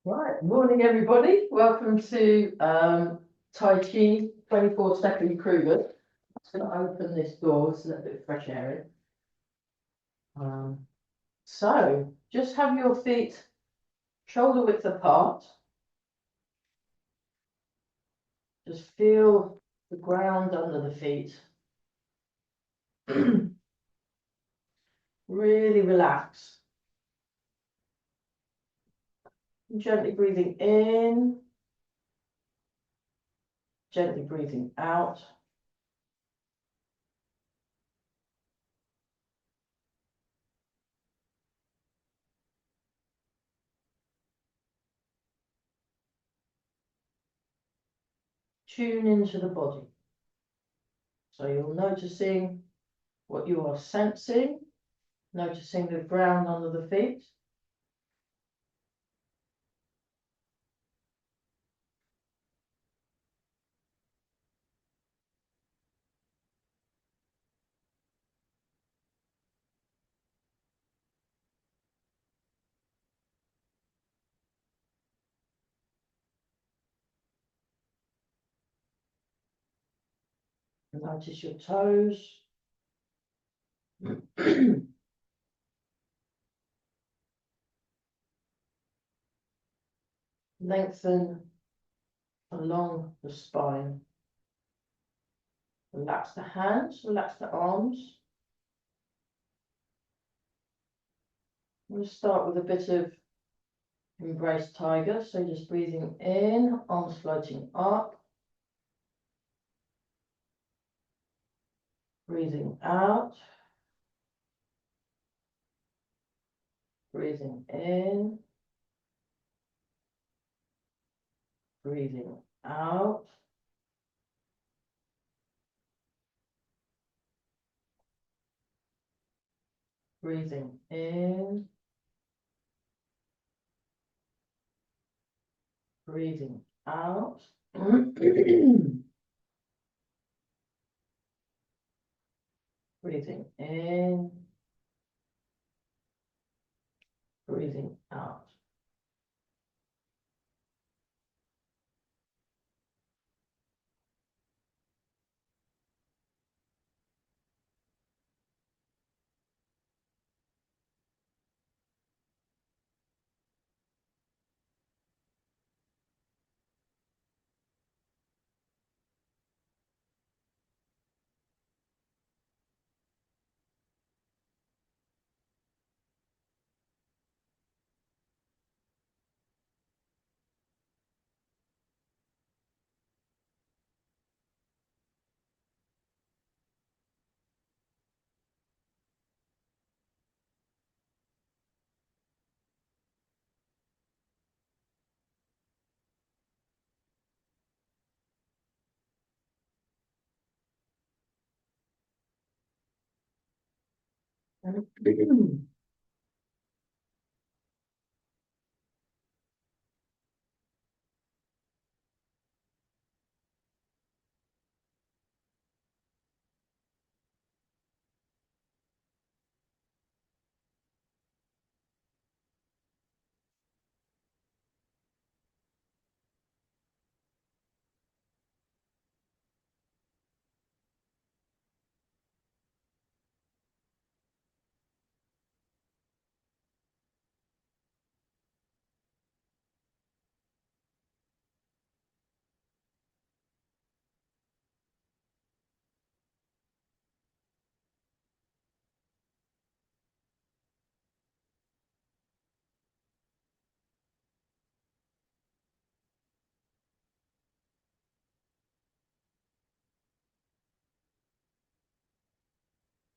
Right, morning everybody. Welcome to Tai Chi 24-step improvement. I'm just going to open this door so there's a bit of fresh air in. So just have your feet shoulder width apart. Just feel the ground under the feet. Really relax. Gently breathing in, gently breathing out. Tune into the body. So you're noticing what you are sensing, noticing the ground under the feet. Notice your toes. Lengthen along the spine. Relax the hands, relax the arms. We'll start with a bit of embrace tiger. So just breathing in, arms floating up. Breathing out. Breathing in. Breathing out. Breathing in. Breathing out. Breathing in. Breathing out.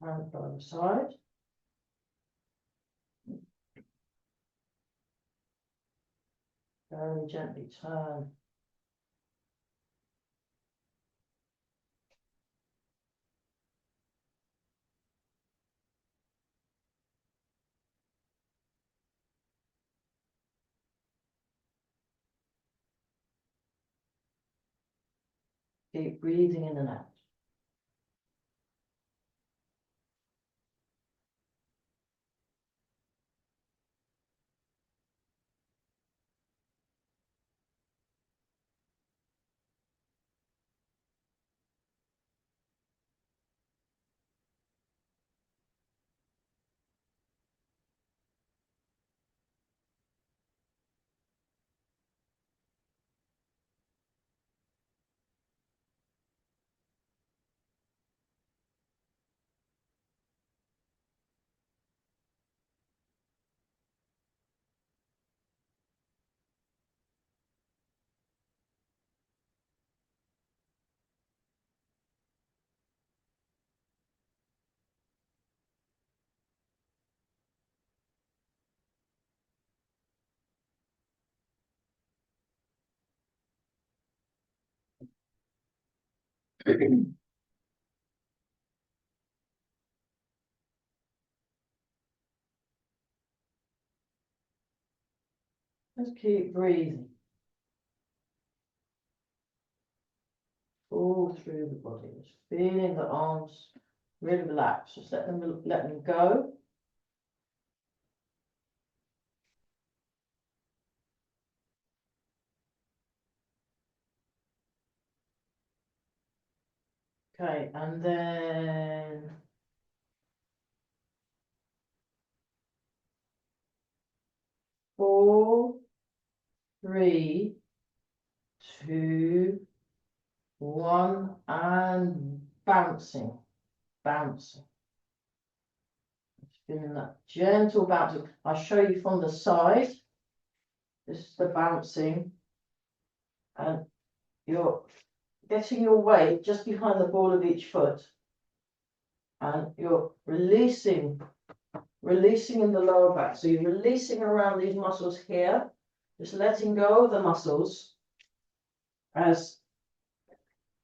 Hand by the side. Very gently turn. Keep breathing in and out. Just keep breathing all through the body. Just feeling the arms really relax. Just let them go. Okay, and then 4, 3, 2, 1, and bouncing, bouncing. Feeling that gentle bouncing. I'll show you from the side. This is the bouncing, and you're getting your weight just behind the ball of each foot, and you're releasing in the lower back. So you're releasing around these muscles here, just letting go of the muscles as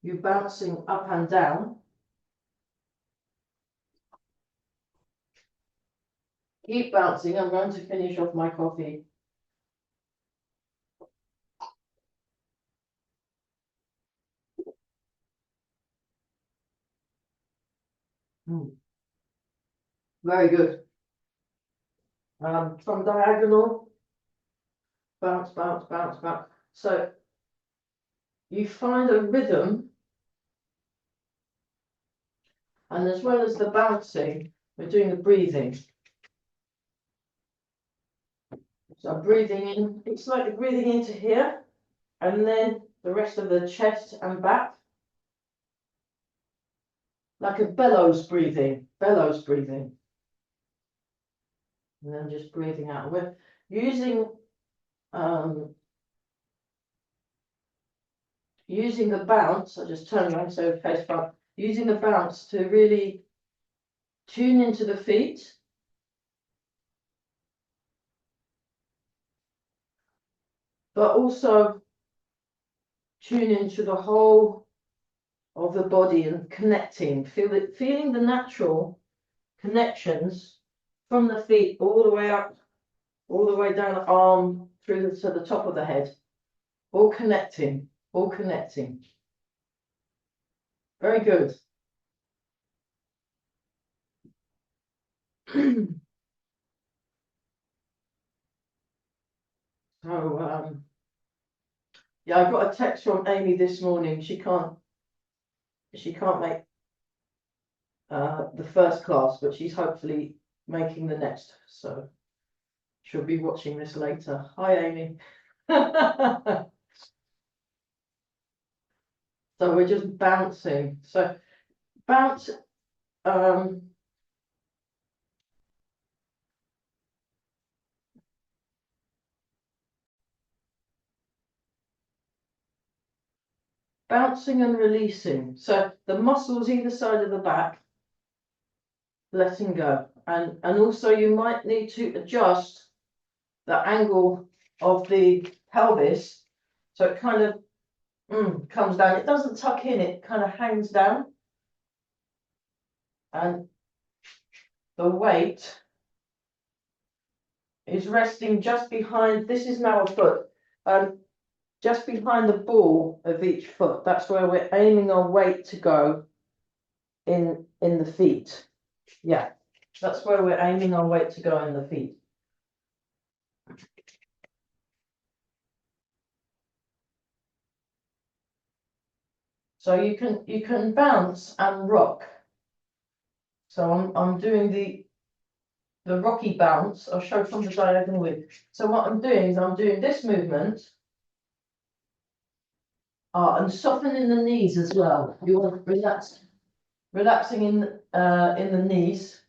you're bouncing up and down. Keep bouncing. I'm going to finish off my coffee. Very good. From diagonal, bounce, bounce, bounce, bounce. So you find a rhythm, and as well as the bouncing, we're doing the breathing. So I'm breathing in, it's like breathing into here, and then the rest of the chest and back. Like a bellows breathing, bellows breathing. And then just breathing out. We're using using the bounce, I just turn around so face front, using the bounce to really tune into the feet. But also tune into the whole of the body and connecting, feeling the natural connections from the feet all the way up, all the way down the arm through to the top of the head, all connecting, all connecting. Very good. So yeah, I got a text from Amy this morning. She can't make the first class, but she's hopefully making the next. So she'll be watching this later. Hi, Amy. So we're just bouncing. So bounce. Bouncing and releasing. So the muscles either side of the back, letting go. And also you might need to adjust the angle of the pelvis so it kind of comes down. It doesn't tuck in, it kind of hangs down. And the weight is resting just behind, this is now a foot, just behind the ball of each foot. That's where we're aiming our weight to go in the feet. Yeah, that's where we're aiming our weight to go in the feet. So you can bounce and rock. So I'm doing the rocky bounce. I'll show from the diagonal width. So what I'm doing is I'm doing this movement and softening the knees as well. You want to relaxing in the knees.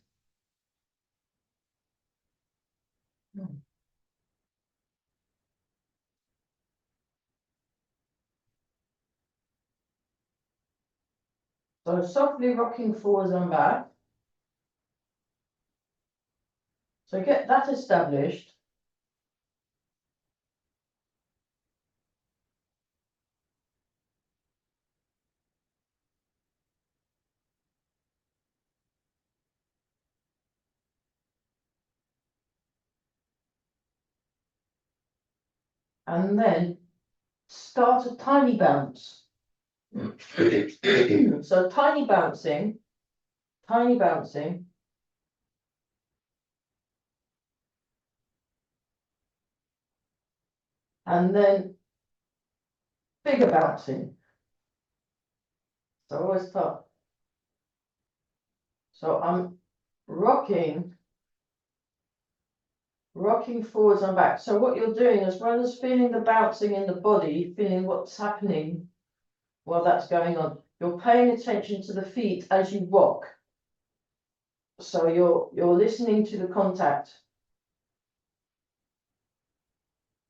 So softly rocking forwards and back. So get that established. and then start a tiny bounce. So tiny bouncing, and then bigger bouncing. So I always start. So I'm rocking forwards and back. So what you're doing, as well as feeling the bouncing in the body, feeling what's happening while that's going on, you're paying attention to the feet as you rock. So you're listening to the contact.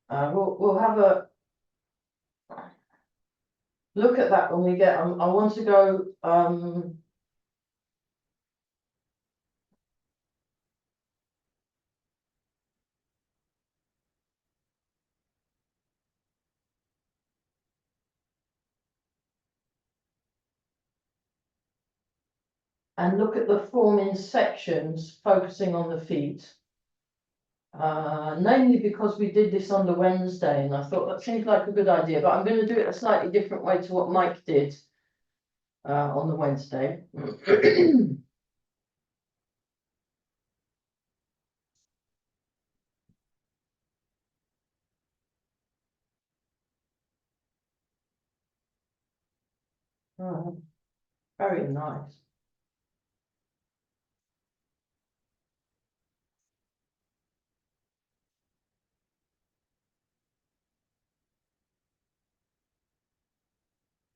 We'll have a look at that when we get. I want to go. And look at the form in sections, focusing on the feet. Namely because we did this on the Wednesday, and I thought that seems like a good idea, but I'm going to do it a slightly different way to what Mike did on the Wednesday. Oh, very nice.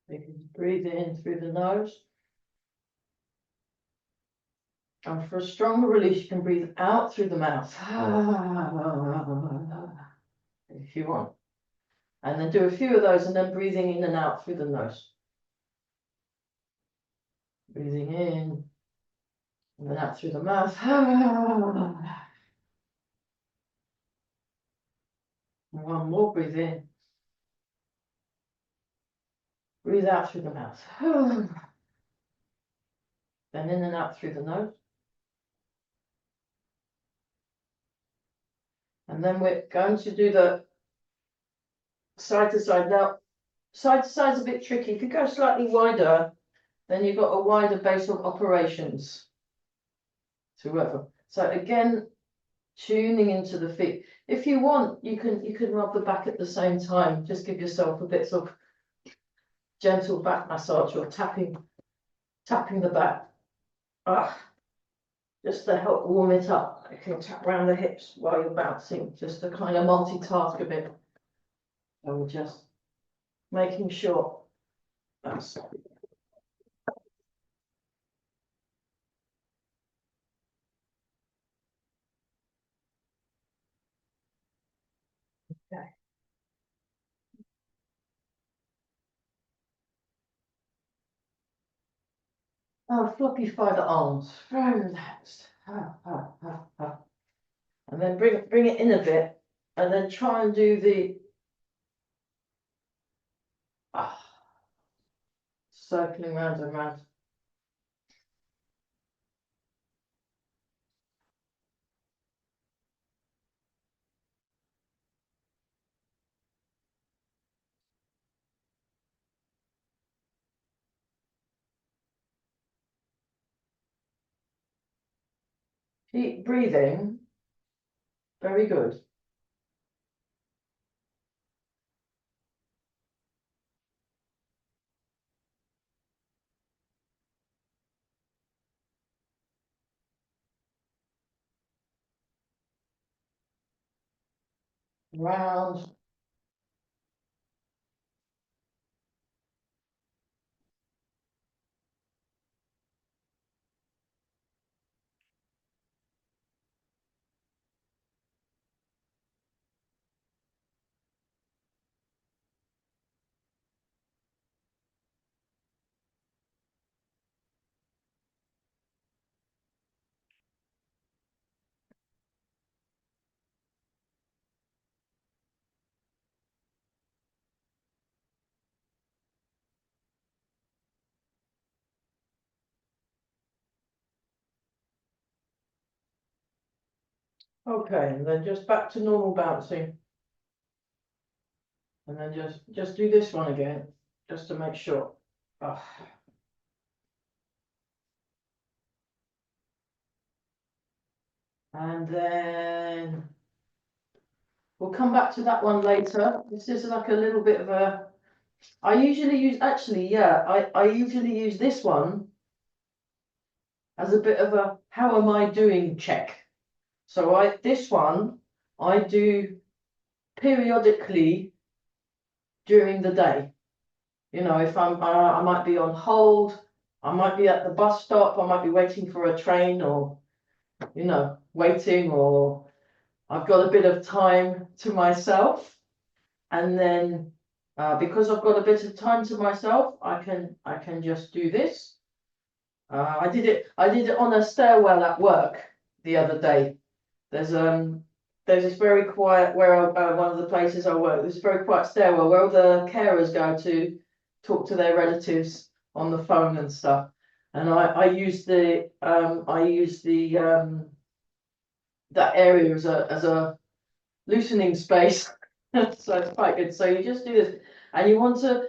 You can breathe in through the nose. And for a stronger release, you can breathe out through the mouth. If you want. And then do a few of those and then breathing in and out through the nose. Breathing in and then out through the mouth. One more, breathe in. Breathe out through the mouth. Then in and out through the nose. And then we're going to do the side to side. Now, side to side is a bit tricky. If you go slightly wider, then you've got a wider base of operations to work from. So again, tuning into the feet. If you want, you can rub the back at the same time. Just give yourself a bit of gentle back massage or tapping the back. Just to help warm it up. You can tap around the hips while you're bouncing, just to kind of multitask a bit. And we're just making sure that's okay. Oh, floppify the arms, very relaxed. And then bring it in a bit, and then try and do the circling round and round. Keep breathing. Very good. Round. Okay, and then just back to normal bouncing. And then just do this one again, just to make sure. Oh. And then we'll come back to that one later. This is like a little bit of a, I usually use, actually, yeah, I usually use this one as a bit of a, how am I doing check. So this one, I do periodically during the day. You know, if I might be on hold, I might be at the bus stop, I might be waiting for a train or, you know, waiting, or I've got a bit of time to myself. And then because I've got a bit of time to myself, I can just do this. I did it on a stairwell at work the other day. There's this very quiet, where one of the places I work, there's a very quiet stairwell where all the carers go to talk to their relatives on the phone and stuff. And I use the that area as a loosening space. So it's quite good. So you just do this, and you want to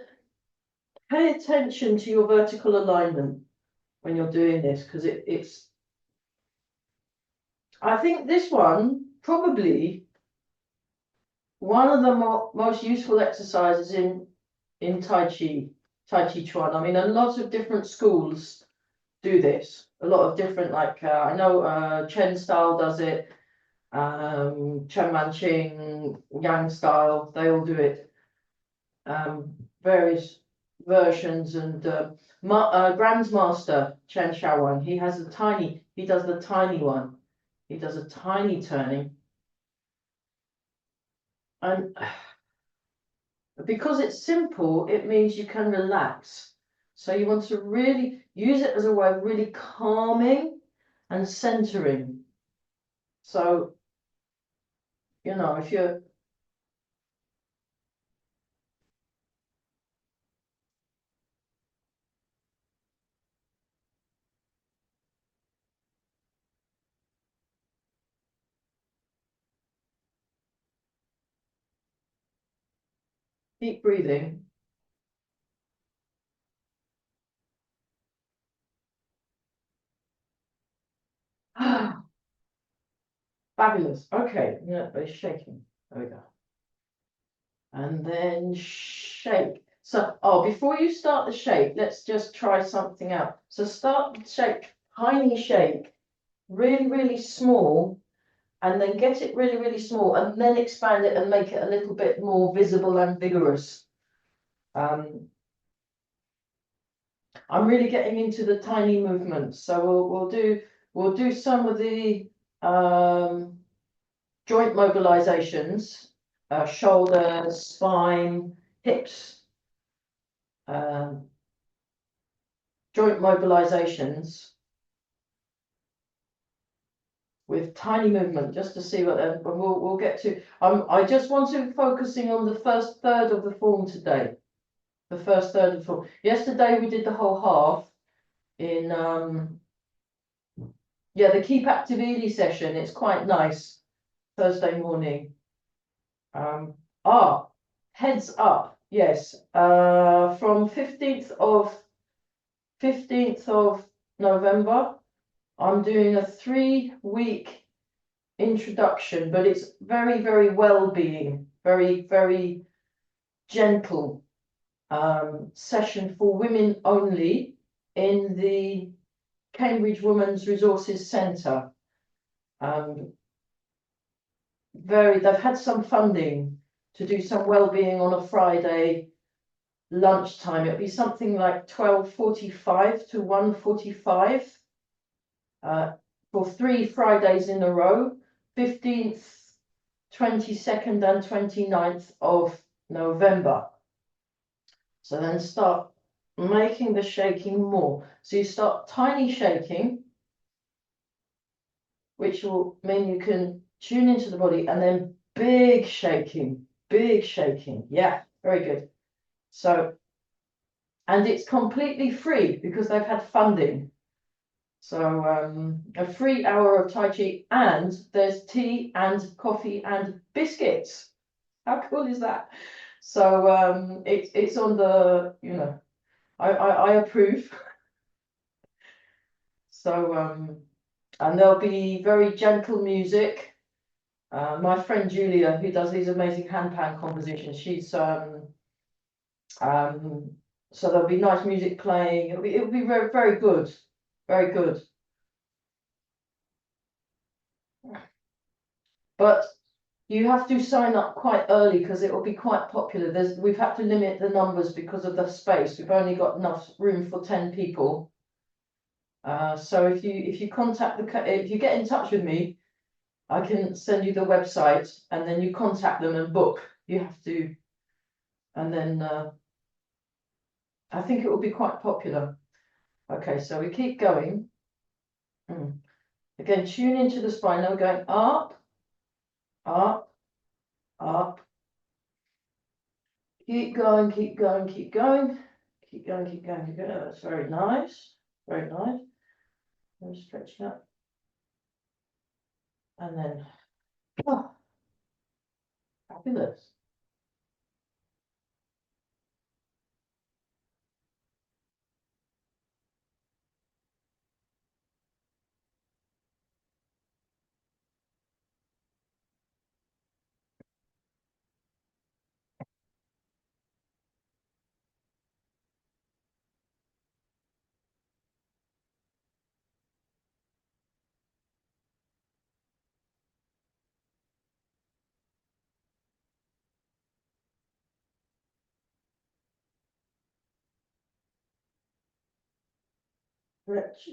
pay attention to your vertical alignment when you're doing this, because it's, I think this one probably one of the most useful exercises in Tai Chi Chuan. I mean, a lot of different schools do this. A lot of different, like I know Chen style does it, Chen Manqing, Yang style, they all do it. Various versions, and Grandmaster Chen Shaowan, he does the tiny one. He does a tiny turning. And because it's simple, it means you can relax. So you want to really use it as a way of really calming and centering. So, you know, if you're deep breathing, fabulous. Okay, yeah, it's shaking. There we go. And then shake. So, oh, before you start the shake, let's just try something out. So start the shake, tiny shake, really, really small, and then get it really, really small, and then expand it and make it a little bit more visible and vigorous. I'm really getting into the tiny movements, so we'll do some of the joint mobilizations, shoulders, spine, hips, joint mobilizations with tiny movement, just to see what we'll get to. I just want to focusing on the first third of the form today. The first third of the form. Yesterday we did the whole half in yeah, the Keep Activity session. It's quite nice. Thursday morning. Heads up. Yes. From 15th of November, I'm doing a 3-week introduction, but it's very, very well-being, very, very gentle session for women only in the Cambridge Women's Resources Centre. They've had some funding to do some well-being on a Friday lunchtime. It'll be something like 12:45 to 1:45 for 3 Fridays in a row, 15th, 22nd and 29th of November. So then start making the shaking more. So you start tiny shaking, which will mean you can tune into the body, and then big shaking, big shaking. Yeah, very good. So, and it's completely free because they've had funding. So a free hour of Tai Chi, and there's tea and coffee and biscuits. How cool is that? So it's on the, I approve. So and there'll be very gentle music. My friend Julia, who does these amazing handpan compositions, she's so there'll be nice music playing. It'll be very, very good. Very good. But you have to sign up quite early because it will be quite popular. We've had to limit the numbers because of the space. We've only got enough room for 10 people. So if you contact if you get in touch with me, I can send you the website and then you contact them and book. You have to, and then I think it will be quite popular. Okay, so we keep going. Again, tune into the spine. Now we're going up, up, up. Keep going, keep going, keep going. Keep going, keep going, keep going. That's very nice. Very nice. Very stretching up. And then, oh, fabulous. Stretch.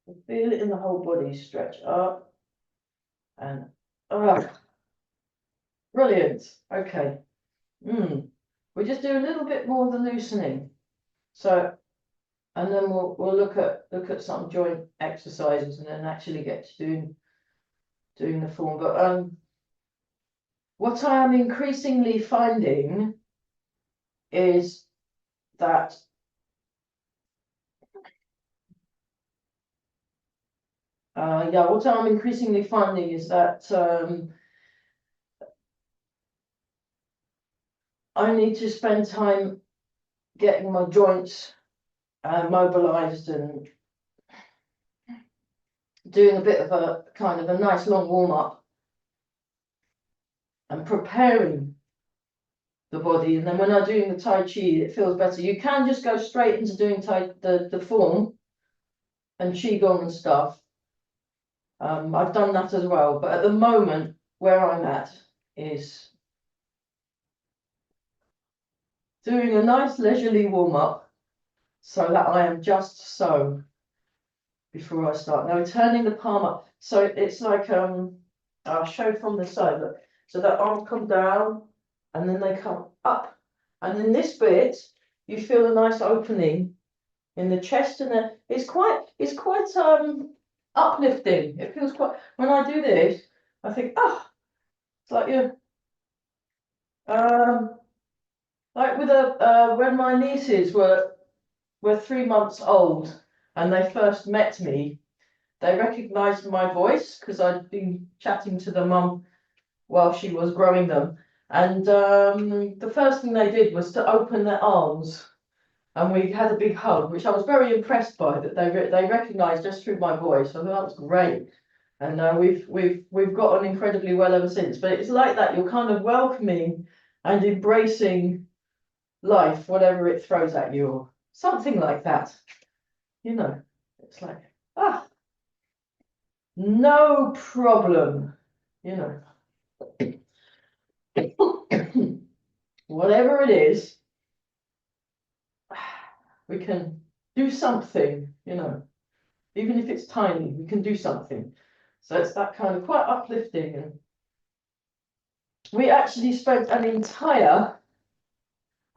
And feel it in the whole body. Stretch up. And brilliant. Okay. We just do a little bit more of the loosening. So, and then we'll look at some joint exercises and then actually get to doing the form. But what I am increasingly finding is that what I'm increasingly finding is that I need to spend time getting my joints mobilized and doing a bit of a kind of a nice long warm up and preparing the body. And then when I'm doing the Tai Chi, it feels better. You can just go straight into doing the form and Qigong and stuff. I've done that as well, but at the moment where I'm at is doing a nice leisurely warm up so that I am just so before I start. Now turning the palm up. So it's like I'll show from the side. Look. So that arms come down and then they come up. And in this bit, you feel a nice opening in the chest and it's quite uplifting. It feels quite, when I do this, I think, it's like like with when my nieces were 3 months old and they first met me, they recognized my voice because I'd been chatting to the mum while she was growing them. And the first thing they did was to open their arms and we had a big hug, which I was very impressed by, that they recognised just through my voice. I thought that was great. And we've got on incredibly well ever since. But it's like that, you're kind of welcoming and embracing life, whatever it throws at you, or something like that. It's like, no problem, whatever it is, we can do something, you know, even if it's tiny, we can do something. So it's that kind of quite uplifting. And we actually spent an entire,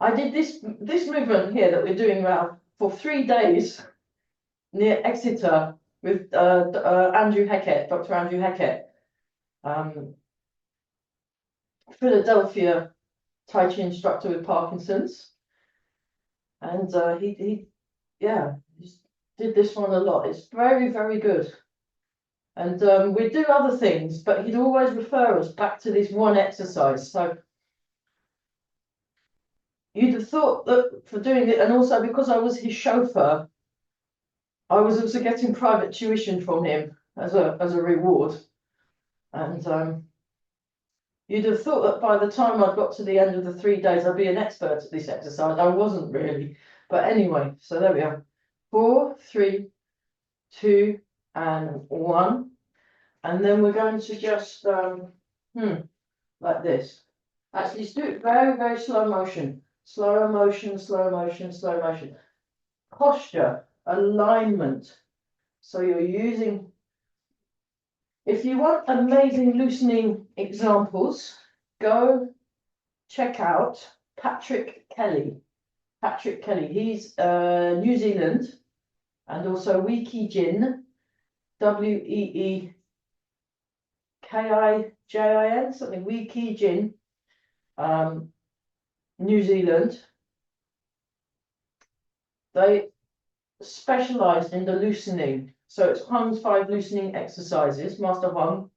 I did this movement here that we're doing now for 3 days near Exeter with Andrew Heckett, Dr. Andrew Heckett, Philadelphia Tai Chi instructor with Parkinson's. And he did this one a lot. It's very, very good. And we do other things, but he'd always refer us back to this one exercise. So you'd have thought that for doing it, and also because I was his chauffeur, I was also getting private tuition from him as a reward. And you'd have thought that by the time I got to the end of the 3 days, I'd be an expert at this exercise. I wasn't really. But anyway, so there we are. 4, 3, 2, and 1. And then we're going to just, like this. Actually, let's do it very, very slow motion. Slow motion, slow motion, slow motion. Posture, alignment. So you're using, if you want amazing loosening examples, go check out Patrick Kelly. Patrick Kelly, he's New Zealand, and also Weeki Jin, Weekijin, something, Weeki Jin, New Zealand. They specialized in the loosening. So it's Hung's 5 loosening exercises, Master Hung.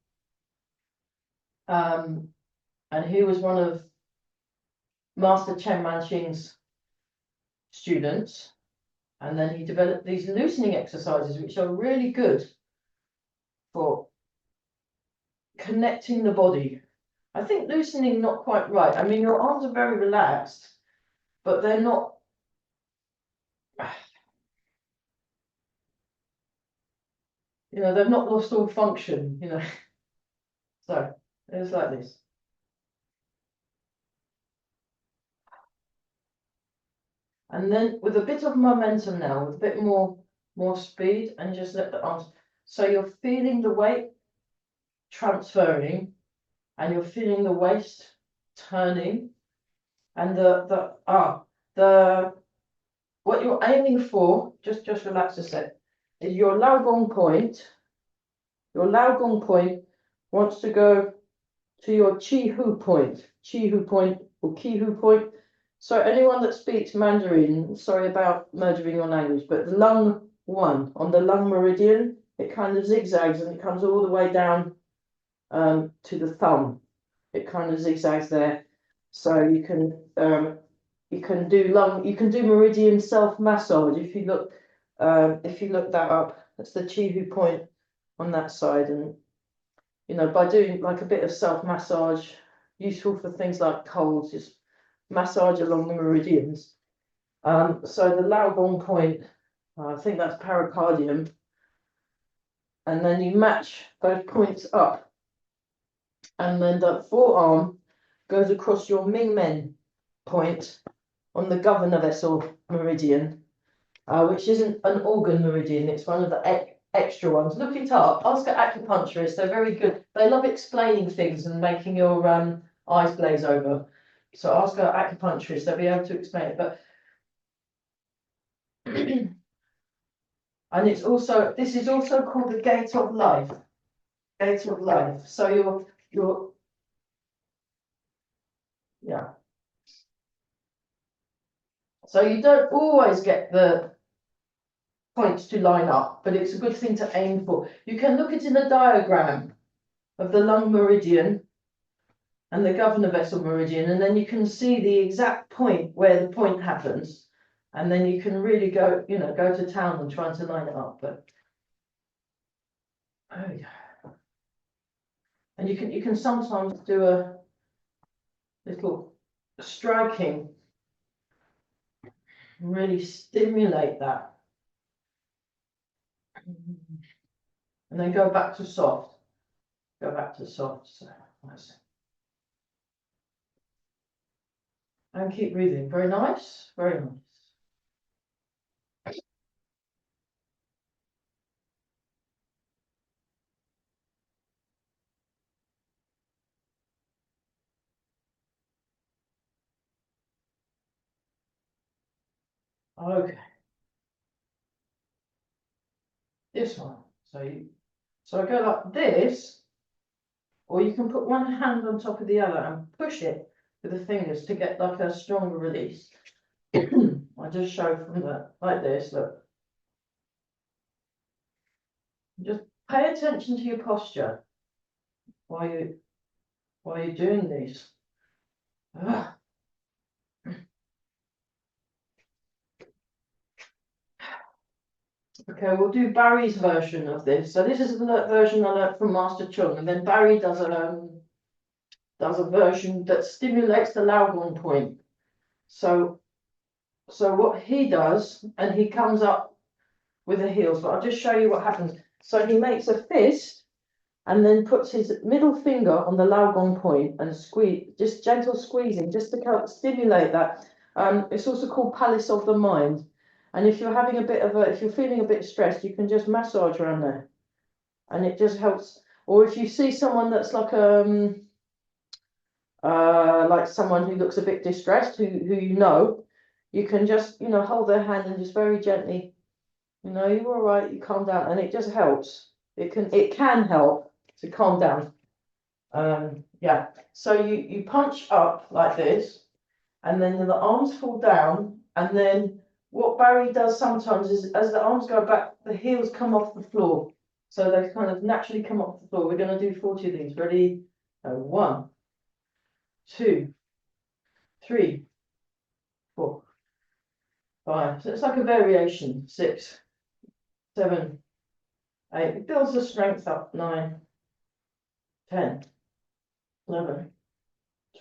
And he was one of Master Chen Manqing's students. And then he developed these loosening exercises, which are really good for connecting the body. I think loosening not quite right. I mean, your arms are very relaxed, but they're not. You know, they've not lost all function, you know. So it's like this. And then with a bit of momentum now, with a bit more speed, and just let the arms. So you're feeling the weight transferring, and you're feeling the waist turning, and the what you're aiming for, just relax a sec, is your Lao Gong point. Your Lao Gong point wants to go to your Chi Hu point, or Ki Hu point. So anyone that speaks Mandarin, sorry about murdering your language, but the lung 1 on the lung meridian, it kind of zigzags and it comes all the way down to the thumb. It kind of zigzags there. So you can do meridian self massage if you look that up. That's the Chi Hu point on that side, and you know, by doing like a bit of self massage, useful for things like colds, just massage along the meridians. So the Lao Gong point, I think that's pericardium, and then you match those points up, and then the forearm goes across your Ming Men point on the governor vessel meridian, which isn't an organ meridian, it's one of the extra ones. Look it up, ask an acupuncturist, they're very good. They love explaining things and making your eyes glaze over. So ask an acupuncturist, they'll be able to explain it. But and it's also, this is also called the gate of life. Gate of life. So you're yeah. So you don't always get the points to line up, but it's a good thing to aim for. You can look at in a diagram of the lung meridian and the governor vessel meridian, and then you can see the exact point where the point happens, and then you can really go to town and trying to line it up. But oh yeah, and you can sometimes do a little striking, really stimulate that, and then go back to soft. Go back to soft. So that's it. And keep breathing. Very nice. Very nice. Okay. This one. So I go like this, or you can put one hand on top of the other and push it with the fingers to get like a stronger release. I just show from the like this, look. Just pay attention to your posture while you're doing these. Ah. Okay, we'll do Barry's version of this. So this is the version I learned from Master Chuan, and then Barry does a version that stimulates the Laogon point. So what he does, and he comes up with the heels, but I'll just show you what happens. So he makes a fist and then puts his middle finger on the Laogon point and squeeze, just gentle squeezing, just to help stimulate that. It's also called Palace of the Mind. And if you're having if you're feeling a bit stressed, you can just massage around there, and it just helps. Or if you see someone that's like someone who looks a bit distressed, who you can just hold their hand and just very gently, you're all right, you calm down, and it just helps. It can help to calm down. Yeah. So you punch up like this, and then the arms fall down, and then what Barry does sometimes is, as the arms go back, the heels come off the floor. So they kind of naturally come off the floor. We're going to do 40 of these. Ready? 1, 2, 3, 4, 5. So it's like a variation. 6, 7, 8. It builds the strength up. 9, 10, 11,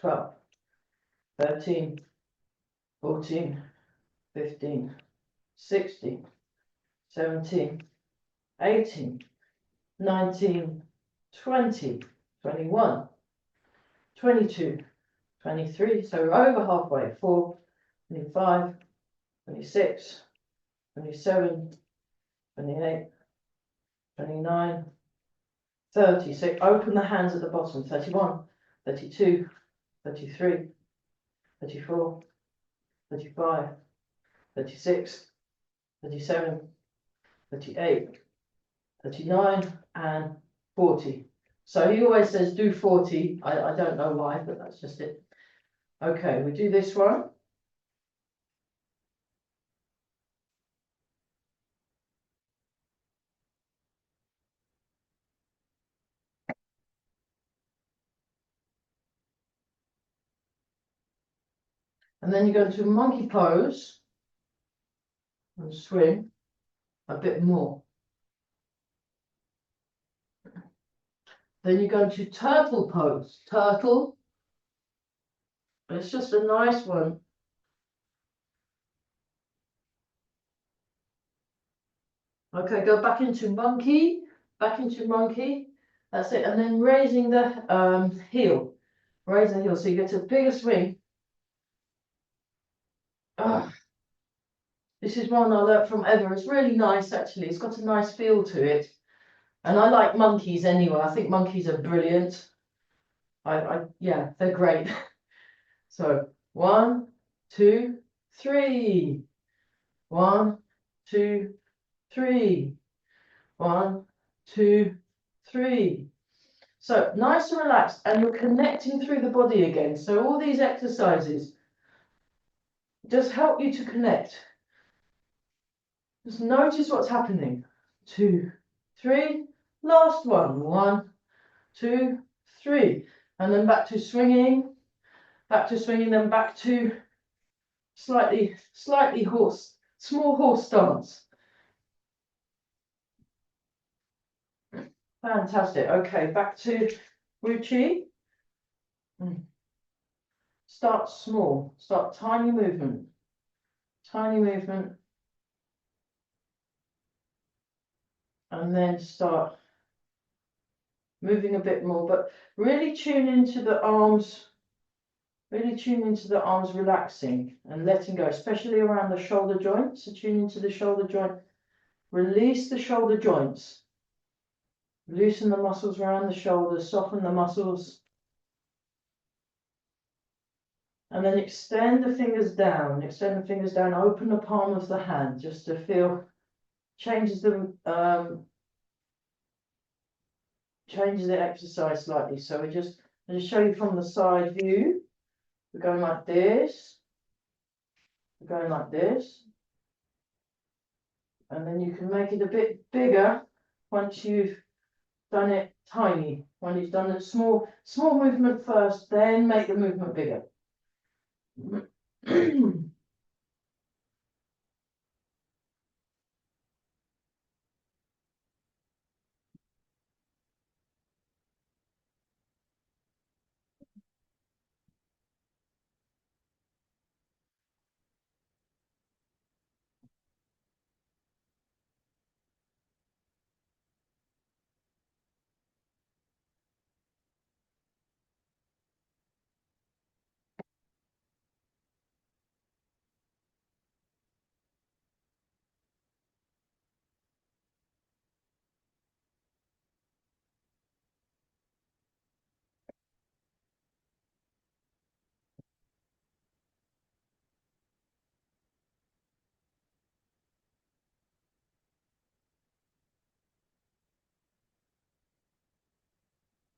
12, 13, 14, 15, 16, 17, 18, 19, 20, 21, 22, 23. So we're over halfway. 4, 25, 26, 27, 28, 29, 30. So open the hands at the bottom. 31, 32, 33, 34, 35, 36, 37, 38, 39, and 40. So he always says do 40. I don't know why, but that's just it. Okay, we do this one. And then you go into monkey pose and swing a bit more. Then you go into turtle pose. Turtle. It's just a nice one. Okay, go back into monkey. Back into monkey. That's it. And then raising the heel. Raise the heel. So you get a bigger swing. This is one I learnt from Eva. It's really nice, actually. It's got a nice feel to it. And I like monkeys anyway. I think monkeys are brilliant. Yeah, they're great. So 1, 2, 3. 1, 2, 3. 1, 2, 3. So nice and relaxed, and you're connecting through the body again. So all these exercises just help you to connect. Just notice what's happening. 2, 3. Last one. 1, 2, 3. And then back to swinging. Back to swinging, then back to slightly small horse stance. Fantastic. Okay, back to Ruchi. Start small. Start tiny movement. Tiny movement. And then start moving a bit more, but really tune into the arms. Really tune into the arms relaxing and letting go, especially around the shoulder joints. So tune into the shoulder joint. Release the shoulder joints. Loosen the muscles around the shoulders. Soften the muscles. And then extend the fingers down, open the palm of the hand just to feel, changes the exercise slightly. So I'll just show you from the side view. We're going like this, and then you can make it a bit bigger once you've done it tiny. When you've done the small movement first, then make the movement bigger.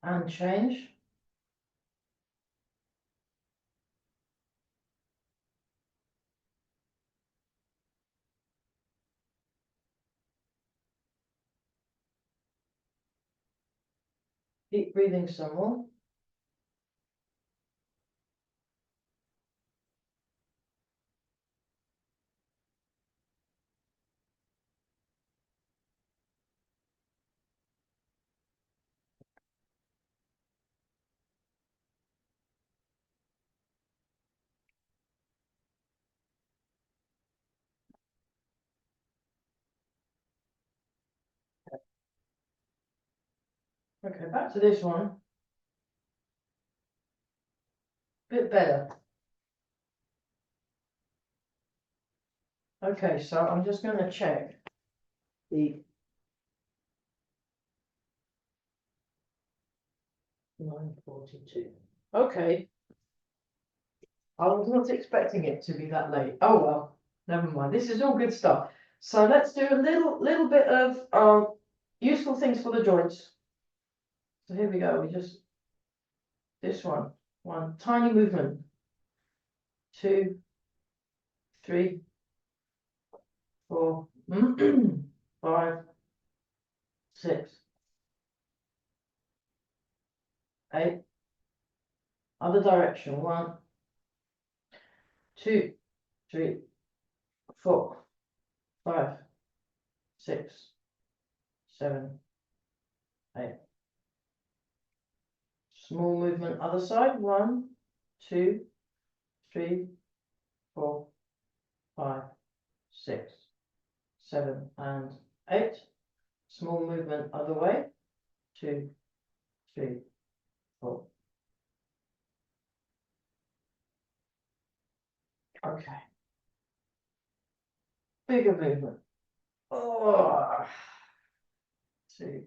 And change. Keep breathing some more. Okay, back to this one. Bit better. Okay, so I'm just going to check the 9:42. Okay. I was not expecting it to be that late. Oh well, never mind. This is all good stuff. So let's do a little bit of useful things for the joints. So here we go. We just this one tiny movement. 2, 3, 4, 5, 6, 8. Other direction. 1, 2, 3, 4, 5, 6, 7, 8. Small movement other side. 1, 2, 3, 4, 5, 6, 7, and 8. Small movement other way. 2, 3, 4. Okay. Bigger movement. Oh, 2.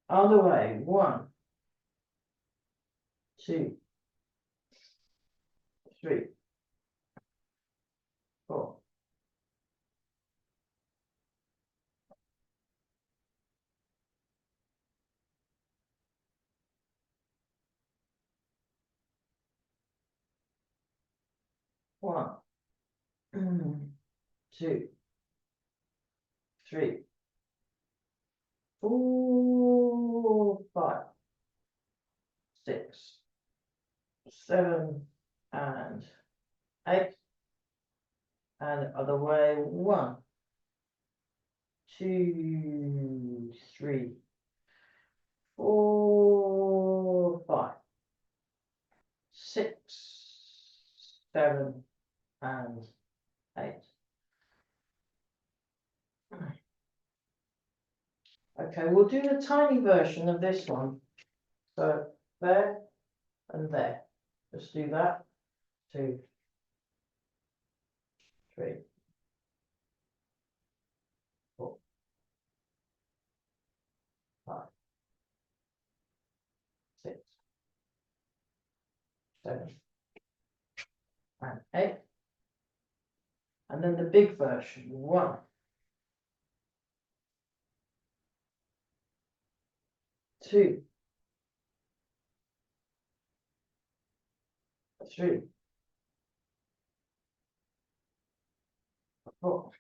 Other way. 1, 2, 3, 4. 1, 2, 3, 4, 5, 6, 7, and 8. And other way. 1, 2, 3, 4, 5, 6, 7, and 8. Okay, we'll do the tiny version of this one. So there and there. Just do that. 2, 3, 4, 5, 6, 7, and 8. And then the big version. 1, 2, 3, 4,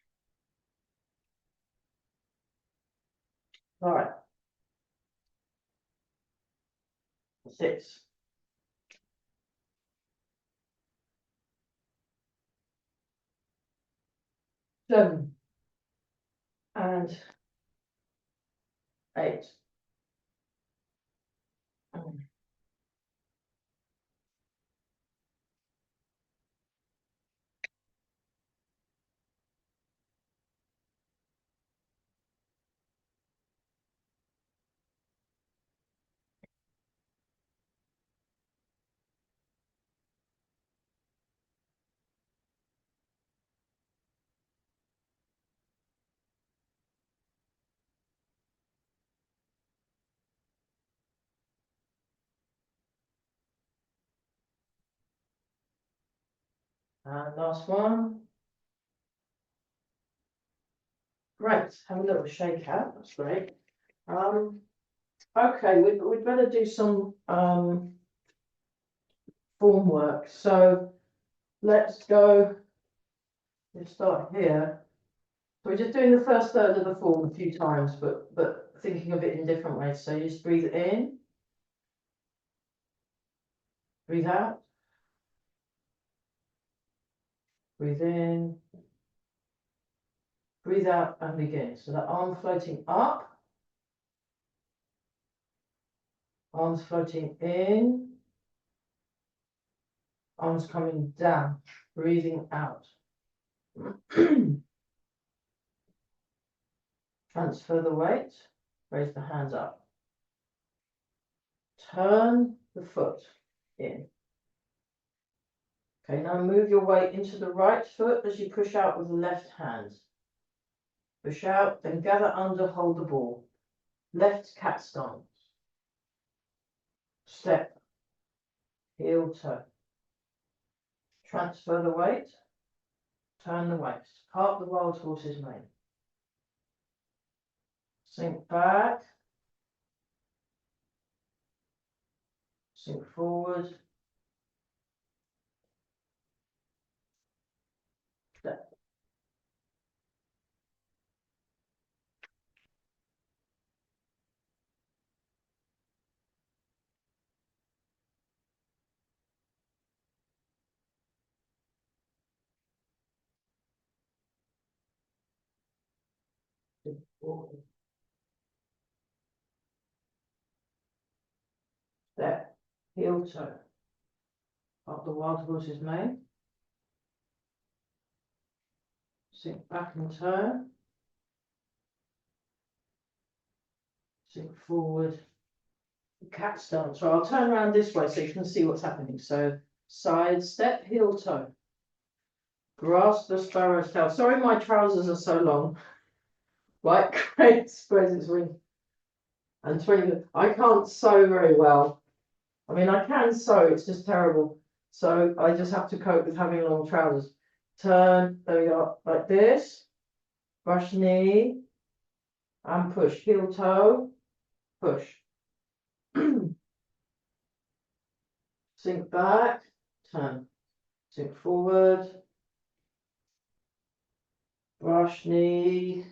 5, 6, 7, and 8. And last one. Great. Have a little shake out. That's great. Okay, we'd better do some form work. So let's go. We'll start here. So we're just doing the first third of the form a few times, but thinking of it in different ways. So you just breathe in, breathe out, breathe in, breathe out, and begin. So the arm floating up, arms floating in, arms coming down, breathing out. Transfer the weight, raise the hands up. Turn the foot in. Okay, now move your weight into the right foot as you push out with the left hand. Push out, then gather under, hold the ball. Left cat stance. Step, heel, toe. Transfer the weight, turn the waist. Part the wild horse's mane. Sink back, sink forward, step. Forward. Step, heel, toe. Up the wild horse's mane. Sink back and turn. Sink forward. Cat stance. So I'll turn around this way so you can see what's happening. So side step, heel, toe. Grasp the sparrow's tail. Sorry, my trousers are so long. Right, great. Spreads its wings. And 20. I can't sew very well. I mean, I can sew, it's just terrible. So I just have to cope with having long trousers. Turn, there we go, like this. Brush knee. And push. Heel toe. Push. Sink back. Turn. Sink forward. Brush knee.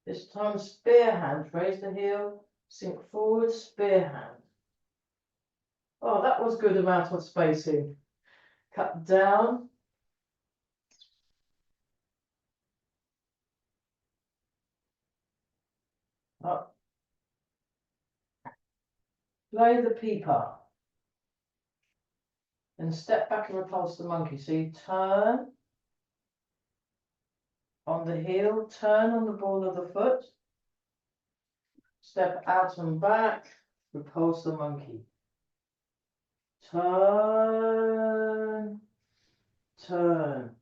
This time spear hand. Raise the heel. Sink forward. Spear hand. Oh, that was good amount of spacing. Cut down. Play the peeper. And step back and repulse the monkey. So you turn on the heel, turn on the ball of the foot, step out and back, repulse the monkey. Turn, turn.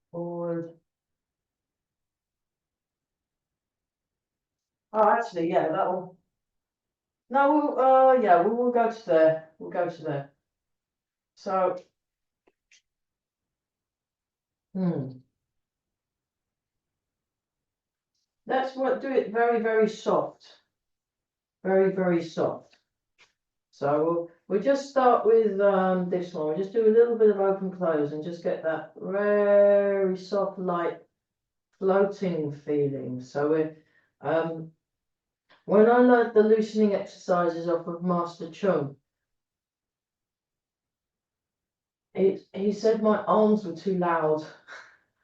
Forward. Oh, actually, yeah, that'll. No, yeah, we'll go to there. We'll go to there. So, let's do it very, very soft. Very, very soft. So we'll just start with this one. We'll just do a little bit of open close and just get that very soft, light, floating feeling. So when I learned the loosening exercises off of Master Chuan, he said my arms were too loud.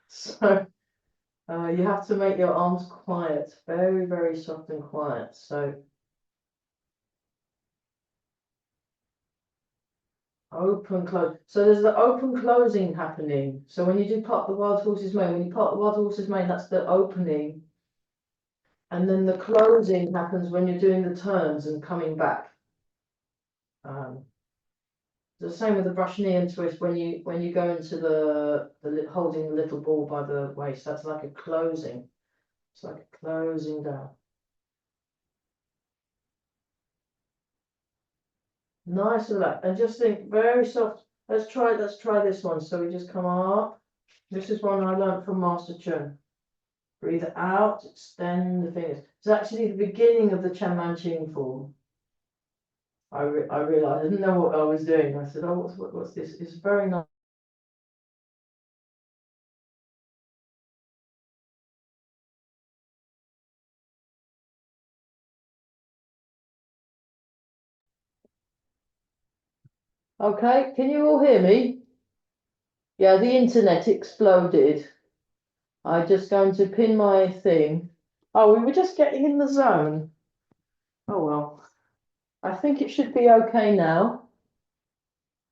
So you have to make your arms quiet, very, very soft and quiet. So open, close. So there's the open closing happening. So when you do part the wild horse's mane, when you part the wild horse's mane, that's the opening. And then the closing happens when you're doing the turns and coming back. The same with the brush knee and twist when you go into the holding the little ball by the waist. That's like a closing. It's like a closing down. Nice of that. And just think very soft. Let's try this one. So we just come up. This is one I learned from Master Chun. Breathe out, extend the fingers. It's actually the beginning of the Chen Manqing form. I realized I didn't know what I was doing. I said, oh, what's this? It's very nice. Okay, can you all hear me? Yeah, the internet exploded. I'm just going to pin my thing. Oh, we were just getting in the zone. Oh well. I think it should be okay now.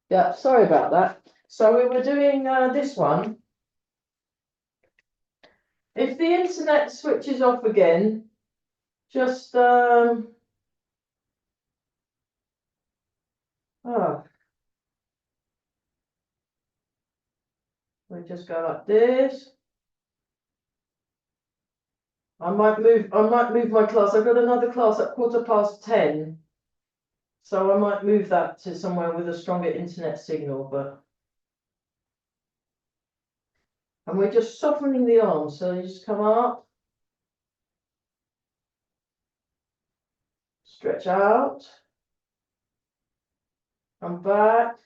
Yeah, sorry about that. So we were doing this one. If the internet switches off again, just oh, we just go like this. I might move my class. I've got another class at 10:15. So I might move that to somewhere with a stronger internet signal, but and we're just softening the arms. So you just come up, stretch out, come back,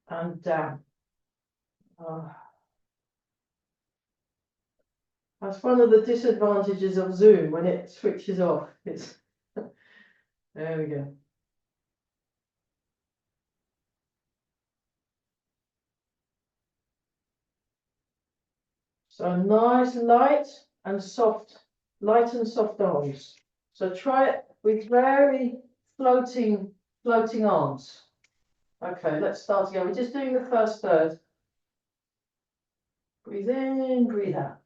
and down. That's one of the disadvantages of Zoom when it switches off. It's there we go. So nice, light and soft arms. So try it with very floating arms. Okay, let's start again. We're just doing the first third. Breathe in, breathe out.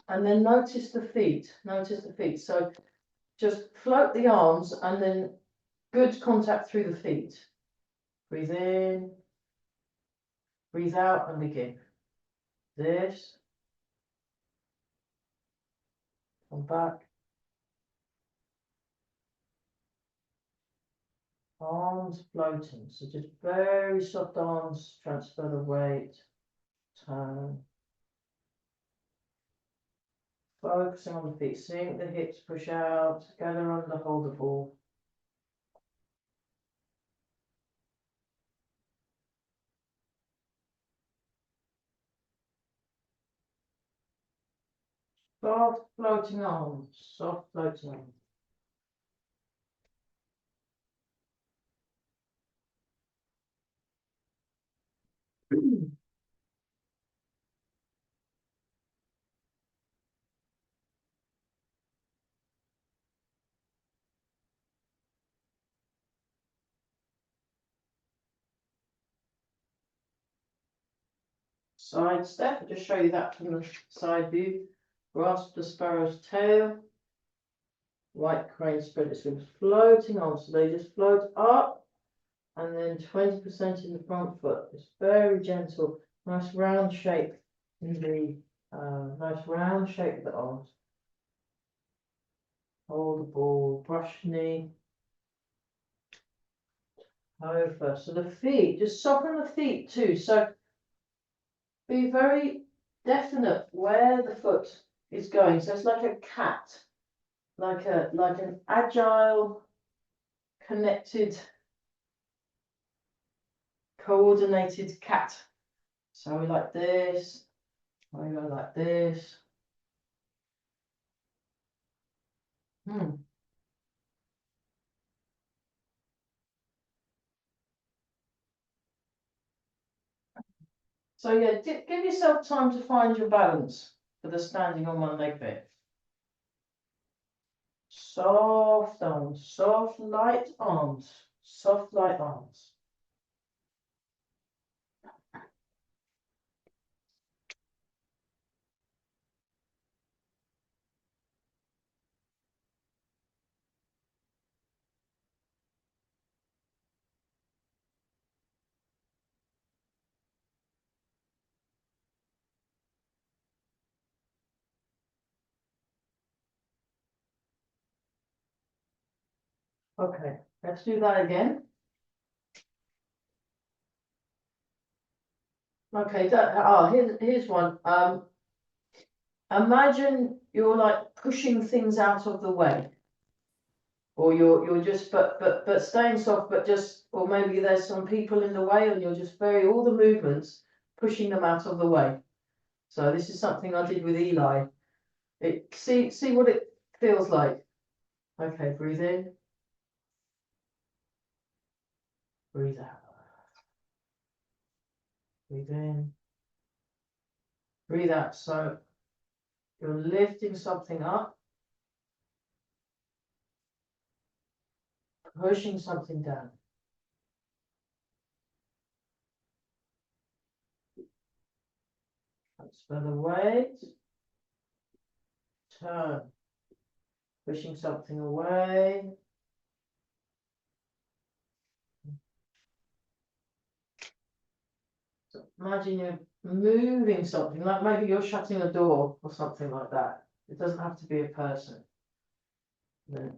And then notice the feet. Notice the feet. So just float the arms and then good contact through the feet. Breathe in, breathe out and begin. This. Come back. Arms floating. So just very soft arms, transfer the weight, turn. Focusing on the feet, sink the hips, push out, gather under, hold the ball. Soft floating arms, soft floating arms. Side step, I'll just show you that from the side view. Grasp the sparrow's tail. White crane spread its wings, floating on, so they just float up, and then 20% in the front foot. It's very gentle, nice round shape in the nice round shape of the arms. Hold the ball, brush knee over. So the feet, just soften the feet too. So be very definite where the foot is going. So it's like a cat, like an agile, connected, coordinated cat. So we like this, we go like this. So yeah, give yourself time to find your balance for the standing on one leg bit. Soft arms, soft light arms, soft light arms. Okay, let's do that again. Okay, here's one. Imagine you're like pushing things out of the way, or you're just but staying soft, but just, or maybe there's some people in the way, and you're just all the movements pushing them out of the way. So this is something I did with Eli. See what it feels like. Okay, breathe in, breathe out, breathe in, breathe out. So you're lifting something up, pushing something down. Transfer the weight, turn, pushing something away. So imagine you're moving something, like maybe you're shutting a door or something like that. It doesn't have to be a person. Then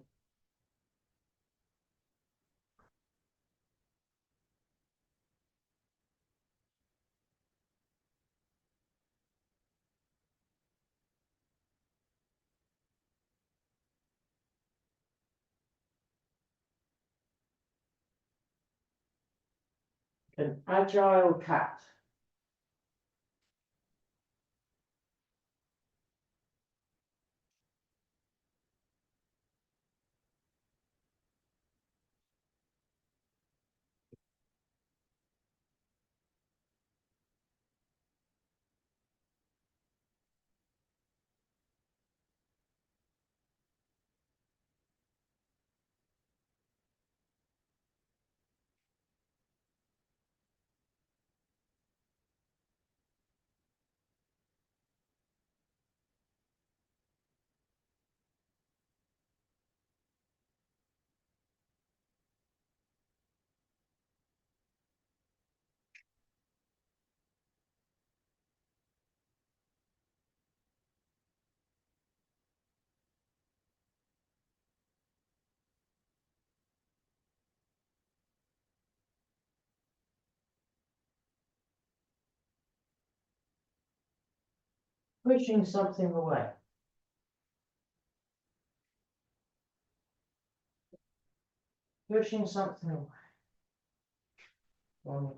an agile cat. Pushing something away. Pushing something away. One,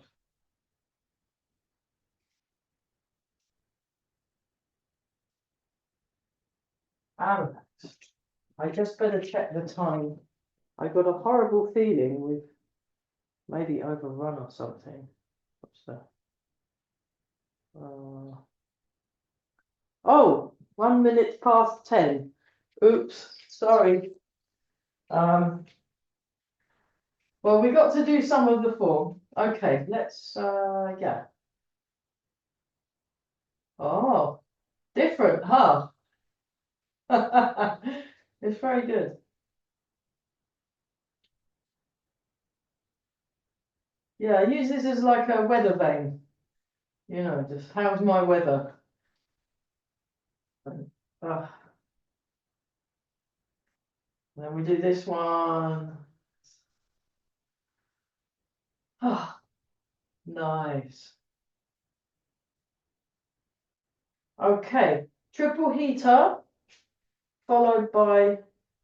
And I just better check the time. I got a horrible feeling we've maybe overrun or something. What's that? Oh, 1 minute past 10. Oops, sorry. Well, we got to do some of the form. Okay, let's, yeah. Oh, different, huh? It's very good. Yeah, use this as like a weather vane. You know, just how's my weather? Uh, then we do this one. Ah, nice. Okay, triple heater followed by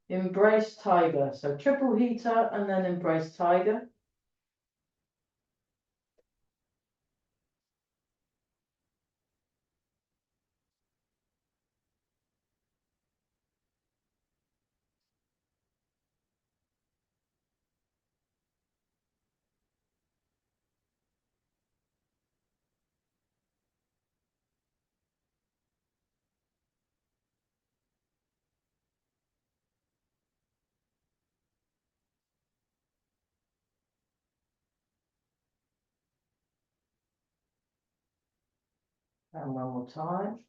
embrace tiger. So triple heater and then embrace tiger. And one more time.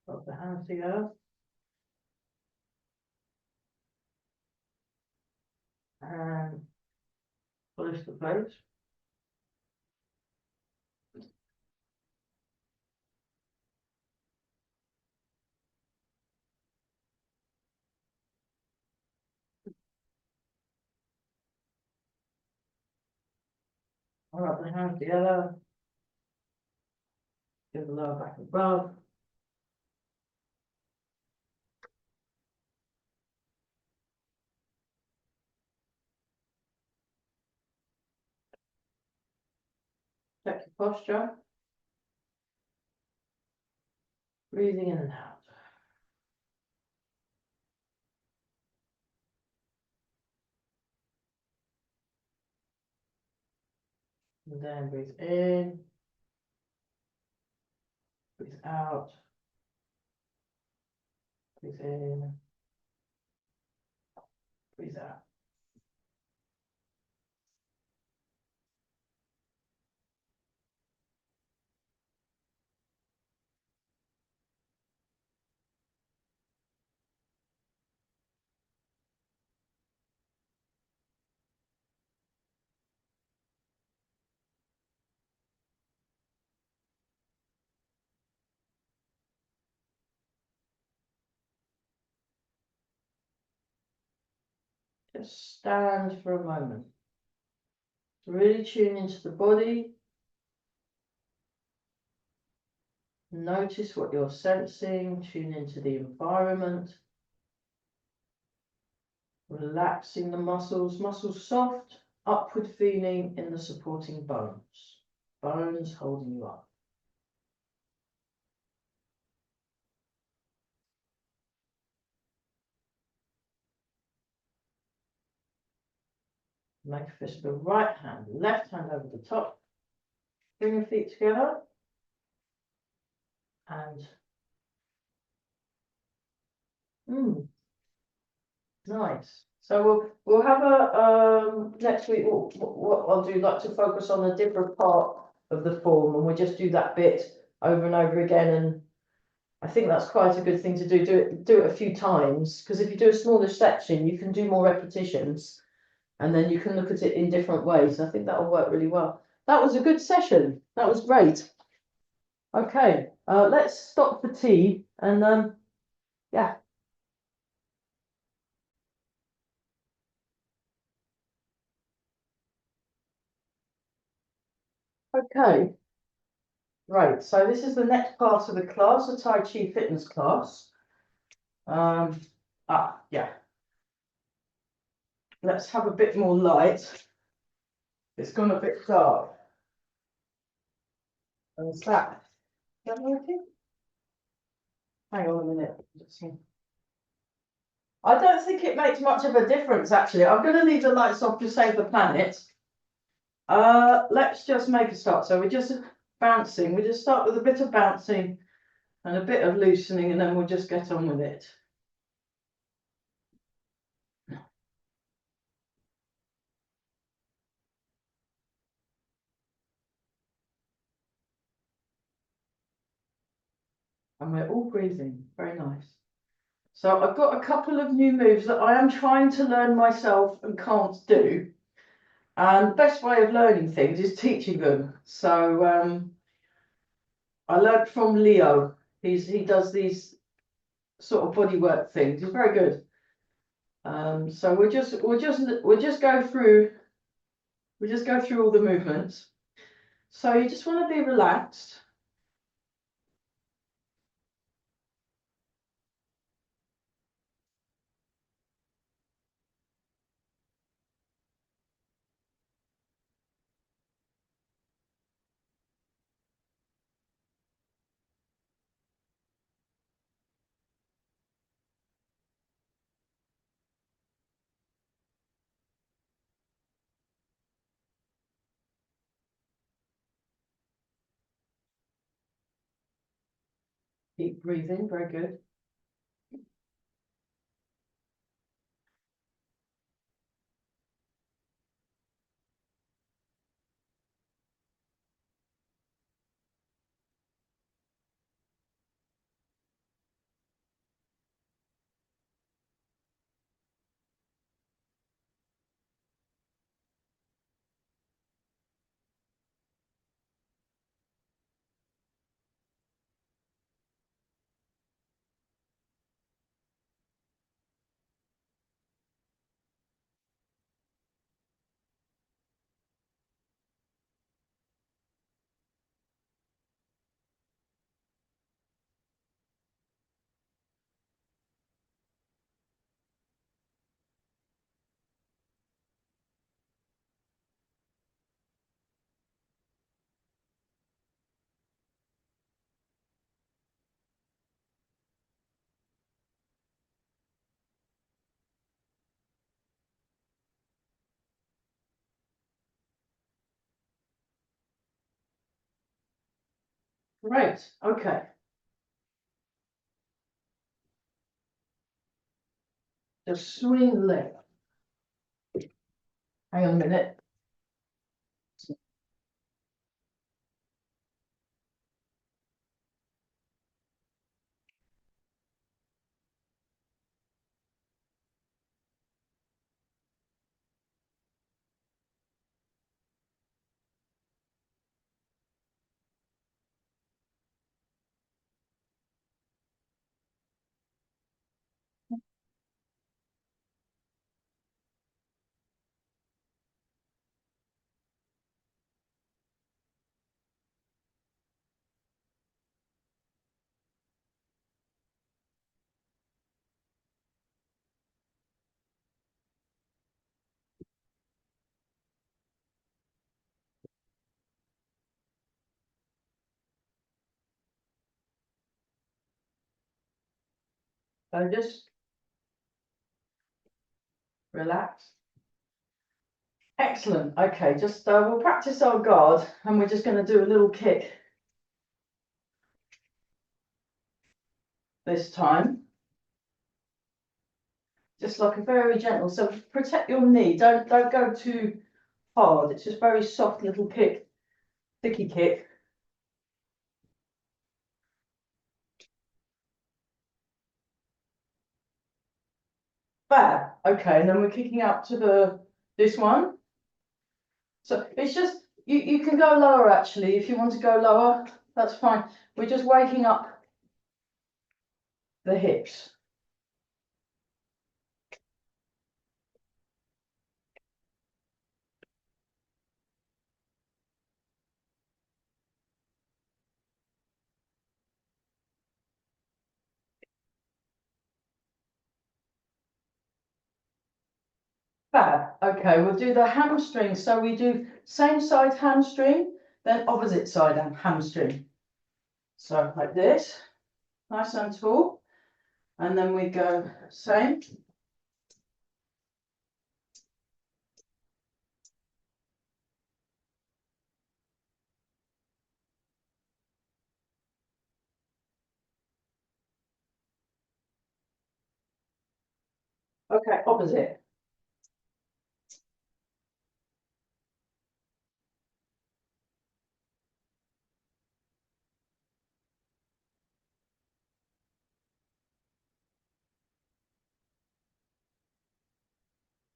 Put the hands together. And polish the plate. All right, the hands together. Give the lower back above. Check your posture. Breathing in and out. And then breathe in. Breathe out. Breathe in. Breathe out. Just stand for a moment. Really tune into the body. Notice what you're sensing. Tune into the environment. Relaxing the muscles. Muscles soft. Upward feeling in the supporting bones. Bones holding you up. Make a fist of the right hand. Left hand over the top. Bring your feet together. And nice. So we'll have a next week. What I'll do, like to focus on a different part of the form, and we'll just do that bit over and over again. And I think that's quite a good thing to do. Do it a few times, because if you do a smaller section, you can do more repetitions, and then you can look at it in different ways. I think that will work really well. That was a good session. That was great. Okay, let's stop for tea, and yeah. Okay. Right, so this is the next part of the class, the Tai Chi fitness class. Yeah. Let's have a bit more light. It's gone a bit dark. And is that working? Hang on a minute. I don't think it makes much of a difference, actually. I'm going to leave the lights off to save the planet. Let's just make a start. So we're just bouncing. We just start with a bit of bouncing and a bit of loosening, and then we'll just get on with it. And we're all breathing. Very nice. So I've got a couple of new moves that I am trying to learn myself and can't do. And the best way of learning things is teaching them. So I learned from Leo. He does these sort of bodywork things. He's very good. So we'll just go through all the movements. So you just want to be relaxed. Keep breathing. Very good. Great. Okay. Just swing the leg. Hang on a minute. So just relax. Excellent. Okay, just we'll practice our guard and we're just going to do a little kick this time. Just like a very gentle. So protect your knee. Don't go too hard. It's just very soft little kick, sticky kick. Fab. Okay, and then we're kicking up to this one. So it's just you can go lower actually if you want to go lower. That's fine. We're just waking up the hips. Fab. Okay, we'll do the hamstring. So we do same side hamstring, then opposite side hamstring. So like this, nice and tall. And then we go same. Okay, opposite.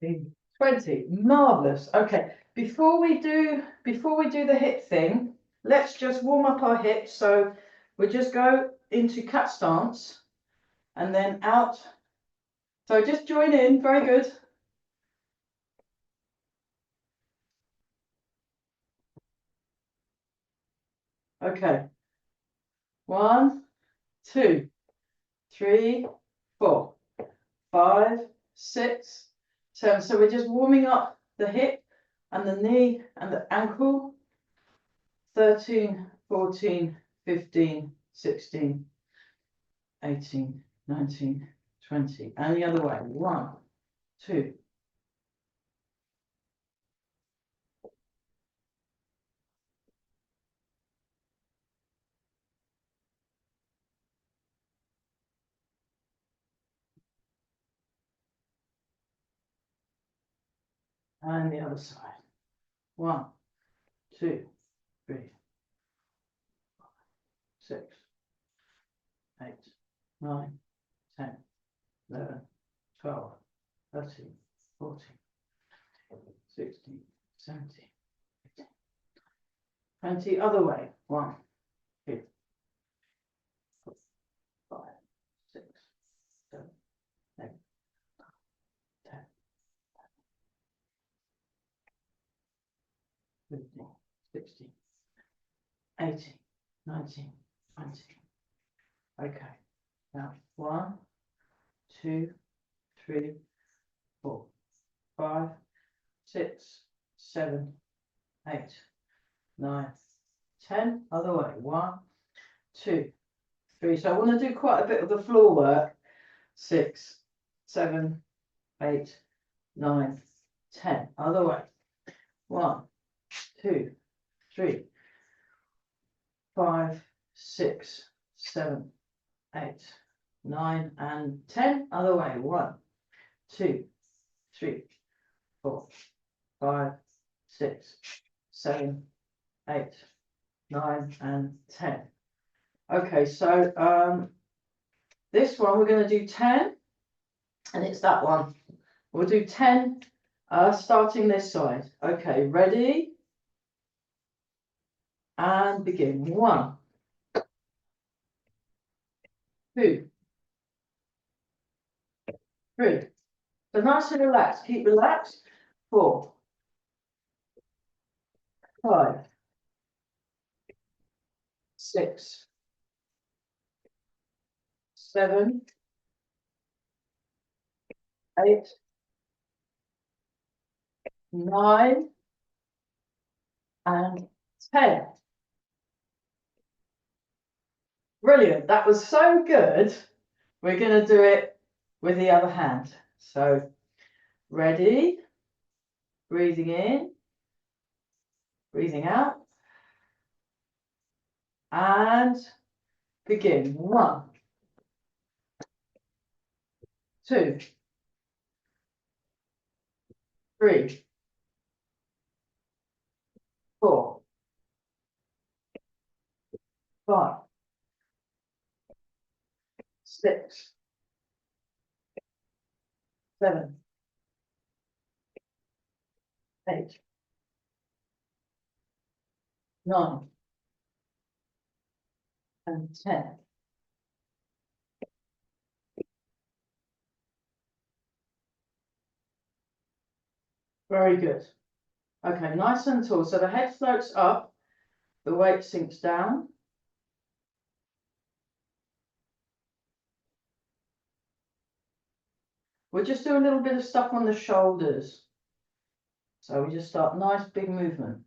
Mm. 20. Marvelous. Okay. Before we do the hip thing, let's just warm up our hips. So we just go into cat stance and then out. So just join in. Very good. Okay. 1, 2, 3, 4, 5, 6, 7. So we're just warming up the hip and the knee and the ankle. 13, 14, 15, 16, 18, 19, 20. And the other way. 1, 2. And the other side. 1, 2, 3, 6, 8, 9, 10, 11, 12, 13, 14, 16, 17, 18, 20. Other way. 1, 2, 5, 6, 7, 8, 10, 15, 16, 18, 19, 20. Okay. Now 1, 2, 3, 4, 5, 6, 7, 8, 9, 10. Other way. 1, 2, 3. So I want to do quite a bit of the floor work. 6, 7, 8, 9, 10. Other way. 1, 2, 3, 5, 6, 7, 8, 9, and 10. Other way. 1, 2, 3, 4, 5, 6, 7, 8, 9, and 10. Okay, so this one we're going to do 10, and it's that one. We'll do 10 starting this side. Okay, ready? And begin. 1, 2, 3. So nice and relaxed. Keep relaxed. 4, 5, 6, 7, 8, 9, and 10. Brilliant. That was so good. We're going to do it with the other hand. So ready? Breathing in, breathing out. And begin. 1, 2, 3, 4, 5, 6, 7, 8, 9, and 10. Very good. Okay, nice and tall. So the head floats up, the weight sinks down. We'll just do a little bit of stuff on the shoulders. So we just start nice big movement.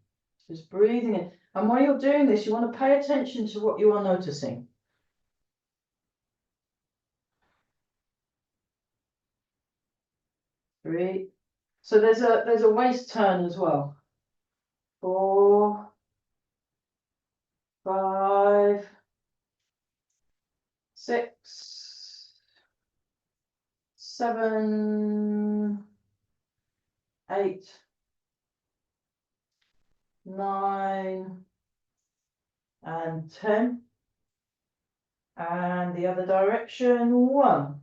Just breathing in. And while you're doing this, you want to pay attention to what you are noticing. 3. So there's a waist turn as well. 4, 5, 6, 7, 8, 9, and 10. And the other direction. 1,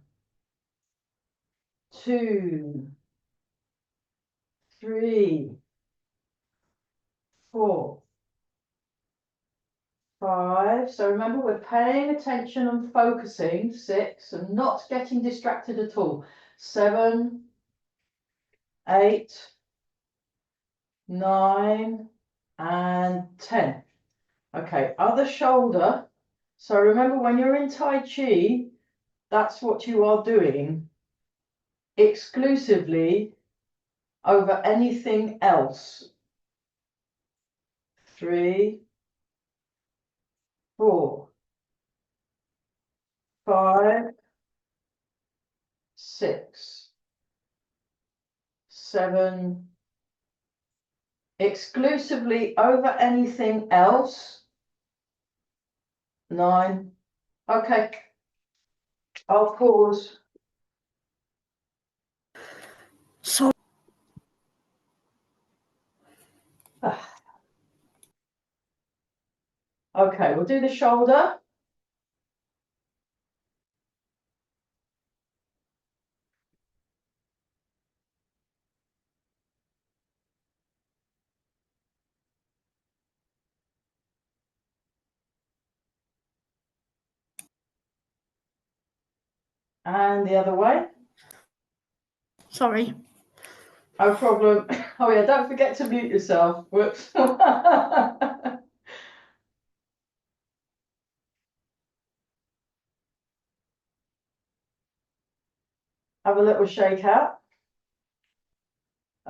2, 3, 4, 5. So remember, we're paying attention and focusing. 6, and not getting distracted at all. 7, 8, 9, and 10. Okay, other shoulder. So remember, when you're in Tai Chi, that's what you are doing exclusively over anything else. 3, 4, 5, 6, 7, exclusively over anything else. 9. Okay, I'll pause. So Okay, we'll do the shoulder. And the other way. sorry. No problem. Oh yeah, don't forget to mute yourself. Whoops. Have a little shake out.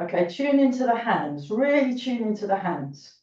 Okay, tune into the hands. Really tune into the hands.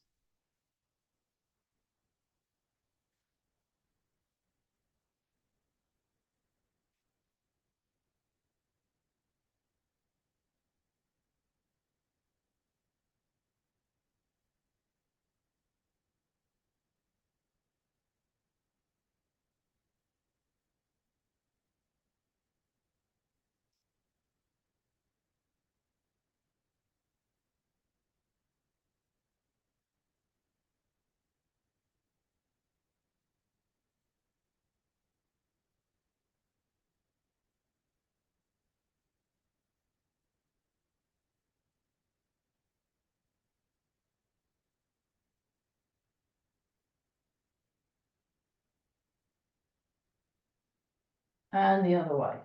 And the other way.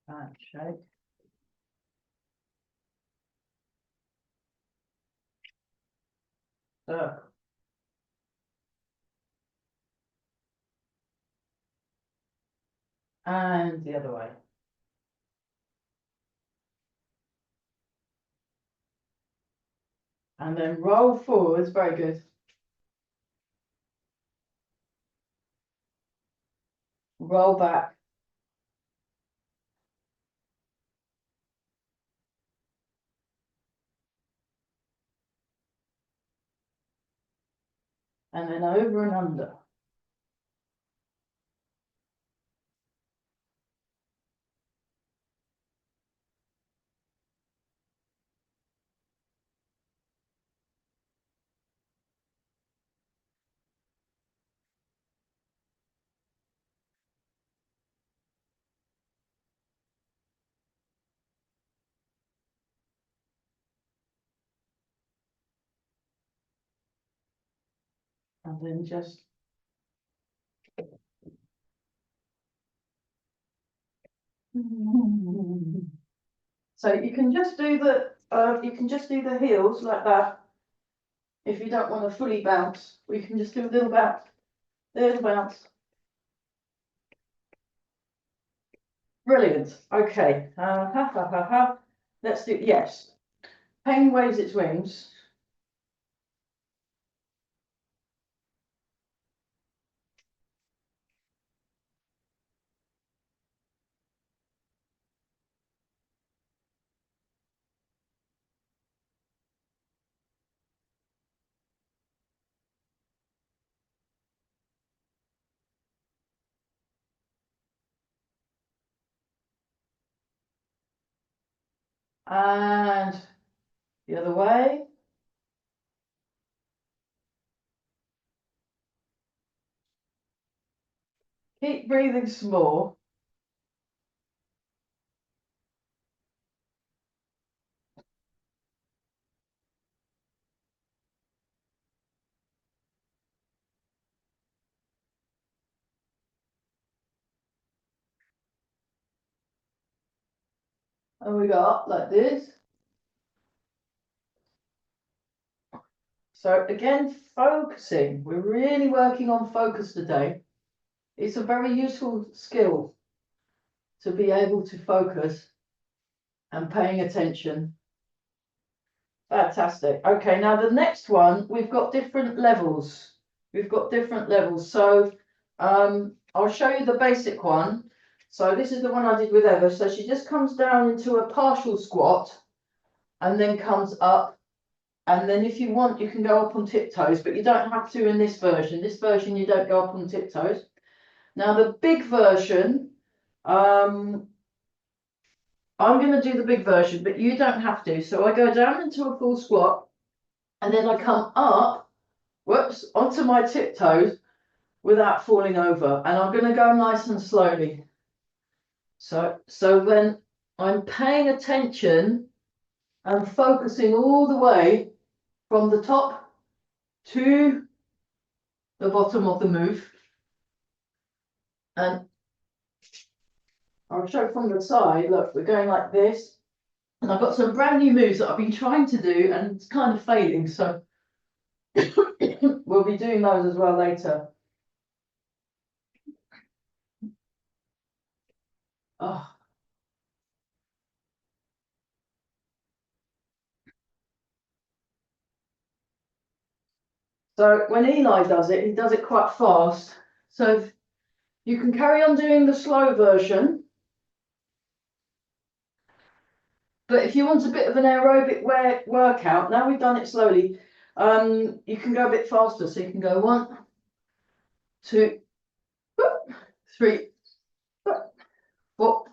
And shake. Circle. And the other way. And then roll forwards. Very good. roll back. And then over and under. And then just so you can just do the heels like that. If you don't want to fully bounce, we can just do a little bounce. There's a bounce. Brilliant. Okay. Ha ha ha ha. Let's do yes. Pain waves its wings. And the other way. Keep breathing small. And we go up like this. So again, focusing. We're really working on focus today. It's a very useful skill to be able to focus and paying attention. Fantastic. Okay, now the next one, we've got different levels. So I'll show you the basic one. So this is the one I did with Eva. So she just comes down into a partial squat and then comes up. And then if you want, you can go up on tiptoes, but you don't have to in this version. This version, you don't go up on tiptoes. Now the big version, I'm going to do the big version, but you don't have to. So I go down into a full squat and then I come up, whoops, onto my tiptoes without falling over. And I'm going to go nice and slowly. So when I'm paying attention and focusing all the way from the top to the bottom of the move. And I'll show from the side, look, we're going like this. And I've got some brand new moves that I've been trying to do and it's kind of failing. So we'll be doing those as well later. Oh. So when Eli does it, he does it quite fast. So you can carry on doing the slow version. But if you want a bit of an aerobic workout, now we've done it slowly, you can go a bit faster. So you can go 1, 2, 3, 4,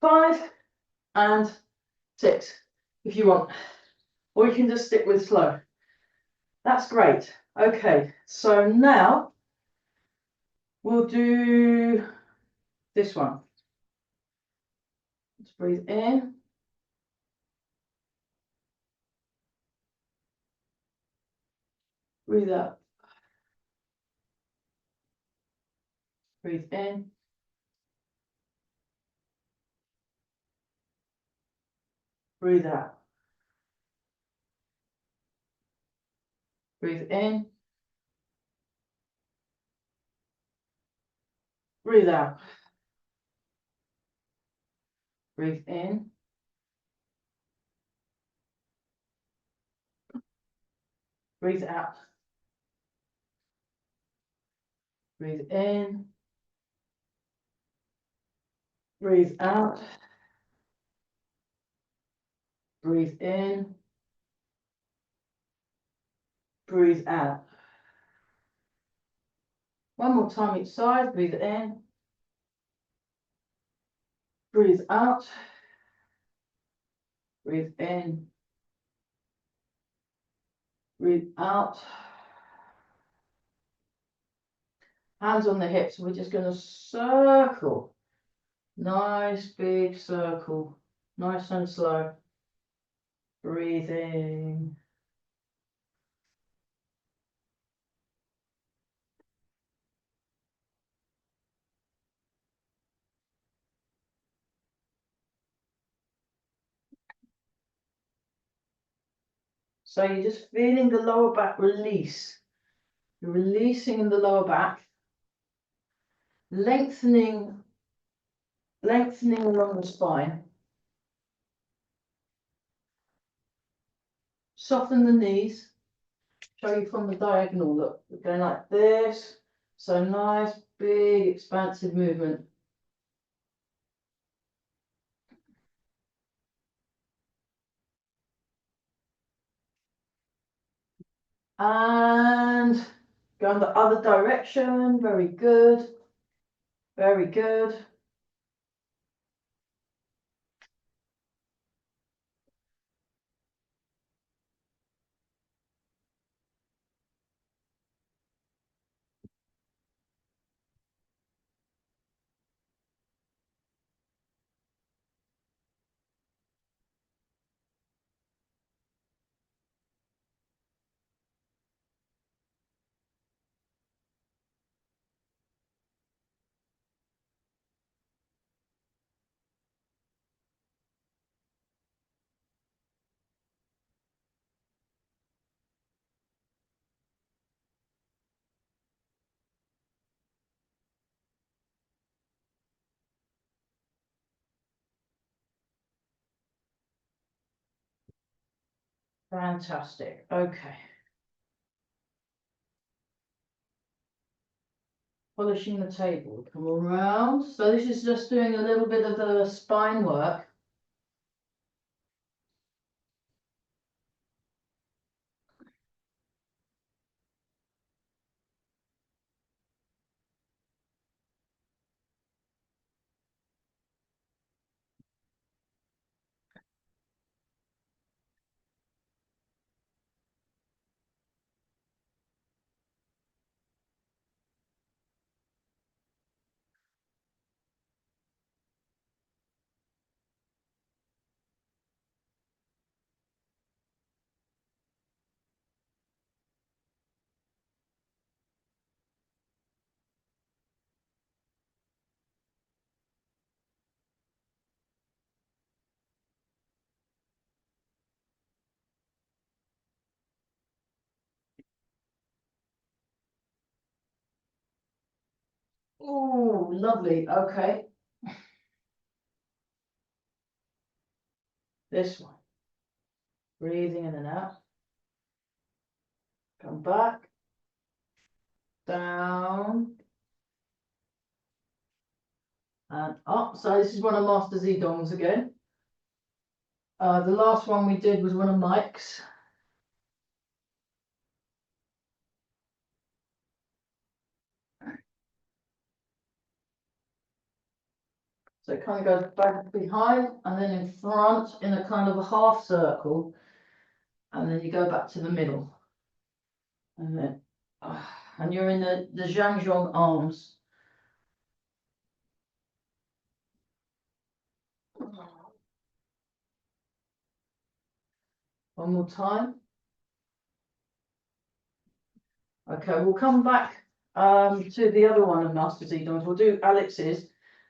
5, and 6, if you want. Or you can just stick with slow. That's great. Okay, so now we'll do this one. Let's breathe in. Breathe out. Breathe in. Breathe out. Breathe in. Breathe out. Breathe in. Breathe out. Breathe in. Breathe out. Breathe in. Breathe out. One more time each side. Breathe in. Breathe out. Breathe in. Breathe out. Hands on the hips. We're just going to circle. Nice big circle. Nice and slow. Breathing. So you're just feeling the lower back release. You're releasing in the lower back, lengthening along the spine. Soften the knees. Show you from the diagonal, look, we're going like this. So nice, big, expansive movement. And go in the other direction. Very good. Very good. Fantastic. Okay. Polishing the table. Come around. So this is just doing a little bit of the spine work. Oh, lovely. Okay. This one. Breathing in and out. Come back. Down. And up. So this is one of Master Zedong's again. The last one we did was one of Mike's. So it kind of goes back behind and then in front in a kind of a half circle. And then you go back to the middle. And then, and you're in the Zhangzhong arms. One more time. Okay, we'll come back to the other one of Master Zedong's. We'll do Alex's.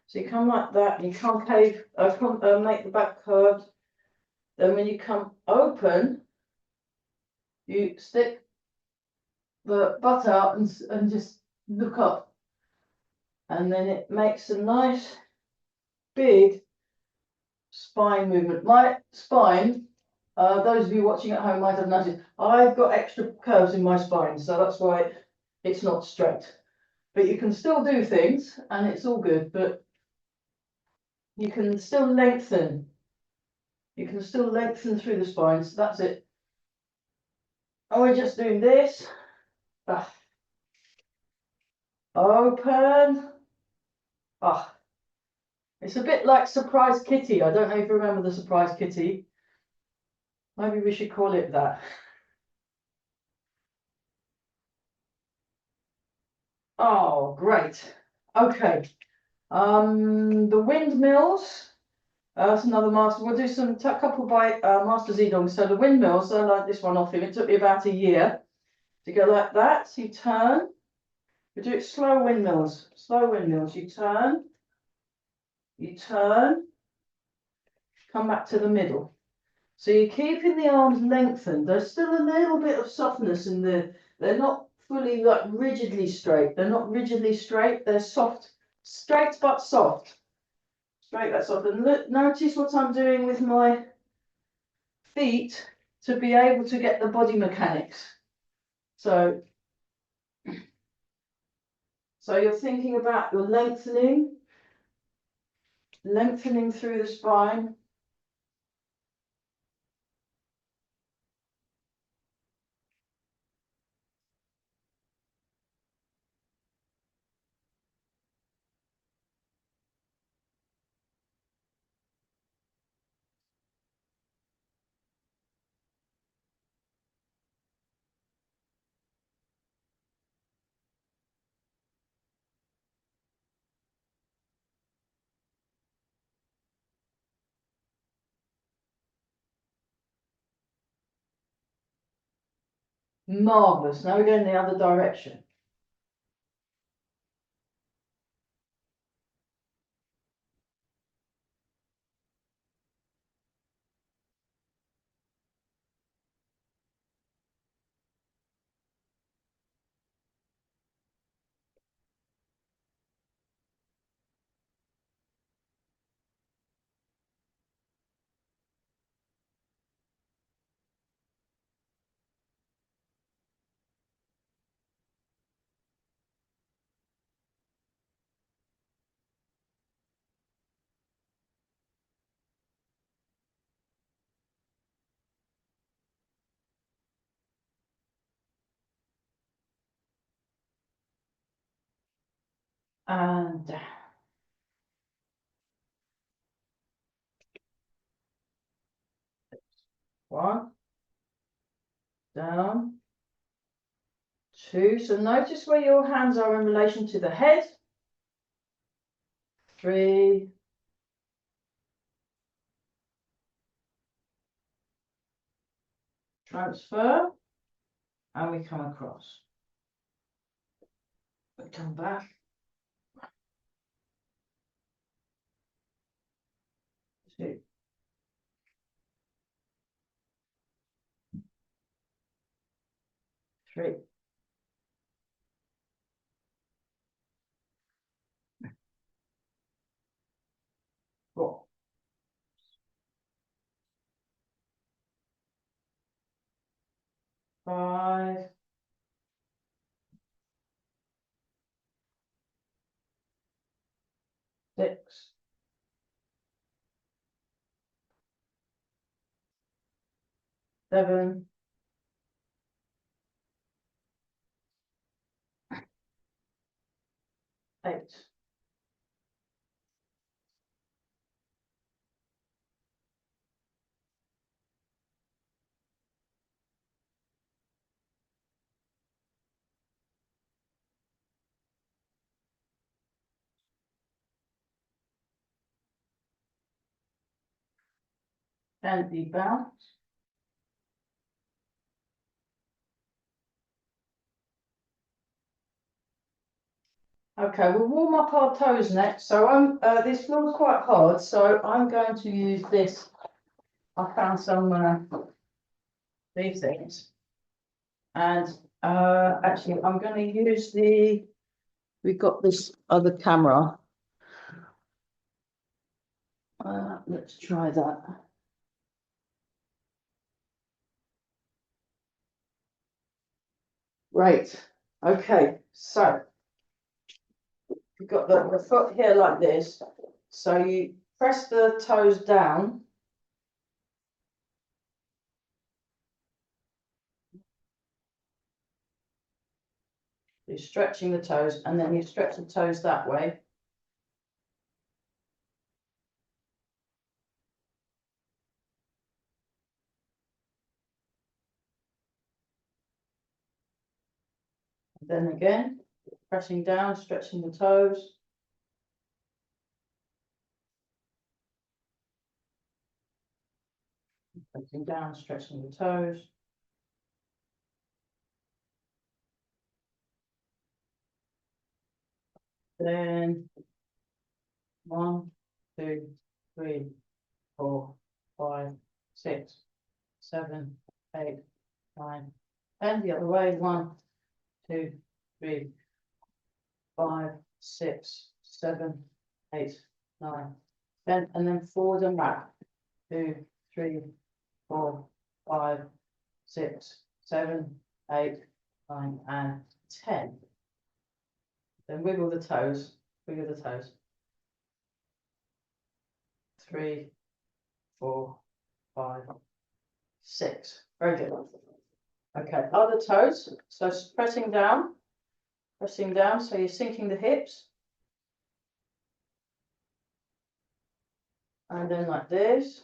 So you come like that, you concave, make the back curved. Then when you come open, you stick the butt out and just look up. And then it makes a nice big spine movement. My spine, those of you watching at home might have noticed, I've got extra curves in my spine, so that's why it's not straight. But you can still do things and it's all good, but you can still lengthen. You can still lengthen through the spine, so that's it. And we're just doing this. Ah. Open. Ah. It's a bit like Surprise Kitty. I don't know if you remember the Surprise Kitty. Maybe we should call it that. Oh, great. Okay. The windmills. That's another master. We'll do some couple by Master Zedong. So the windmills, I like this one off him. It took me about a year to go like that. So you turn. We do it slow windmills. Slow windmills. You turn. You turn. Come back to the middle. So you're keeping the arms lengthened. There's still a little bit of softness in the. They're not fully like rigidly straight. They're not rigidly straight. They're soft, straight but soft. Straight but soft. And look, notice what I'm doing with my feet to be able to get the body mechanics. So you're thinking about your lengthening through the spine. Marvelous. Now we're going the other direction. And down. One, down, two. So notice where your hands are in relation to the head. Three, transfer, and we come across. We come back. Two. Three. Four. Five. Six. Seven. Eight. Gently bounce. Okay, we'll warm up our toes next. So this floor's quite hard, so I'm going to use this. I found some these things, and actually I'm going to use we've got this other camera. Let's try that. Right. Okay. So you've got the foot here like this. So you press the toes down. You're stretching the toes, and then you stretch the toes that way. And then again, pressing down, stretching the toes. Pressing down, stretching the toes. Then 1, 2, 3, 4, 5, 6, 7, 8, 9, 10. The other way. 1, 2, 3, 5, 6, 7, 8, 9, 10. And then forward and back. 2, 3, 4, 5, 6, 7, 8, 9, and 10. Then wiggle the toes. Wiggle the toes. 3, 4, 5, 6. Very good. Okay, other toes. So pressing down, so you're sinking the hips. And then like this.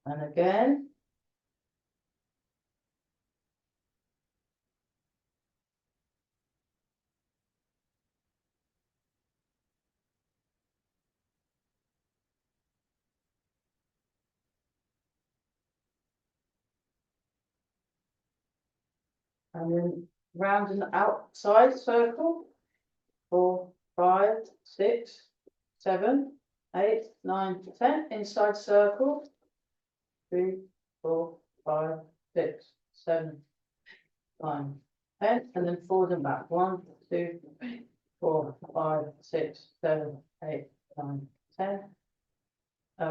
And again. And then round an outside circle. 4, 5, 6, 7, 8, 9, 10. Inside circle. 3, 4, 5, 6, 7, 9, 10. And then forward and back. 1, 2, 3, 4, 5, 6, 7, 8, 9, 10.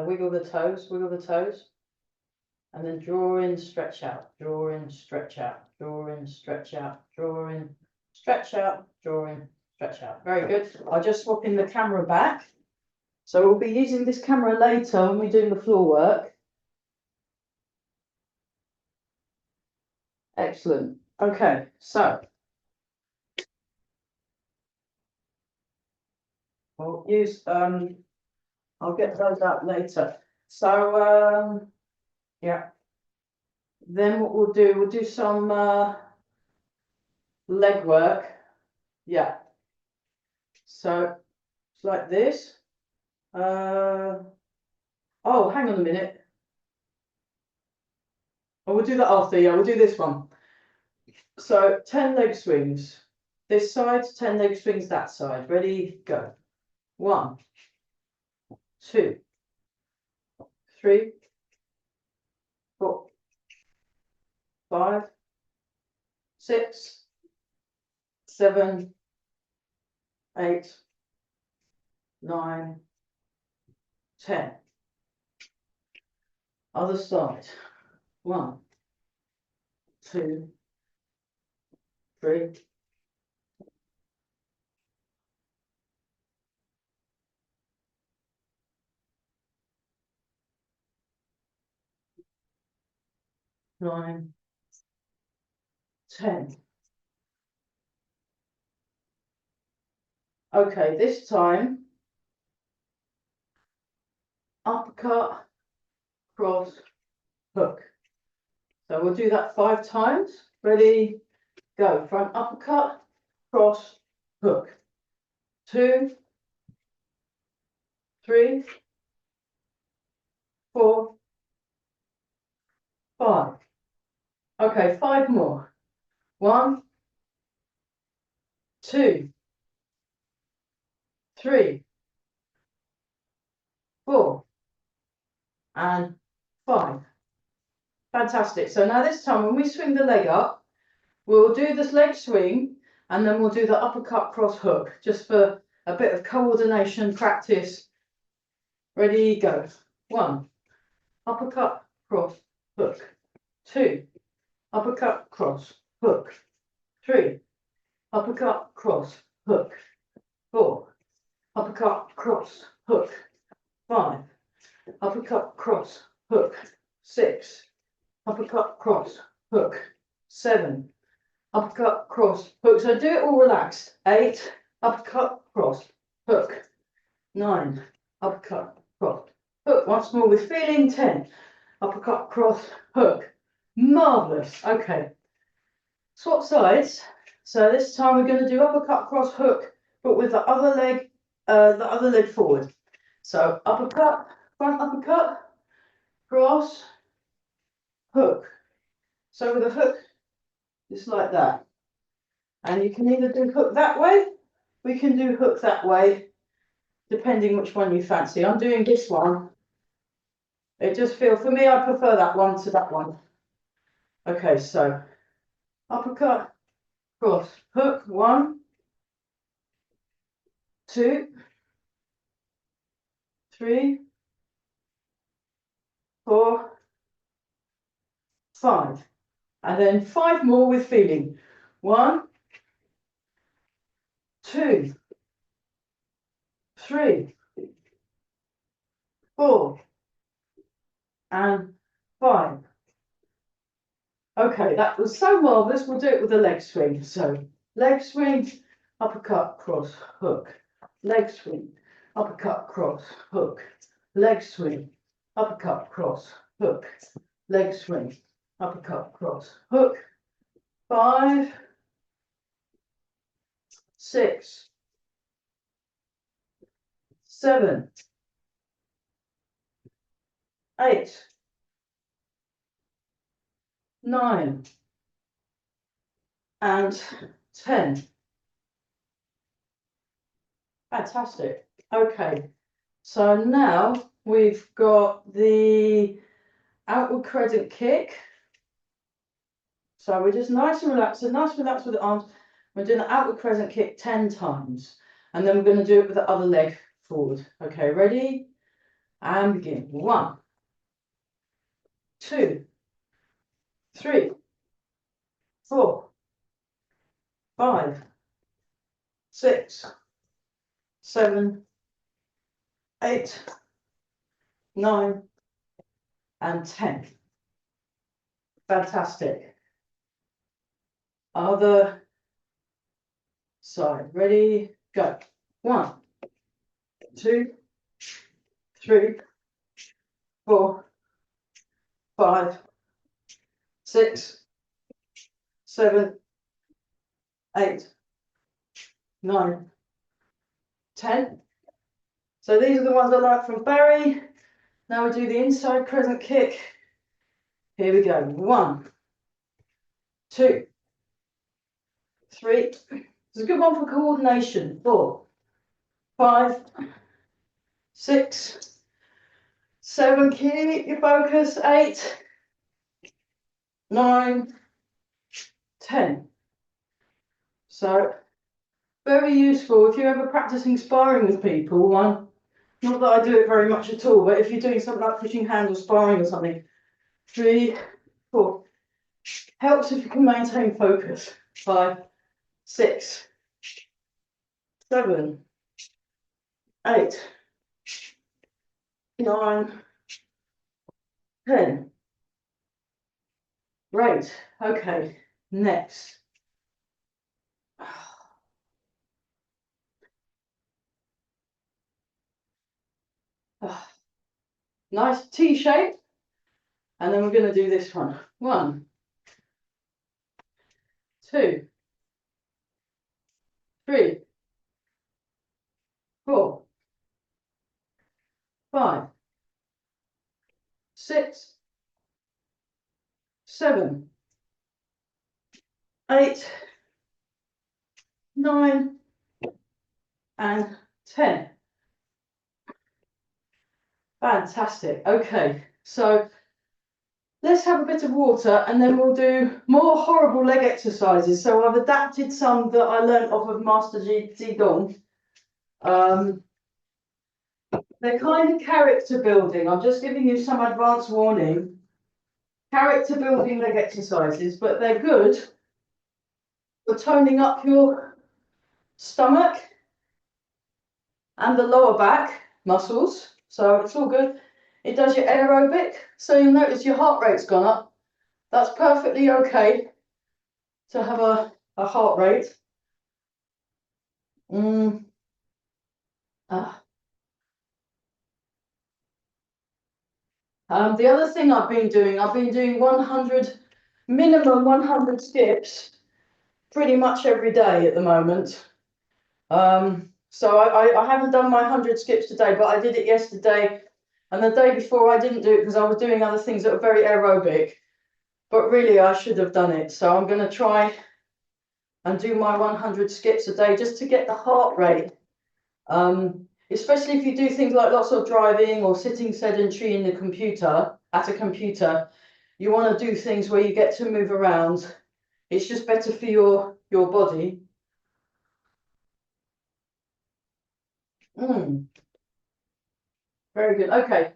Wiggle the toes, wiggle the toes. And then draw in, stretch out, draw in, stretch out, draw in, stretch out, draw in, stretch out, draw in, stretch out. Very good. I'll just swap in the camera back. So we'll be using this camera later when we're doing the floor work. Excellent. Okay, so we'll use, I'll get those out later. So, yeah. Then what we'll do some leg work. Yeah. So it's like this. Oh, hang on a minute. Oh, we'll do that after. Yeah, we'll do this one. So 10 leg swings. This side, 10 leg swings that side. Ready, go. 1, 2, 3, 4, 5, 6, 7, 8, 9, 10. Other side. 1, 2, 3, 9, 10. Okay, this time uppercut, cross, hook. So we'll do that 5 times. Ready, go. Front uppercut, cross, hook. 2, 3, 4, 5. Okay, 5 more. 1, 2, 3, 4, and 5. Fantastic. So now this time when we swing the leg up, we'll do this leg swing and then we'll do the uppercut cross hook just for a bit of coordination practice. Ready, go. 1, uppercut cross hook. 2, uppercut, cross, hook. 3, uppercut, cross, hook. 4, uppercut, cross, hook. 5, uppercut, cross, hook. 6, uppercut, cross, hook. 7, uppercut, cross, hook. So do it all relaxed. 8, uppercut, cross, hook. 9, uppercut, cross, hook. Once more with feeling. 10, uppercut, cross, hook. Marvellous. Okay. Swap sides. So this time we're going to do uppercut, cross, hook, but with the other leg forward. So uppercut, front uppercut, cross, hook. So with a hook, just like that. And you can either do hook that way, we can do hook that way, depending which one you fancy. I'm doing this one. It just feels, for me, I prefer that one to that one. Okay, so uppercut, cross, hook, 1, 2, 3, 4, 5. And then 5 more with feeling. 1, 2, 3, 4, and 5. Okay, that was so marvellous. We'll do it with a leg swing. So leg swing, uppercut, cross, hook. Leg swing, uppercut, cross, hook. Leg swing, uppercut, cross, hook. Leg swing, uppercut, cross, hook. 5, 6, 7, 8, 9, and 10. Fantastic. Okay, so now we've got the outward crescent kick. So we're just nice and relaxed with the arms. We're doing the outward crescent kick 10 times. And then we're going to do it with the other leg forward. Okay, ready? And begin. 1, 2, 3, 4, 5, 6, 7, 8, 9, and 10. Fantastic. Other side. Ready? Go. 1, 2, 3, 4, 5, 6, 7, 8, 9, 10. So these are the ones I like from Barry. Now we do the inside crescent kick. Here we go. 1, 2, 3. It's a good one for coordination. 4, 5, 6, 7. Keep your focus. 8, 9, 10. So very useful if you're ever practicing sparring with people. Not that I do it very much at all, but if you're doing something like pushing hands or sparring or something. 3, 4. Helps if you can maintain focus. 5, 6, 7, 8, 9, 10. Great. Okay. Next. Nice T shape. And then we're going to do this one. 1, 2, 3, 4, 5, 6, 7, 8, 9, and 10. Fantastic. Okay, so let's have a bit of water and then we'll do more horrible leg exercises. So I've adapted some that I learned off of Master Zedong. They're kind of character building. I'm just giving you some advance warning. character building leg exercises, but they're good for toning up your stomach and the lower back muscles. So it's all good. It does your aerobic. So you'll notice your heart rate's gone up. That's perfectly okay to have a heart rate. The other thing I've been doing 100, minimum 100 skips pretty much every day at the moment. So I haven't done my 100 skips today, but I did it yesterday. And the day before I didn't do it because I was doing other things that were very aerobic. But really I should have done it. So I'm going to try and do my 100 skips a day just to get the heart rate. Especially if you do things like lots of driving or sitting sedentary in the computer, at a computer, you want to do things where you get to move around. It's just better for your body. Very good. Okay.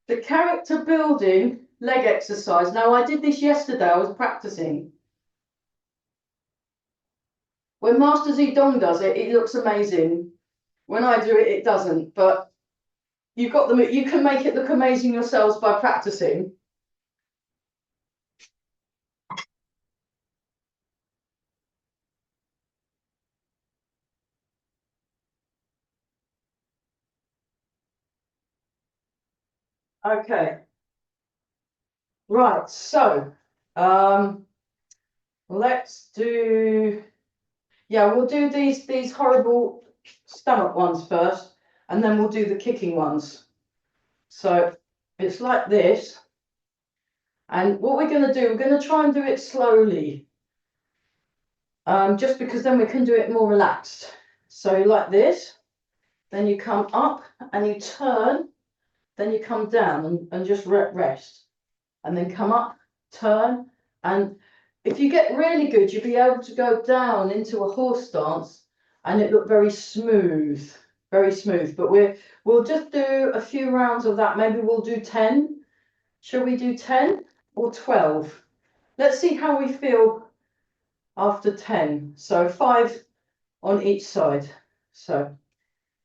The character building leg exercise. Now, I did this yesterday. I was practicing. When Master Zedong does it, it looks amazing. When I do it, it doesn't. But you can make it look amazing yourselves by practicing. Okay. Right. So, let's do. Yeah, we'll do these horrible stomach ones first, and then we'll do the kicking ones. So it's like this. And what we're going to do, we're going to try and do it slowly. Just because then we can do it more relaxed. So like this, then you come up and you turn, then you come down and just rest. And then come up, turn, and if you get really good, you'll be able to go down into a horse stance and it look very smooth, very smooth. But we'll just do a few rounds of that. Maybe we'll do 10. Shall we do 10 or 12? Let's see how we feel after 10. So 5 on each side. So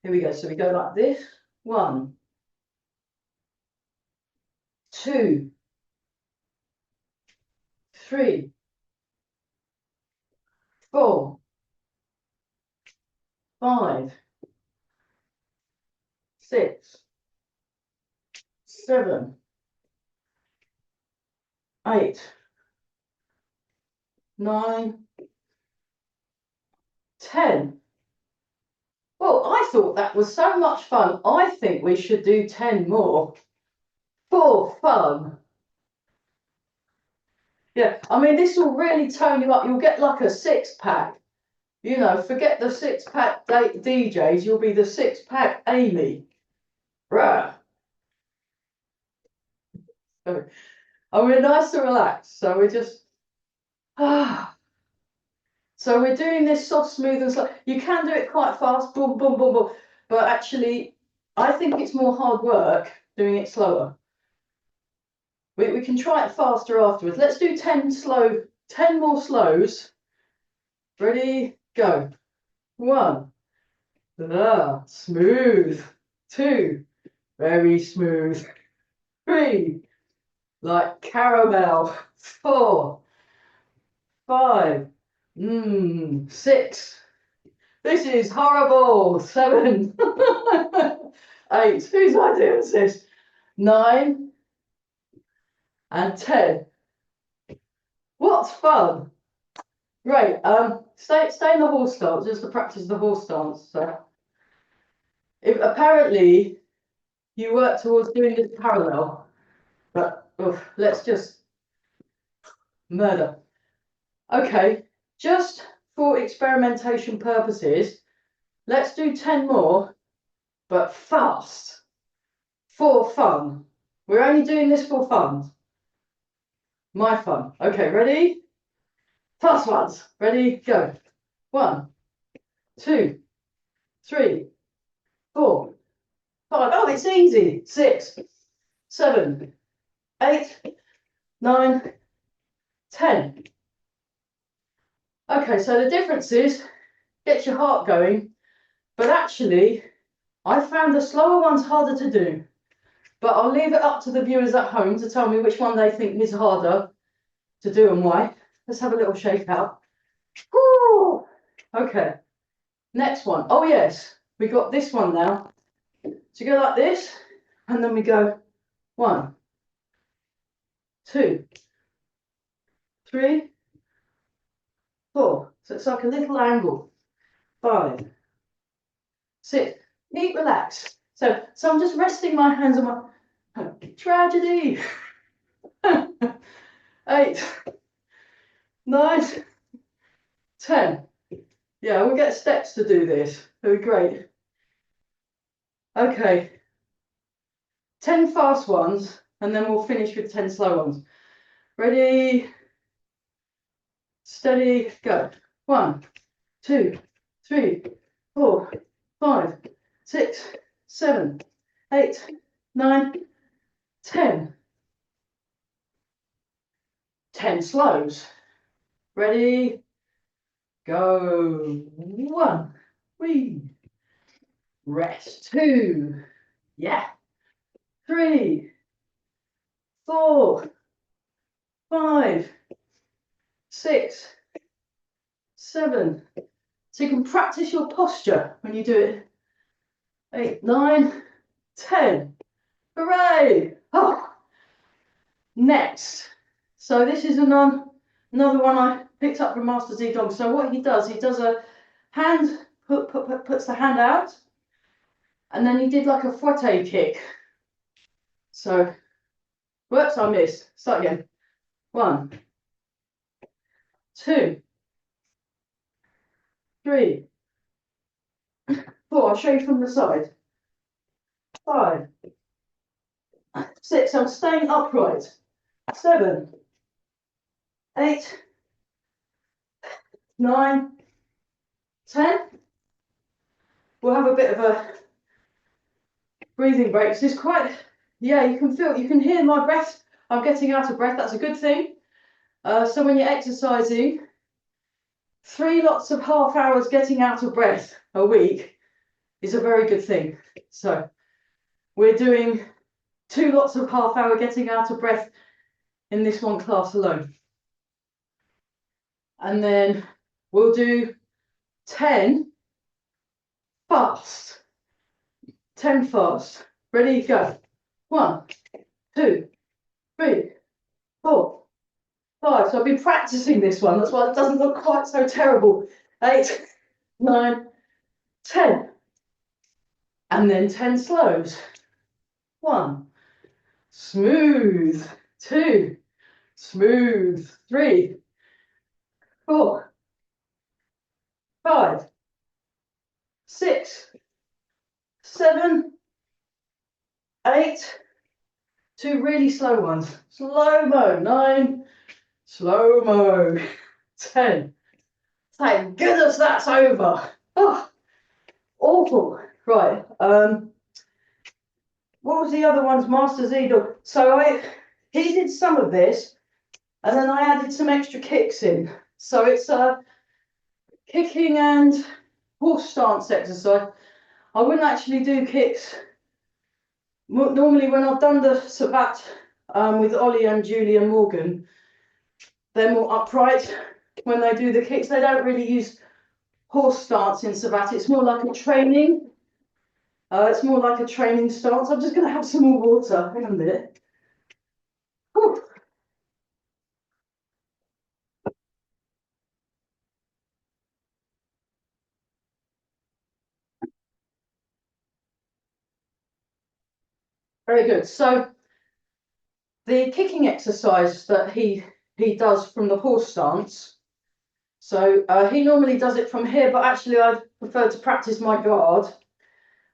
here we go. So we go like this. 1, 2, 3, 4, 5, 6, 7, 8, 9, 10. Well, I thought that was so much fun. I think we should do 10 more for fun. Yeah, I mean, this will really tone you up. You'll get like a 6-pack. You know, forget the 6-pack DJs. You'll be the 6-pack Amy. Rah. So, and we're nice and relaxed. So we're just, So we're doing this soft, smooth and slow. You can do it quite fast, boom, boom, boom, boom. But actually, I think it's more hard work doing it slower. We can try it faster afterwards. Let's do 10 more slows. Ready, go. 1, smooth. 2, very smooth. 3, like caramel. 4, 5, 6. This is horrible. 7, 8. Whose idea was this? 9 and 10. What fun! Great. Stay in the horse stance just to practice the horse stance. So, apparently you work towards doing this parallel, but let's just murder. Okay, just for experimentation purposes, let's do 10 more, but fast, for fun. We're only doing this for fun. My fun. Okay, ready? Fast ones. Ready? Go. 1, 2, 3, 4, 5. Oh, it's easy. 6, 7, 8, 9, 10. Okay, so the difference is, gets your heart going, but actually, I found the slower ones harder to do. But I'll leave it up to the viewers at home to tell me which one they think is harder to do and why. Let's have a little shake out. Woo! Okay, next one. Oh yes, we got this one now. So you go like this, and then we go 1, 2, 3, 4. So it's like a little angle. 5, 6. Keep relaxed. So I'm just resting my hands on my tragedy. 8, 9, 10. Yeah, we'll get steps to do this. It'll be great. Okay. 10 fast ones, and then we'll finish with 10 slow ones. Ready, steady, go. 1, 2, 3, 4, 5, 6, 7, 8, 9, 10. 10 slows. Ready, go. 1, 3, rest. 2, yeah. 3, 4, 5, 6, 7. So you can practice your posture when you do it. 8, 9, 10. Hooray! Oh. Next. So this is another one I picked up from Master Z Dog. So what he does a hand, puts the hand out, and then he did like a fouette kick. So, whoops, I missed. Start again. 1, 2, 3, 4. I'll show you from the side. 5, 6. I'm staying upright. 7, 8, 9, 10. We'll have a bit of a breathing break. This is quite, yeah, you can hear my breath. I'm getting out of breath. That's a good thing. So when you're exercising, 3 lots of half hours getting out of breath a week is a very good thing. So we're doing 2 lots of half hour getting out of breath in this one class alone. And then we'll do 10 fast. 10 fast. Ready, go. 1, 2, 3, 4, 5. So I've been practicing this one. That's why it doesn't look quite so terrible. 8, 9, 10. And then 10 slows. 1, smooth. 2, smooth. 3, 4, 5, 6, 7, 8. 2 really slow ones. Slow-mo. 9, slow-mo. 10. Thank goodness that's over. Oh, awful. Right. What was the other ones? Master Z Dog. So he did some of this, and then I added some extra kicks in. So it's a kicking and horse stance exercise. I wouldn't actually do kicks. Normally when I've done the Sabat with Ollie and Julie and Morgan, they're more upright. When they do the kicks, they don't really use horse stance in Sabat. It's more like a training. It's more like a training stance. I'm just going to have some more water. Hang on a minute. Whew. Very good. So the kicking exercise that he does from the horse stance. So he normally does it from here, but actually I prefer to practice my guard.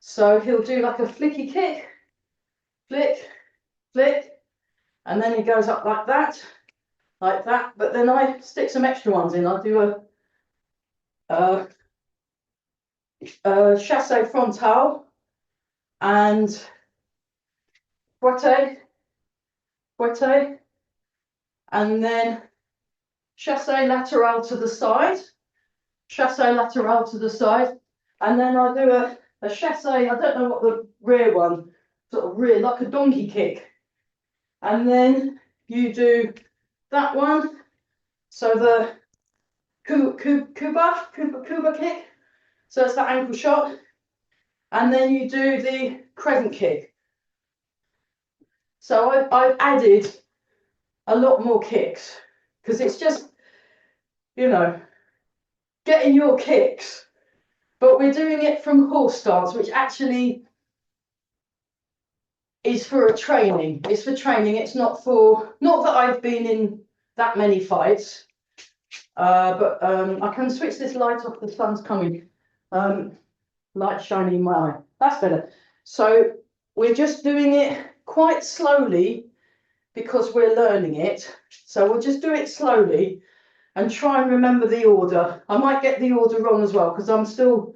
So he'll do like a flicky kick, flick, flick, and then he goes up like that. But then I stick some extra ones in. I do chassé frontal and fouette, fouette, and then chasse lateral to the side, chasse lateral to the side, and then I do a chasse, I don't know what the rear one, sort of rear, like a donkey kick. And then you do that one, so the Kuba kick, so it's that ankle shot, and then you do the crescent kick. So I've added a lot more kicks, because it's just, you know, getting your kicks, but we're doing it from horse stance, which actually is for a training. It's for training. It's not for, not that I've been in that many fights, but I can switch this light off. The sun's coming. Light shining in my eye. That's better. So we're just doing it quite slowly because we're learning it. So we'll just do it slowly and try and remember the order. I might get the order wrong as well because I'm still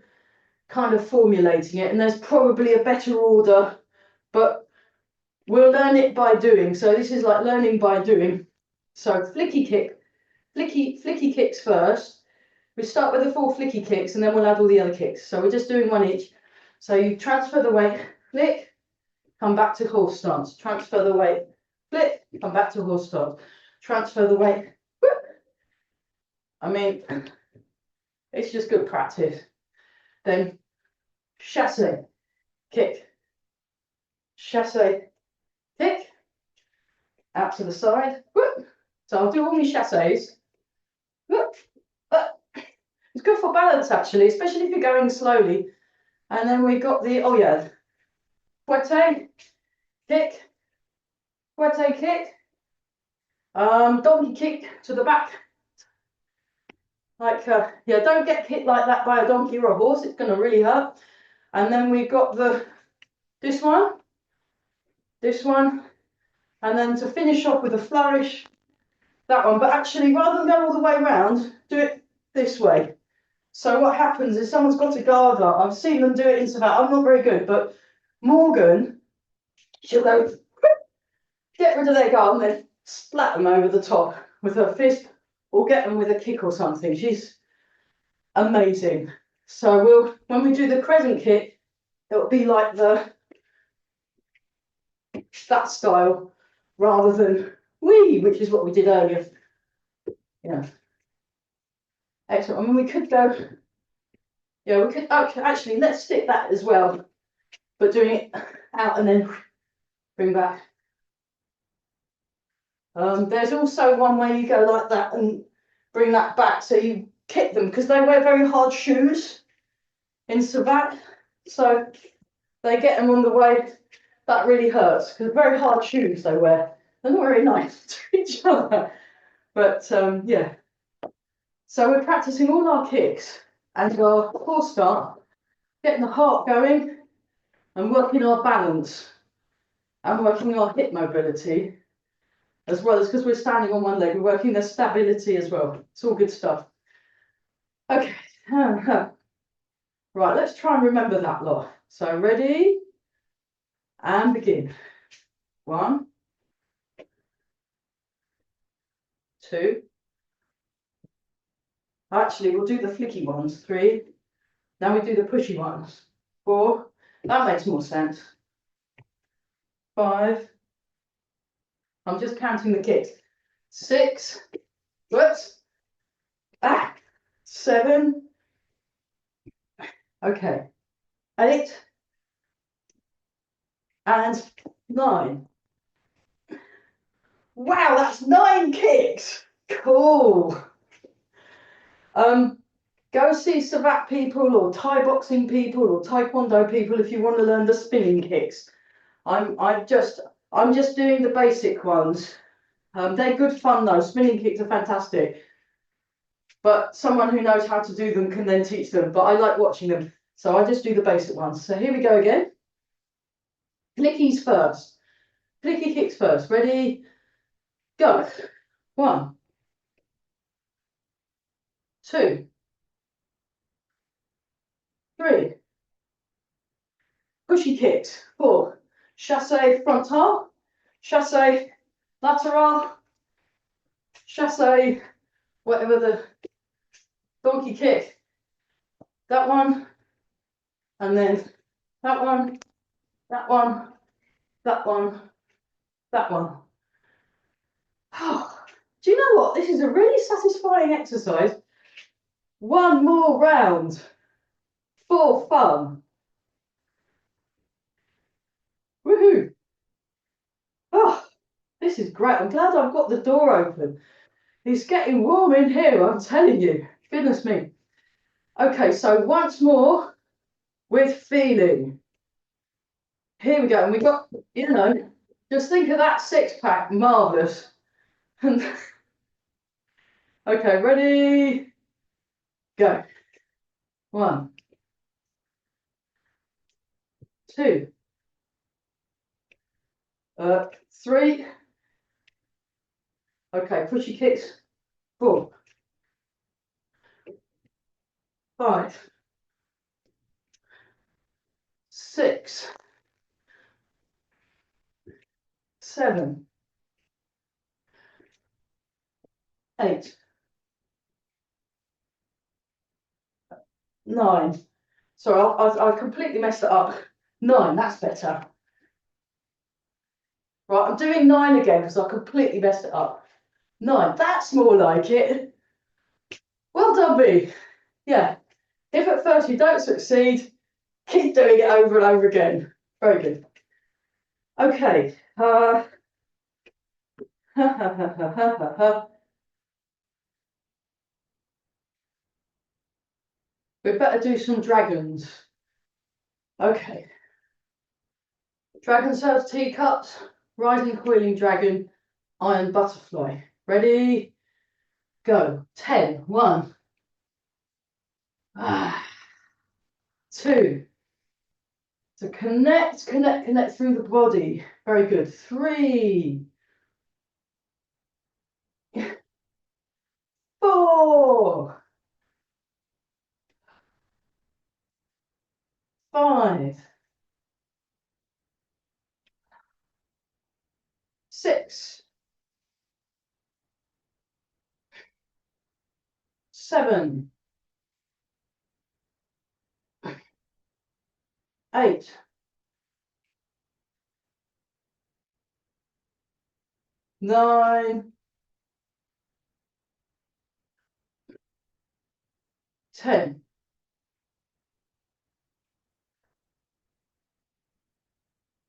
kind of formulating it, and there's probably a better order, but we'll learn it by doing. So this is like learning by doing. So flicky kick, flicky kicks first. We start with the 4 flicky kicks and then we'll add all the other kicks. So we're just doing one each. So you transfer the weight, flick, come back to horse stance. Transfer the weight, flick, come back to horse stance. Transfer the weight. Whoop. I mean, it's just good practice. Then chasse, kick, chasse, kick, out to the side. Whoop. So I'll do all my chasses. Whoop. It's good for balance actually, especially if you're going slowly. And then we got the, oh yeah, fouette, kick, fouette, kick, donkey kick to the back. Like, yeah, don't get kicked like that by a donkey or a horse, it's going to really hurt. And then we got this one, and then to finish off with a flourish, that one. But actually, rather than go all the way around, do it this way. So what happens is someone's got a guard up. I've seen them do it into that. I'm not very good, but Morgan, she'll go, get rid of their guard and then splat them over the top with her fist or get them with a kick or something. She's amazing. So when we do the crescent kick, it'll be like that style rather than wee, which is what we did earlier. Yeah. Excellent. I mean, we could go, yeah, we could, okay, actually, let's stick that as well, but doing it out and then bring back. There's also one way you go like that and bring that back, so you kick them, because they wear very hard shoes in Savate, so they get them on the way. That really hurts, because very hard shoes they wear. They're not very nice to each other. But yeah, so we're practicing all our kicks and our horse start, getting the heart going and working our balance and working our hip mobility, as well as, because we're standing on one leg, we're working the stability as well. It's all good stuff. Okay, right, let's try and remember that lot. So ready and begin. 1, 2. Actually, we'll do the flicky ones. 3. Now we do the pushy ones. 4. That makes more sense. 5. I'm just counting the kicks. 6. Whoops. 7. Okay. 8. And 9. Wow, that's 9 kicks. Cool. Go see Savate people or Thai boxing people or Taekwondo people if you want to learn the spinning kicks. I'm just doing the basic ones. They're good fun though. Spinning kicks are fantastic. But someone who knows how to do them can then teach them. But I like watching them. So I just do the basic ones. So here we go again. Flickies first. Flicky kicks first. Ready? Go. 1, 2, 3. Pushy kicks. 4. Chasse frontal. Chasse lateral. chasse, whatever the donkey kick. That one, and then that one, that one, that one, that one. Oh, do you know what? This is a really satisfying exercise. One more round for fun. Woohoo! Oh, this is great. I'm glad I've got the door open. It's getting warm in here, I'm telling you. Goodness me. Okay, so once more with feeling. Here we go. And we got, you know, just think of that six-pack. Marvellous. Okay, ready? Go. 1, 2, 3. Okay, pushy kicks. 4, 5, 6, 7, 8, 9. Sorry, I completely messed it up. 9, that's better. Right, I'm doing 9 again because I completely messed it up. 9, that's more like it. Well done, B. Yeah, if at first you don't succeed, keep doing it over and over again. Very good. Okay. We better do some dragons. Okay. Dragon serves teacups, rising coiling dragon, iron butterfly. Ready? Go. 10. 1. 2. So connect through the body. Very good. 3. 4. 5. 6. 7. 8. 9. 10.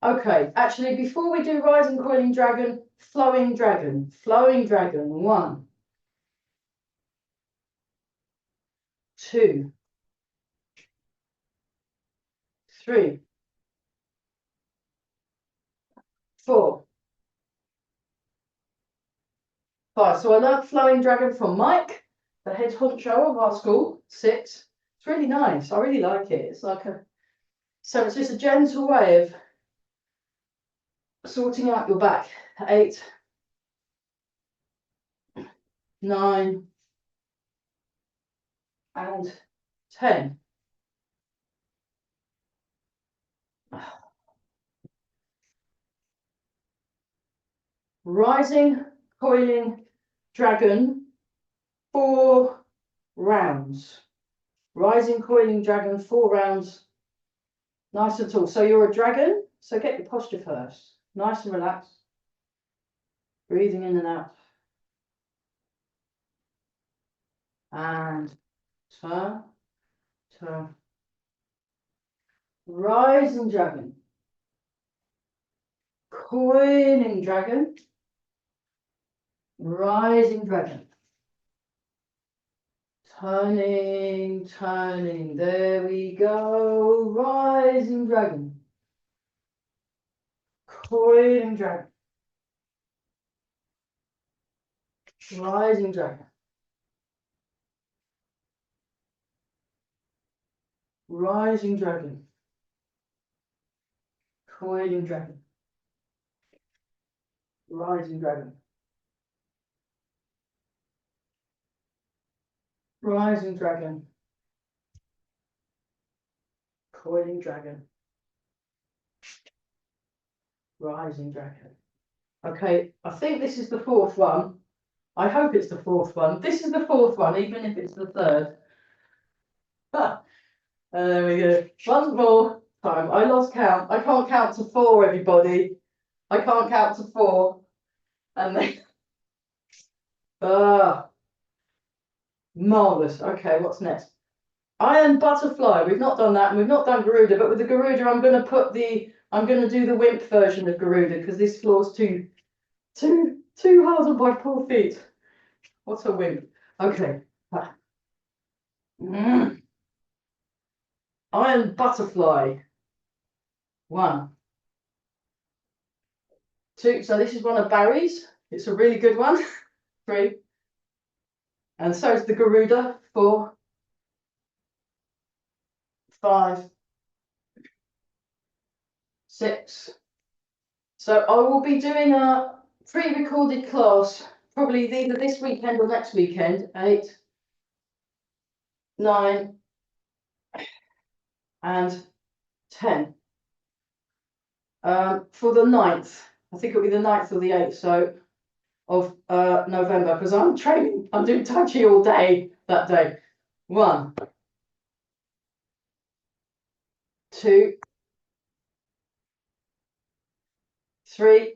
Okay, actually, before we do rising coiling dragon, flowing dragon. Flowing dragon. 1, 2, 3, 4, 5. So I learnt flowing dragon from Mike, the head honcho of our school. 6. It's really nice. I really like it. It's like a, so it's just a gentle way of sorting out your back. 8, 9, and 10. Rising coiling dragon, 4 rounds. Rising coiling dragon, 4 rounds. Nice and tall. So you're a dragon, so get your posture first. Nice and relaxed. Breathing in and out. And turn, turn. Rising dragon. Coiling dragon. Rising dragon. Turning, turning. There we go. Rising dragon. Coiling dragon. Rising dragon. Rising dragon. Coiling dragon. Rising dragon. Rising dragon. Coiling dragon. Rising dragon. Okay, I think this is the 4th one. I hope it's the fourth one. This is the fourth one, even if it's the third. Ah, there we go. One more time. I lost count. I can't count to four, everybody. I can't count to four. And then, ah, marvellous. Okay, what's next? Iron butterfly. We've not done that, and we've not done Garuda, but with the Garuda, I'm going to do the wimp version of Garuda because this floor's too hard on my poor feet. What's a wimp? Okay. Ah. Iron butterfly. 1, 2. So this is one of Barry's. It's a really good one. 3. And so is the Garuda. 4, 5, 6. So I will be doing a pre-recorded class, probably either this weekend or next weekend. 8, 9, and 10. For the 9th. I think it'll be the 9th or the 8th. So of November, because I'm training. I'm doing Tai Chi all day that day. 1, 2, 3,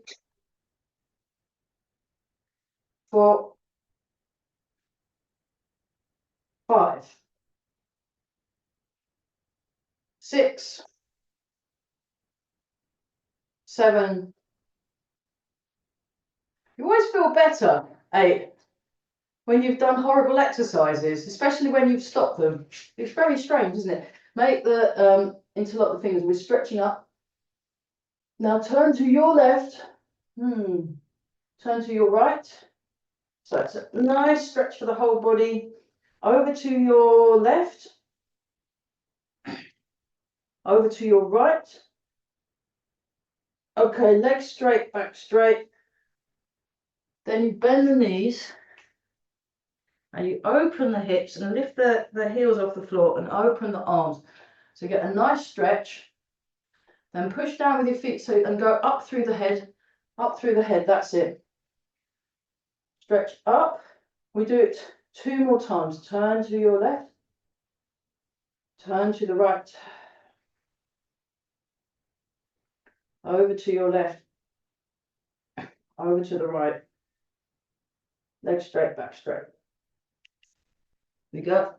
4, 5, 6, 7. You always feel better, 8, when you've done horrible exercises, especially when you've stopped them. It's very strange, isn't it? Make the interlock the fingers. We're stretching up. Now turn to your left. Turn to your right. So it's a nice stretch for the whole body. Over to your left. Over to your right. Okay, legs straight, back straight. Then you bend the knees. And you open the hips and lift the heels off the floor and open the arms. So get a nice stretch. Then push down with your feet and go up through the head. Up through the head, that's it. Stretch up. We do it 2 more times. Turn to your left. Turn to the right. Over to your left. Over to the right. Legs straight, back straight. We go.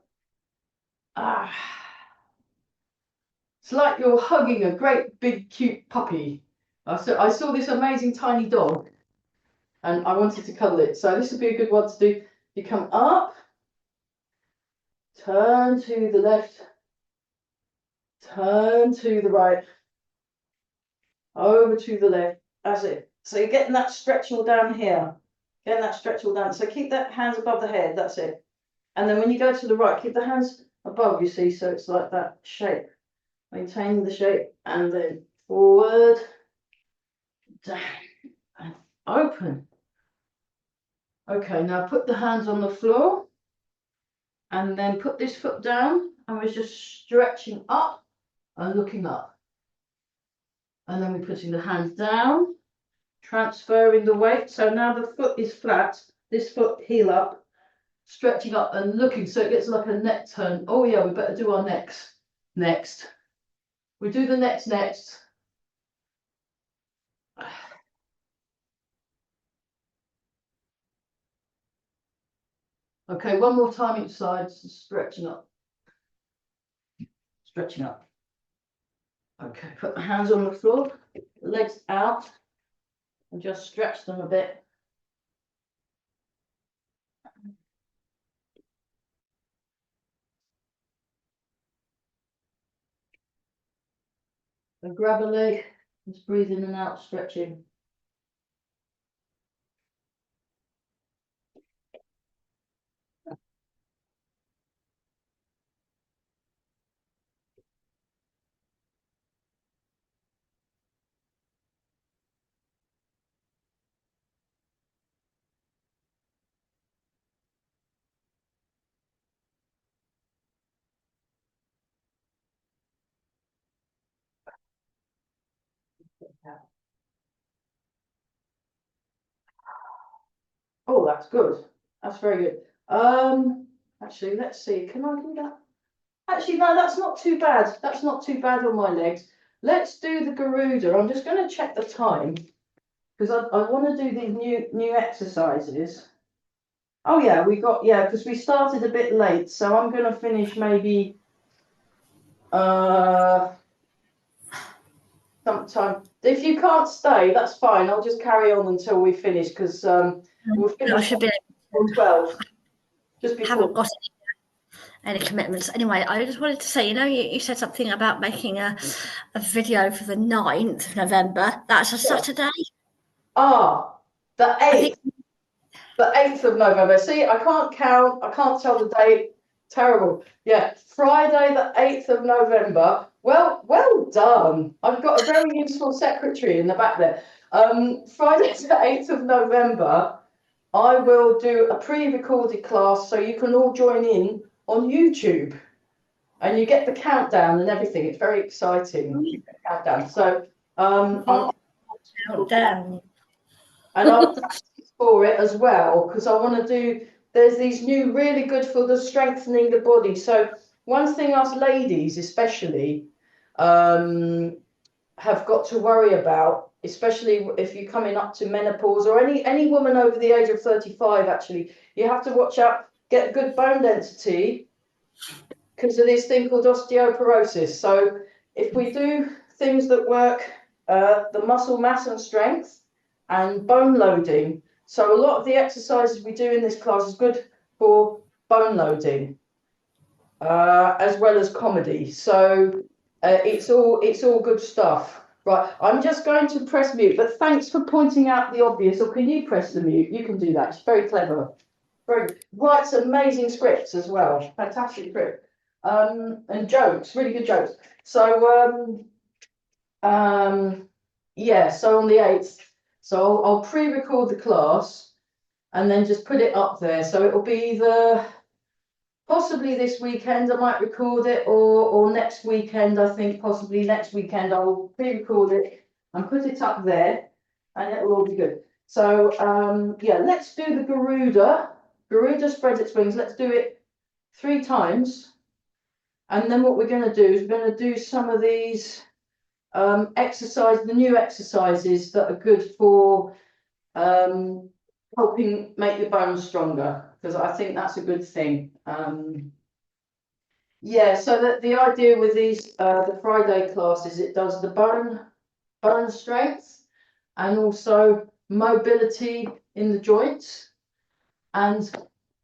It's like you're hugging a great big cute puppy. I saw this amazing tiny dog and I wanted to cuddle it. So this would be a good one to do. You come up, turn to the left, turn to the right, over to the left. That's it. So you're getting that stretch all down here. Getting that stretch all down. So keep that hands above the head. That's it. And then when you go to the right, keep the hands above, you see, so it's like that shape. Maintaining the shape and then forward, down, and open. Okay, now put the hands on the floor and then put this foot down and we're just stretching up and looking up. And then we're putting the hands down, transferring the weight. So now the foot is flat, this foot heel up, stretching up and looking. So it gets like a neck turn. Oh yeah, we better do our necks next. We do the necks next. Okay, one more time each side, stretching up. Stretching up. Okay, put the hands on the floor, legs out, and just stretch them a bit. And grab a leg, just breathe in and out, stretching. Oh, that's good. That's very good. Actually, let's see. Can I do that? Actually, no, that's not too bad. That's not too bad on my legs. Let's do the Garuda. I'm just going to check the time because I want to do these new exercises. Oh yeah, because we started a bit late, so I'm going to finish maybe sometime. If you can't stay, that's fine. I'll just carry on until we finish because we'll finish I should be on 12. Just haven't before. got any commitments. Anyway, I just wanted to say, you said something about making a video for the 9th of November. That's a Saturday. Ah, the I 8th. think The 8th of November. See, I can't count. I can't tell the date. Terrible. Yeah, Friday, the 8th of November. Well done. I've got a very useful secretary in the back there. Friday, the 8th of November, I will do a pre-recorded class so you can all join in on YouTube. And you get the countdown and everything. It's very exciting. You get the countdown. So I'm countdown. and I'll practice for it as well because I want to do. There's these new really good for the strengthening the body. So one thing us ladies especially have got to worry about, especially if you're coming up to menopause or any woman over the age of 35. Actually, you have to watch out, get good bone density because of this thing called osteoporosis. So if we do things that work the muscle mass and strength and bone loading. So a lot of the exercises we do in this class is good for bone loading, as well as comedy. So it's all good stuff. Right, I'm just going to press mute, but thanks for pointing out the obvious. Or can you press the mute? You can do that. It's very clever. Writes amazing scripts as well. Fantastic script. And jokes, really good jokes. So yeah, so on the 8th, so I'll pre-record the class and then just put it up there. So it'll be possibly this weekend I might record it, or next weekend. I think possibly next weekend I'll pre-record it and put it up there, and it will all be good. So yeah, let's do the Garuda. Garuda spreads its wings. Let's do it 3 times, and then what we're going to do is we're going to do some of these the new exercises that are good for helping make your bones stronger, because I think that's a good thing. Yeah, so the idea with these the Friday classes, it does the bone strength and also mobility in the joints and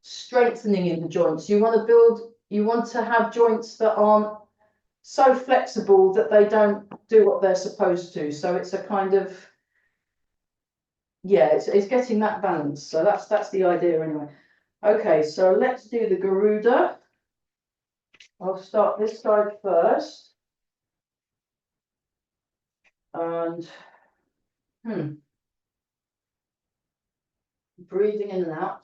strengthening in the joints. You want to have joints that aren't so flexible that they don't do what they're supposed to. So it's a kind of, yeah, it's getting that balance. So that's the idea anyway. Okay, so let's do the Garuda. I'll start this side first. And breathing in and out.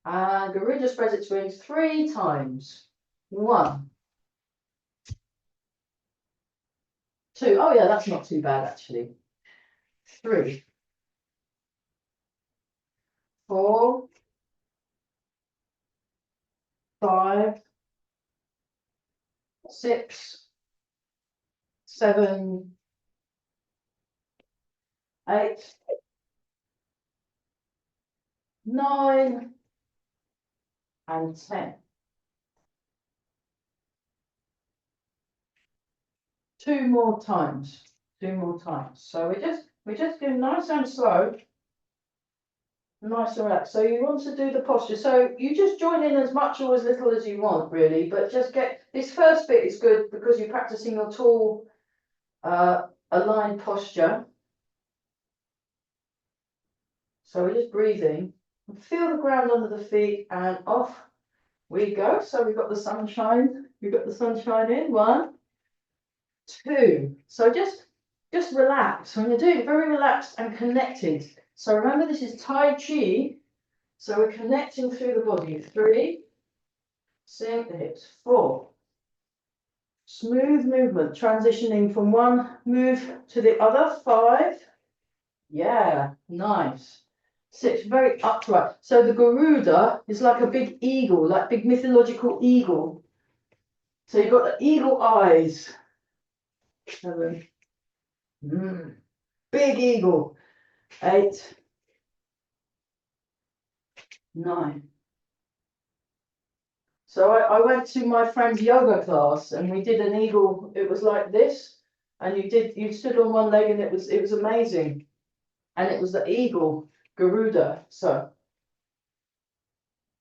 And Garuda spreads its wings 3 times. 1, 2. Oh yeah, that's not too bad actually. 3, 4, 5, 6, 7, 8, 9, and 10. 2 more times. 2 more times. So we just do nice and slow, nice and relaxed. So you want to do the posture. So you just join in as much or as little as you want, really. But just get this first bit is good because you're practicing your tall, aligned posture. So we're just breathing. Feel the ground under the feet and off we go. So we've got the sunshine. We've got the sunshine in. 1, 2. So just relax. When you're doing it, very relaxed and connected. So remember, this is Tai Chi. So we're connecting through the body. 3, sink the hips. 4. Smooth movement, transitioning from one move to the other. 5. Yeah, nice. Sits very upright. So the Garuda is like a big eagle, like big mythological eagle. So you've got the eagle eyes. 7. Big eagle. 8. 9. So I went to my friend's yoga class and we did an eagle. It was like this, and you stood on one leg and it was amazing. And it was the eagle, Garuda. So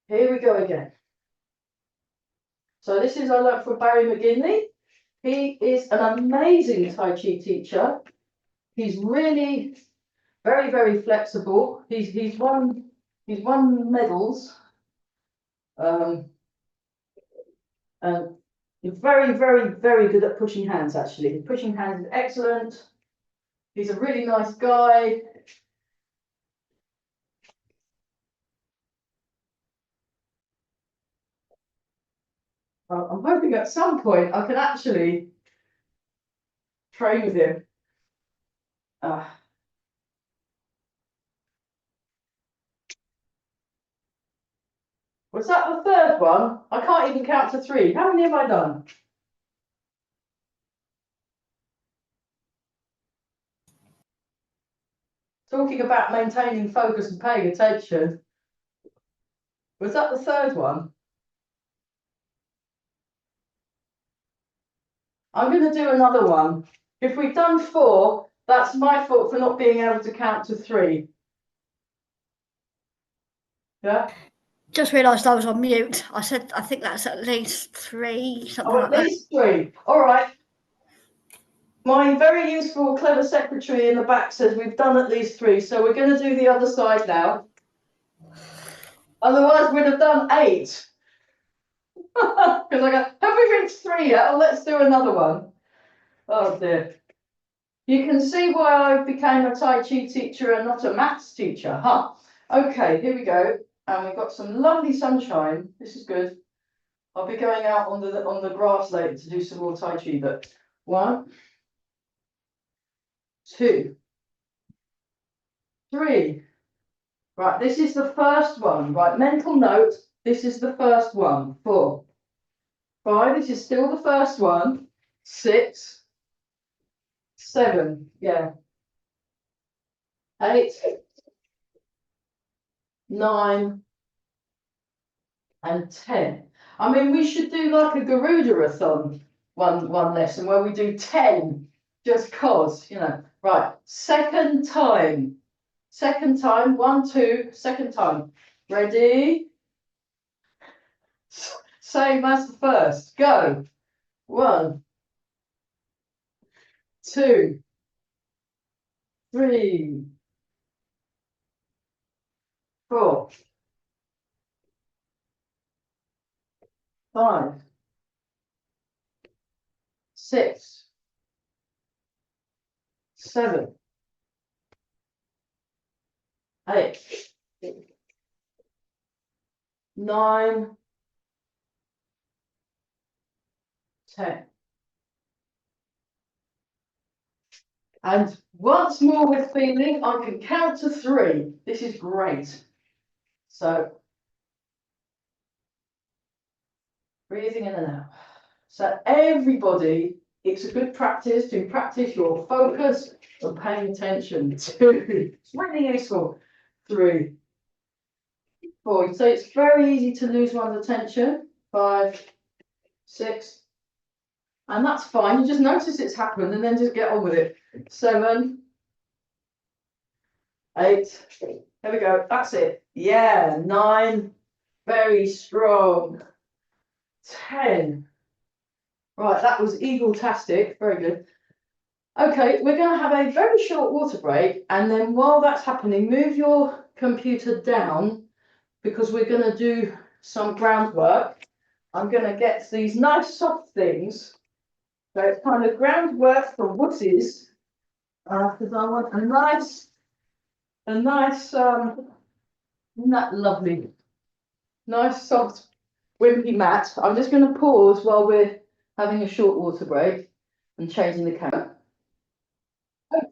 here we go again. So this is I learned from Barry McGinley. He is an amazing Tai Chi teacher. He's really very, very flexible. He's won medals. And he's very, very, very good at pushing hands, actually. His pushing hands is excellent. He's a really nice guy. I'm hoping at some point I can actually train with him. Was that the third one? I can't even count to 3. How many have I done? Talking about maintaining focus and paying attention. Was that the third one? I'm going to do another one. If we've done 4, that's my fault for not being able to count to 3. Yeah? Just realised I was on mute. I said I think that's at least 3, something like At least 3. All right. My very useful, clever secretary in the back says we've done at least 3, so we're going to do the other side now. Otherwise, we'd have done 8. Because I go, have we reached 3 yet? Oh, let's do another one. Oh dear. You can see why I became a Tai Chi teacher and not a maths teacher, huh? Okay, here we go. And we've got some lovely sunshine. This is good. I'll be going out on the grass later to do some more Tai Chi, but 1, 2, 3. Right, this is the first one. Right, mental note, this is the first one. 4, 5, this is still the first one. 6, 7, yeah. 8, 9, and 10. I mean, we should do like a Garuda-a-thon one lesson where we do 10 just cause, Right, second time. 1, 2, second time. Ready? Same as the first. Go. 1, 2, 3, 4, 5, 6, 7, 8, 9, 10. And once more with feeling, I can count to 3. This is great. So, breathing in and out. So everybody, it's a good practice to practice your focus and paying attention. 2, it's really useful. 3, 4. So it's very easy to lose one's attention. 5, 6. And that's fine. You just notice it's happened and then just get on with it. 7, 8. There we go. That's it. Yeah. 9. Very strong. 10. Right, that was eagle-tastic. Very good. Okay, we're going to have a very short water break, and then while that's happening, move your computer down because we're going to do some groundwork. I'm going to get these nice soft things. So it's kind of groundwork for wusses, because I want a nice, isn't that lovely? Nice soft wimpy mat. I'm just going to pause while we're having a short water break and changing the camera.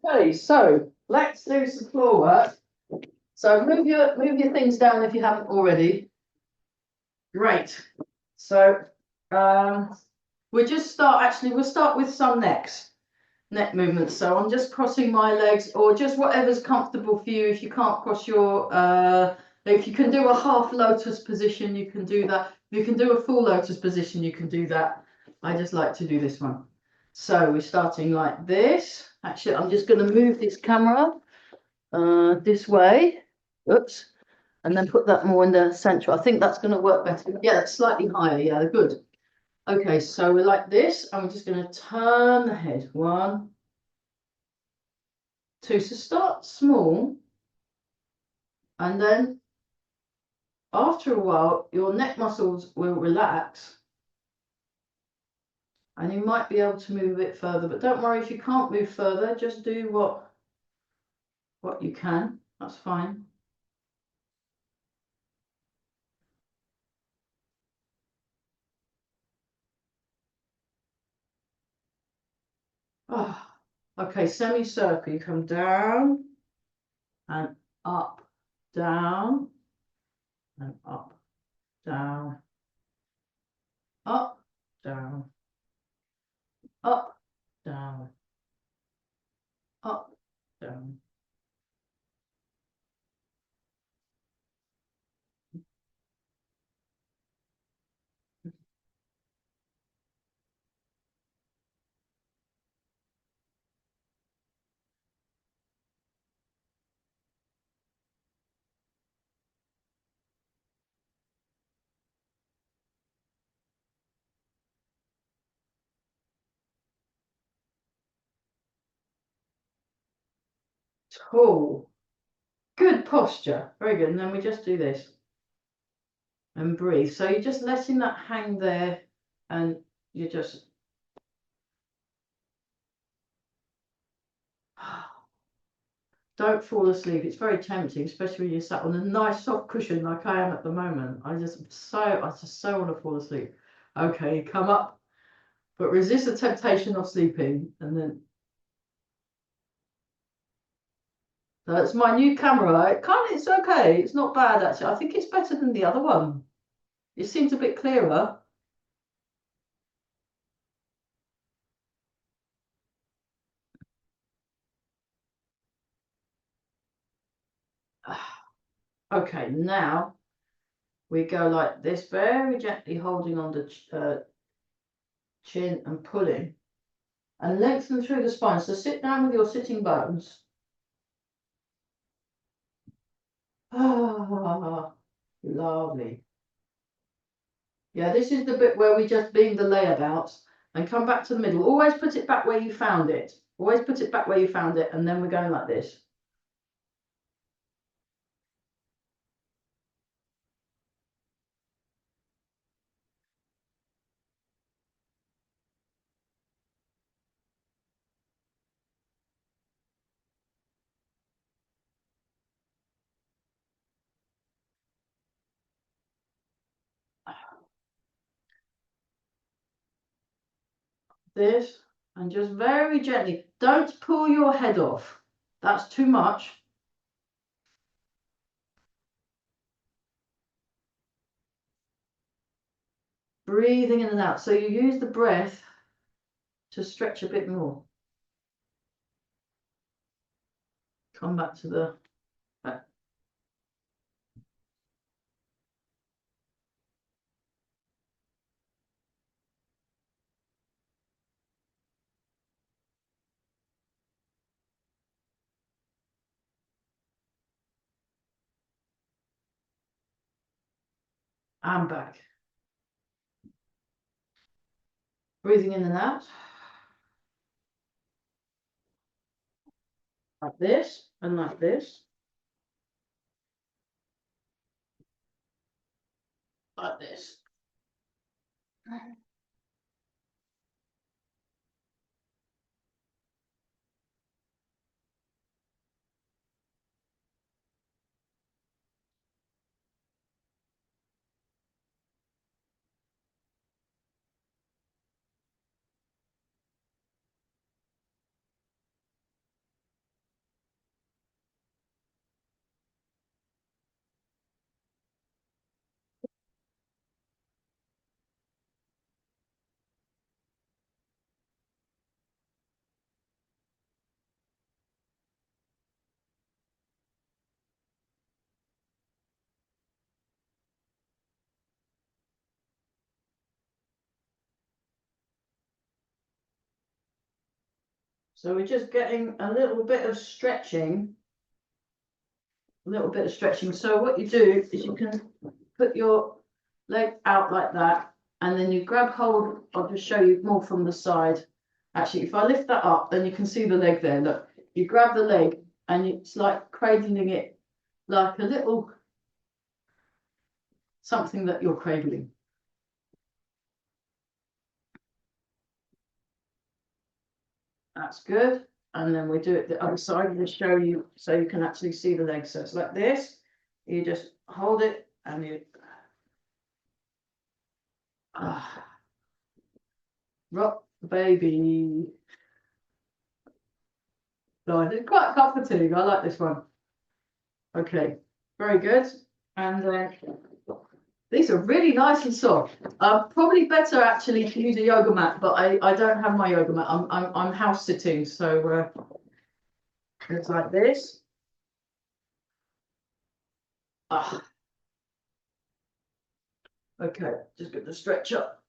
Okay, so let's do some floor work. So move your things down if you haven't already. Great. So we'll start with some neck movements. So I'm just crossing my legs or just whatever's comfortable for you. If you can't cross your if you can do a half lotus position, you can do that. If you can do a full lotus position, you can do that. I just like to do this one. So we're starting like this. Actually, I'm just going to move this camera this way. Oops. And then put that more in the central. I think that's going to work better. Yeah, that's slightly higher. Yeah, good. Okay, so we're like this, and we're just going to turn the head. 1, 2. So start small, and then after a while, your neck muscles will relax, and you might be able to move a bit further. But don't worry if you can't move further. Just do what you can. That's fine. Oh, okay, semicircle. You come down and up, down and up, down, up, down, up, down, up, down. Tall. Good posture. Very good. And then we just do this and breathe. So you're just letting that hang there and you just don't fall asleep. It's very tempting, especially when you're sat on a nice soft cushion like I am at the moment. I just so want to fall asleep. Okay, come up, but resist the temptation of sleeping. And then that's my new camera. It's okay. It's not bad actually. I think it's better than the other one. It seems a bit clearer. Okay, now we go like this, very gently holding on the chin and pulling. And lengthen through the spine. So sit down with your sitting bones. Ah, lovely. Yeah, this is the bit where we just beam the layabouts and come back to the middle. Always put it back where you found it. Always put it back where you found it. And then we're going like this. This. And just very gently. Don't pull your head off. That's too much. Breathing in and out. So you use the breath to stretch a bit more. Come back to the back. And back. Breathing in and out. Like this and like this. Like this. So we're just getting a little bit of stretching. A little bit of stretching. So what you do is you can put your leg out like that, and then you grab hold. I'll just show you more from the side. Actually, if I lift that up, then you can see the leg there. Look, you grab the leg and it's like cradling it like a little something that you're cradling. That's good. And then we do it the other side and just show you so you can actually see the leg. So it's like this. You just hold it and you rock the baby. So it's quite comforting. I like this one. Okay, very good. And these are really nice and soft. Probably better actually to use a yoga mat, but I don't have my yoga mat. I'm house sitting, so it's like this. Okay, just get the stretch up,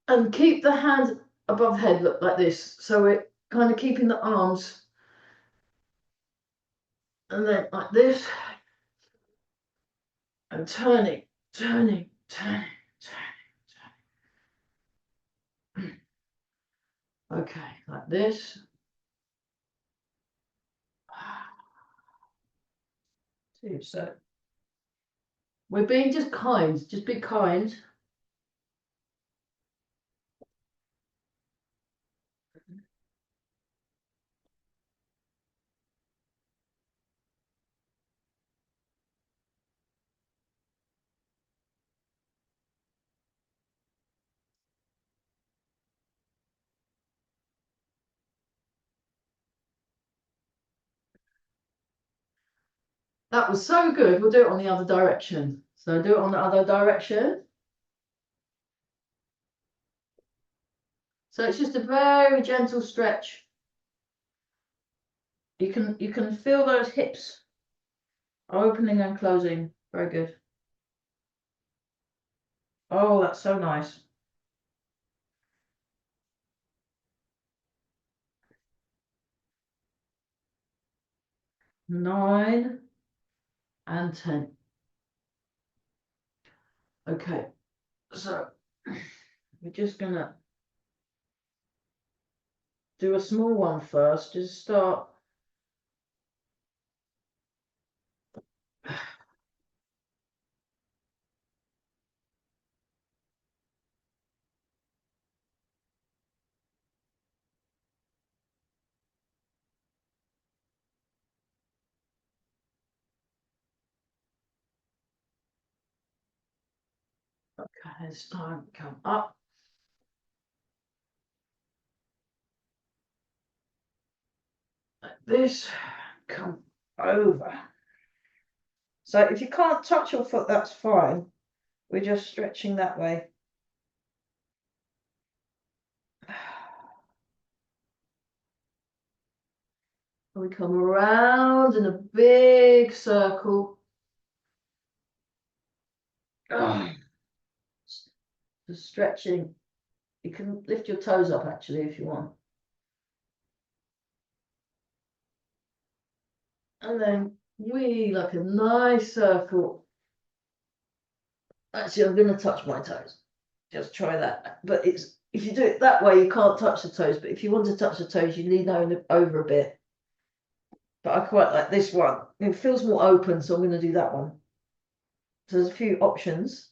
and keep the hands above head, look like this. So we're kind of keeping the arms, and then like this, and turning. Okay, like this. So we're being just kind, just be kind. That was so good. We'll do it on the other direction. So do it on the other direction. So it's just a very gentle stretch. You can feel those hips opening and closing. Very good. Oh, that's so nice. Nine and 10. Okay, so we're just gonna do a small one first. Just start. Okay, it's time to come up. Like this, come over. So if you can't touch your foot, that's fine. We're just stretching that way. We come around in a big circle. The stretching. You can lift your toes up actually if you want. And then we like a nice circle. Actually, I'm going to touch my toes. Just try that. But it's if you do it that way, you can't touch the toes. But if you want to touch the toes, you lean over a bit. But I quite like this one. It feels more open, so I'm going to do that one. So there's a few options.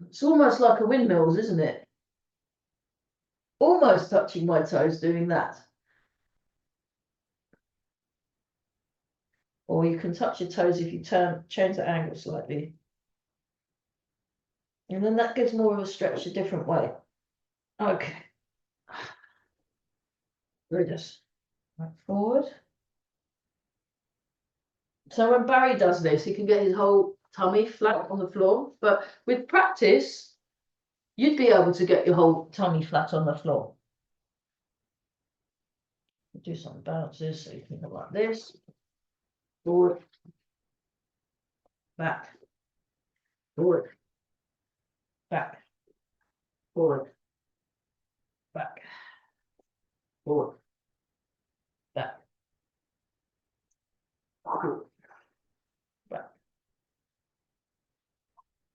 It's almost like a windmills, isn't it? Almost touching my toes doing that. Or you can touch your toes if you change the angle slightly. And then that gives more of a stretch a different way. Okay. We just right forward. So when Barry does this, he can get his whole tummy flat on the floor. But with practice, you'd be able to get your whole tummy flat on the floor. Do some bounces so you can go like this. Forward. Back. Forward, back, forward, back, forward, back, forward, back.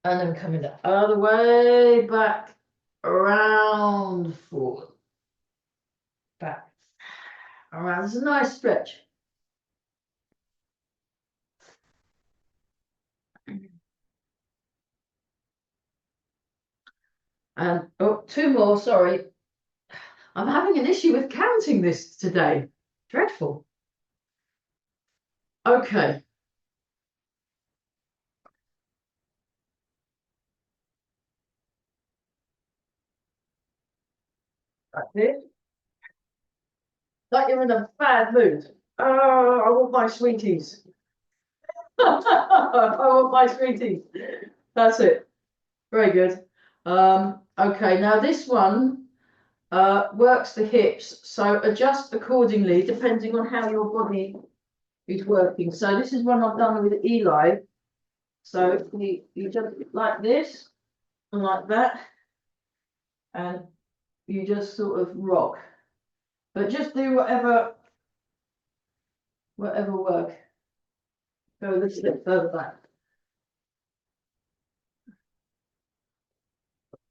And then coming the other way, back, around, forward, back, around. It's a nice stretch. And oh, two more, sorry. I'm having an issue with counting this today. Dreadful. Okay. That's it. Like you're in a bad mood. Oh, I want my sweeties. I want my sweeties. That's it. Very good. Okay, now this one works the hips, so adjust accordingly depending on how your body is working. So this is one I've done with Eli. So you just like this and like that, and you just sort of rock. But just do whatever work. Go a little bit further back.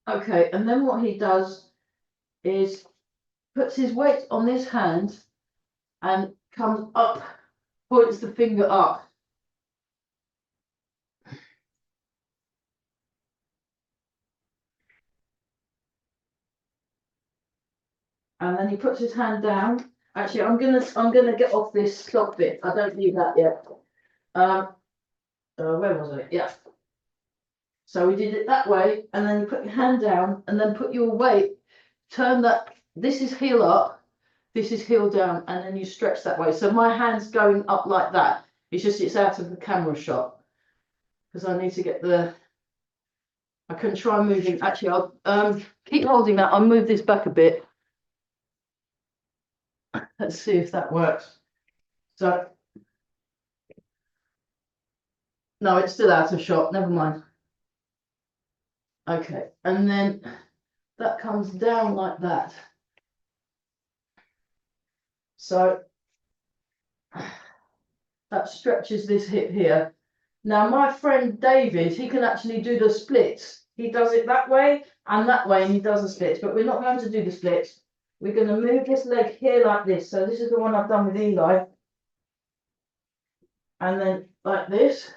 Okay, and then what he does is puts his weight on this hand and comes up, points the finger up. And then he puts his hand down. Actually, I'm gonna get off this stop bit. I don't need that yet. Where was it? Yeah. So we did it that way, and then you put your hand down, and then put your weight. Turn that. This is heel up. This is heel down, and then you stretch that way. So my hand's going up like that. It's just it's out of the camera shot because I need to get the. I can try moving. Actually, I'll keep holding that. I'll move this back a bit. Let's see if that works. So, no, it's still out of shot. Never mind. Okay, and then that comes down like that. So that stretches this hip here. Now, my friend David, he can actually do the splits. He does it that way, and he does the splits. But we're not going to do the splits. We're going to move this leg here like this. So this is the one I've done with Eli. And then like this.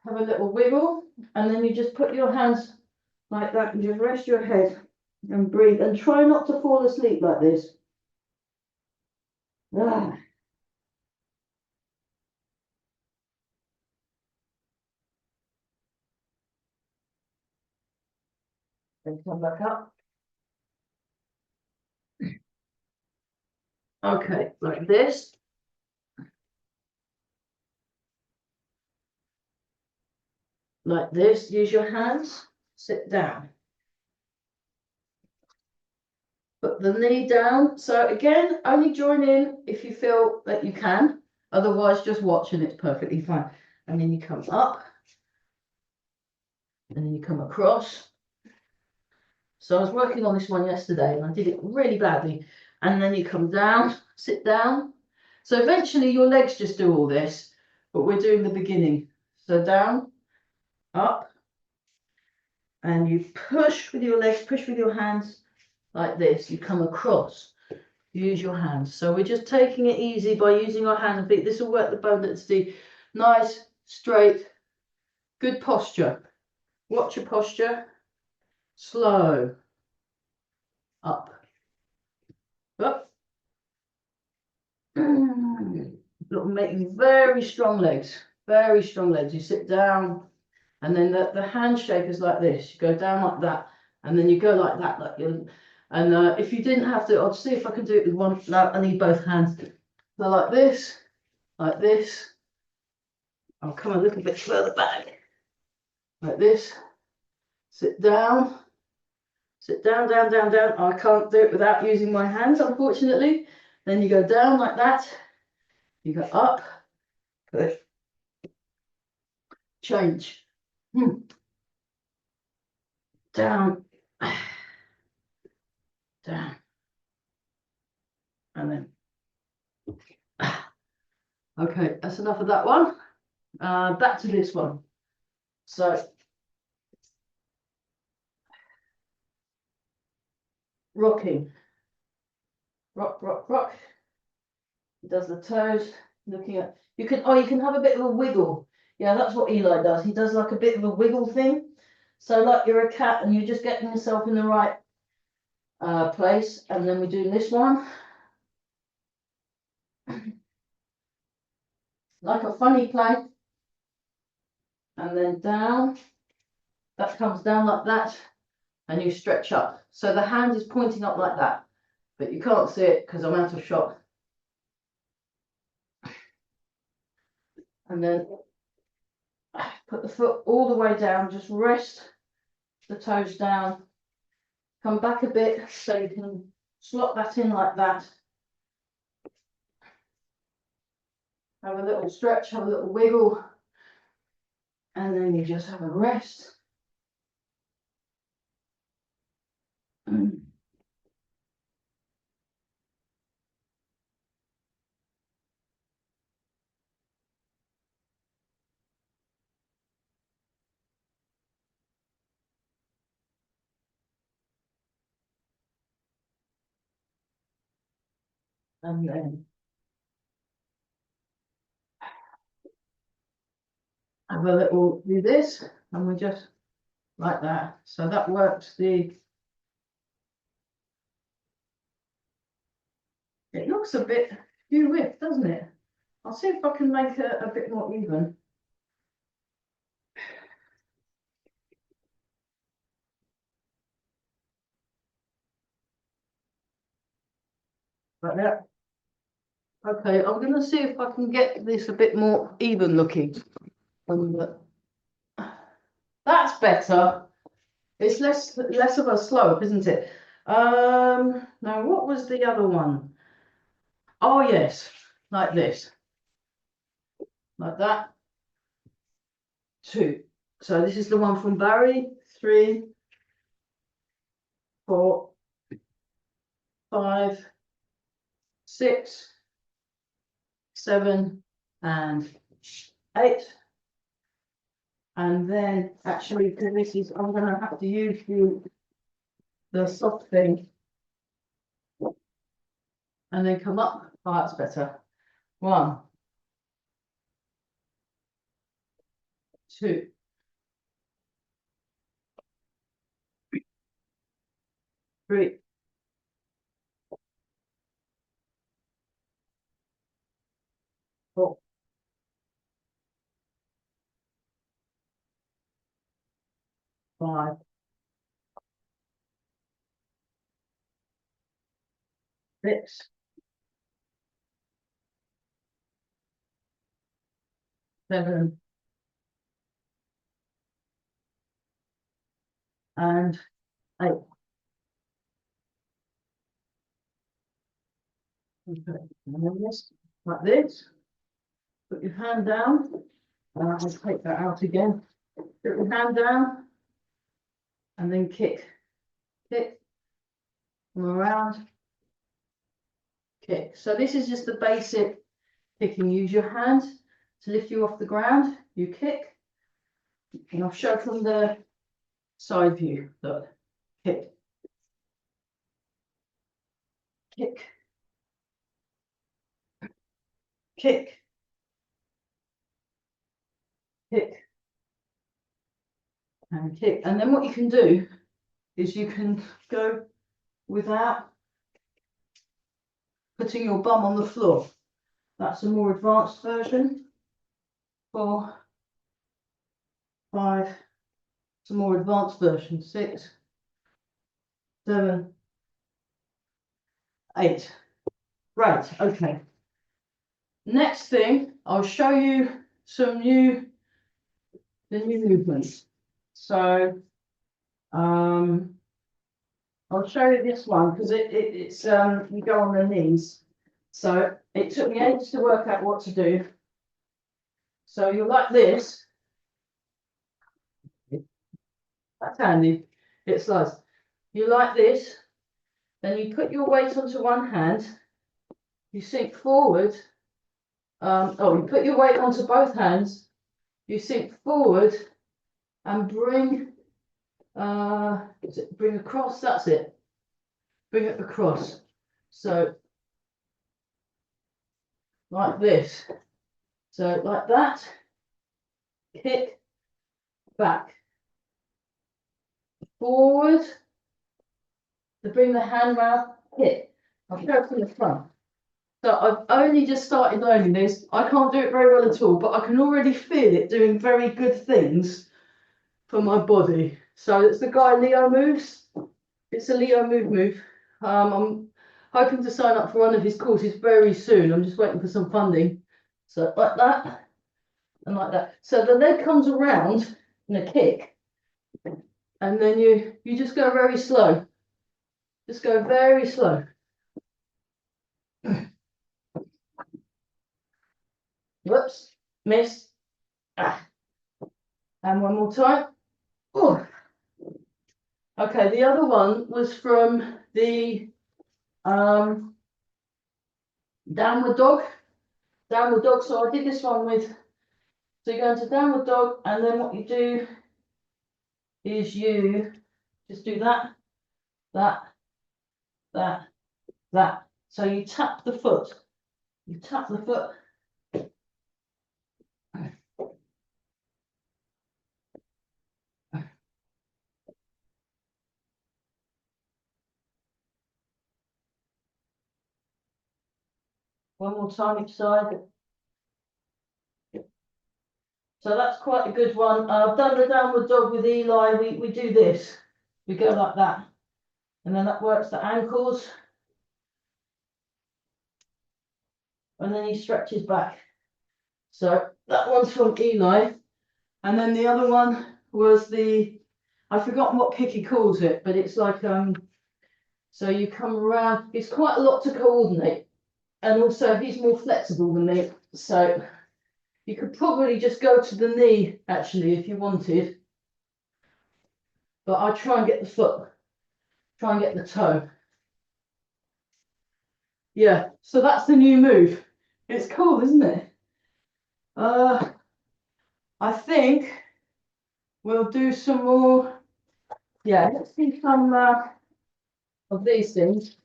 Have a little wiggle. And then you just put your hands like that and just rest your head and breathe. And try not to fall asleep like this. Ah. Then come back up. Okay, like this. Like this, use your hands, sit down. Put the knee down. So again, only join in if you feel that you can. Otherwise, just watch and it's perfectly fine. And then you come up. And then you come across. So I was working on this one yesterday and I did it really badly. And then you come down, sit down. So eventually your legs just do all this, but we're doing the beginning. So down, up, and you push with your legs, push with your hands like this. You come across, use your hands. So we're just taking it easy by using our hands and feet. This will work the bone that's deep. Nice, straight, good posture. Watch your posture. Slow. Up. Up. It'll make very strong legs. Very strong legs. You sit down, and then the handshake is like this. You go down like that, and then you go like that. And if you didn't have to, I'll see if I can do it with one. No, I need both hands. So like this, like this. I'll come a little bit further back. Like this. Sit down. Sit down, down, down, down. I can't do it without using my hands, unfortunately. Then you go down like that. You go up. Push. change. Down, down, and then. Okay, that's enough of that one. Back to this one. So rocking, rock, rock, rock. He does the toes. Looking at you can have a bit of a wiggle. Yeah, that's what Eli does. He does like a bit of a wiggle thing. So like you're a cat and you're just getting yourself in the right place. And then we're doing this one. Like a funny plank. And then down. That comes down like that. And you stretch up. So the hand is pointing up like that. But you can't see it because I'm out of shot. And then put the foot all the way down, just rest the toes down, come back a bit so you can slot that in like that. Have a little stretch, have a little wiggle, and then you just have a rest. And then have a little do this, and we just like that. So that works the. It looks a bit skew width, doesn't it? I'll see if I can make it a bit more even. Like that. Okay, I'm going to see if I can get this a bit more even looking. That's better. It's less of a slope, isn't it? Now what was the other one? Oh yes, like this. Like that. 2. So this is the one from Barry. 3, 4, 5, 6, 7, and 8. And then actually, because this is, I'm going to have to use the soft thing. And then come up. Oh, that's better. 1, 2, 3, 4, 5, 6, 7, and 8. Okay, and then this, like this. Put your hand down. I'll take that out again. Put your hand down, and then kick, kick, come around, kick. So this is just the basic kicking. Use your hand to lift you off the ground. You kick, and I'll show from the side view. Look, kick, kick, kick, kick, and kick. And then what you can do is you can go without putting your bum on the floor. That's a more advanced version. 4, 5. It's a more advanced version. 6, 7, 8. Right, okay. Next thing, I'll show you some new movements. So I'll show you this one because it's you go on the knees. So it took me ages to work out what to do. So you're like this, That's handy. It slides. You like this, then you put your weight onto one hand, you sink forward. You put your weight onto both hands, you sink forward and bring, bring across, that's it. Bring it across. So, like this. So, like that, kick, back, forward, to bring the hand round, hit. I'll show it from the front. So I've only just started learning this. I can't do it very well at all, but I can already feel it doing very good things for my body. So it's the guy Leo moves. It's a Leo move. I'm hoping to sign up for one of his courses very soon. I'm just waiting for some funding. So like that and like that. So the leg comes around in a kick, and then you just go very slow. Just go very slow. Whoops, miss. Ah. And one more time. Oh. Okay, the other one was from the downward dog. Downward dog. So I did this one with, so you go into downward dog, and then what you do is you just do that, that, that, that. So you tap the foot. You tap the foot. One more time each side. So that's quite a good one. I've done the downward dog with Eli. We do this. We go like that. And then that works the ankles. And then he stretches back. So that one's from Eli. And then the other one was I've forgotten what kick he calls it, but it's like, so you come around, it's quite a lot to coordinate. And also he's more flexible than me. So you could probably just go to the knee, actually, if you wanted. But I try and get the foot, try and get the toe. Yeah, so that's the new move. It's cool, isn't it? I think we'll do some more. Yeah, let's do some of these things.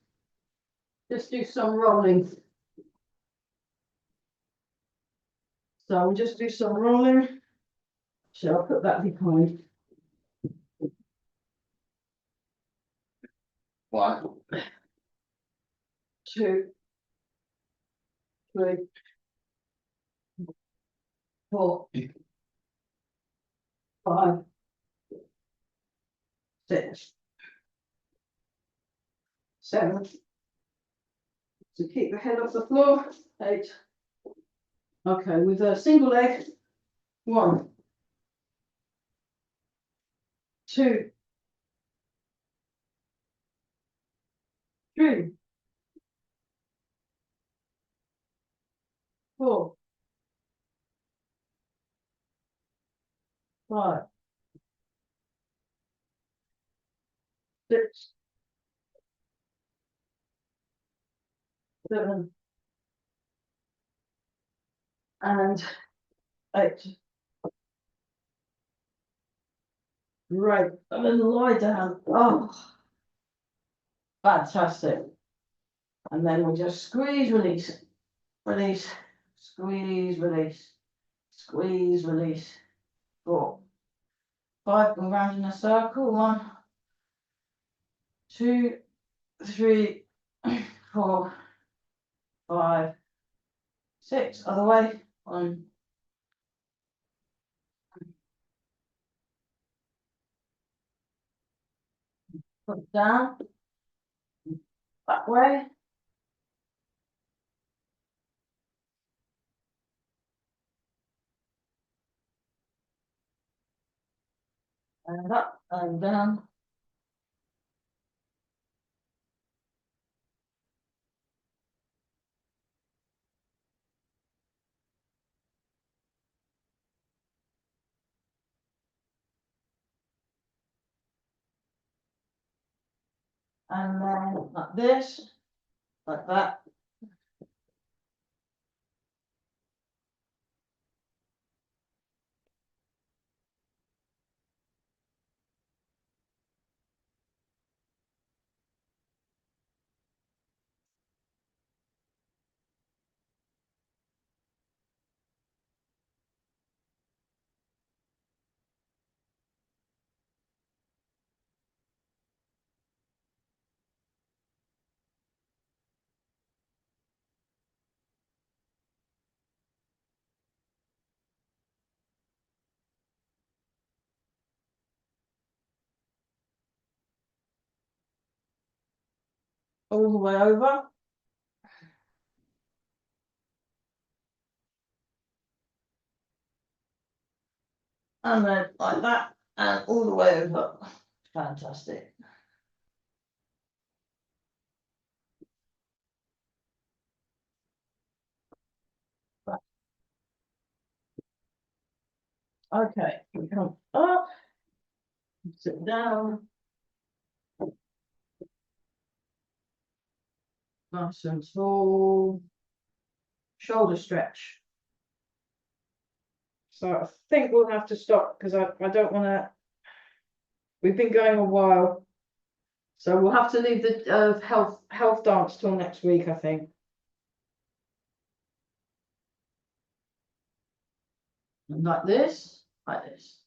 Just do some rolling. So we'll just do some rolling. So I'll put that behind. 1, 2, 3, 4, 5, 6, 7. So keep the head off the floor. 8. Okay, with a single leg. 1, 2, 3, 4, 5, 6, 7, and 8. Right, and then lie down. Oh, fantastic. And then we just squeeze, release, release, squeeze, release, squeeze, release. 4, 5, go round in a circle. 1, 2, 3, 4, 5, 6. Other way. 1, put it down. That way. And up and down. And then like this, like that. All the way over. And then like that, and all the way over. Fantastic. Right. Okay, we come up, sit down. Nice and tall. Shoulder stretch. So I think we'll have to stop because I don't want to. We've been going a while, so we'll have to leave the health dance till next week, I think. And like this, like this.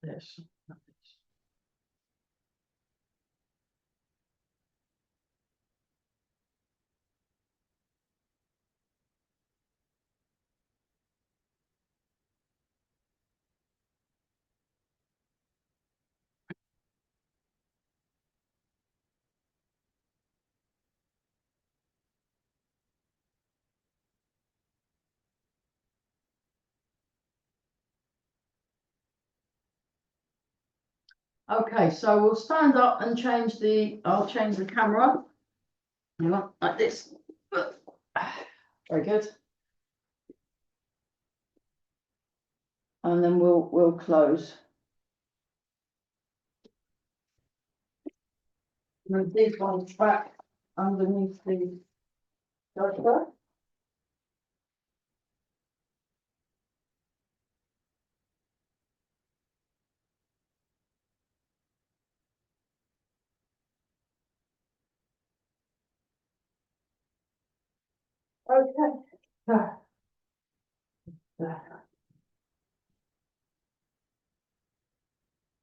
This. Like this. Okay, so we'll stand up and change the. I'll change the camera. Hang on, like this. Very good. And then we'll close. Move these ones back underneath the sofa. Okay.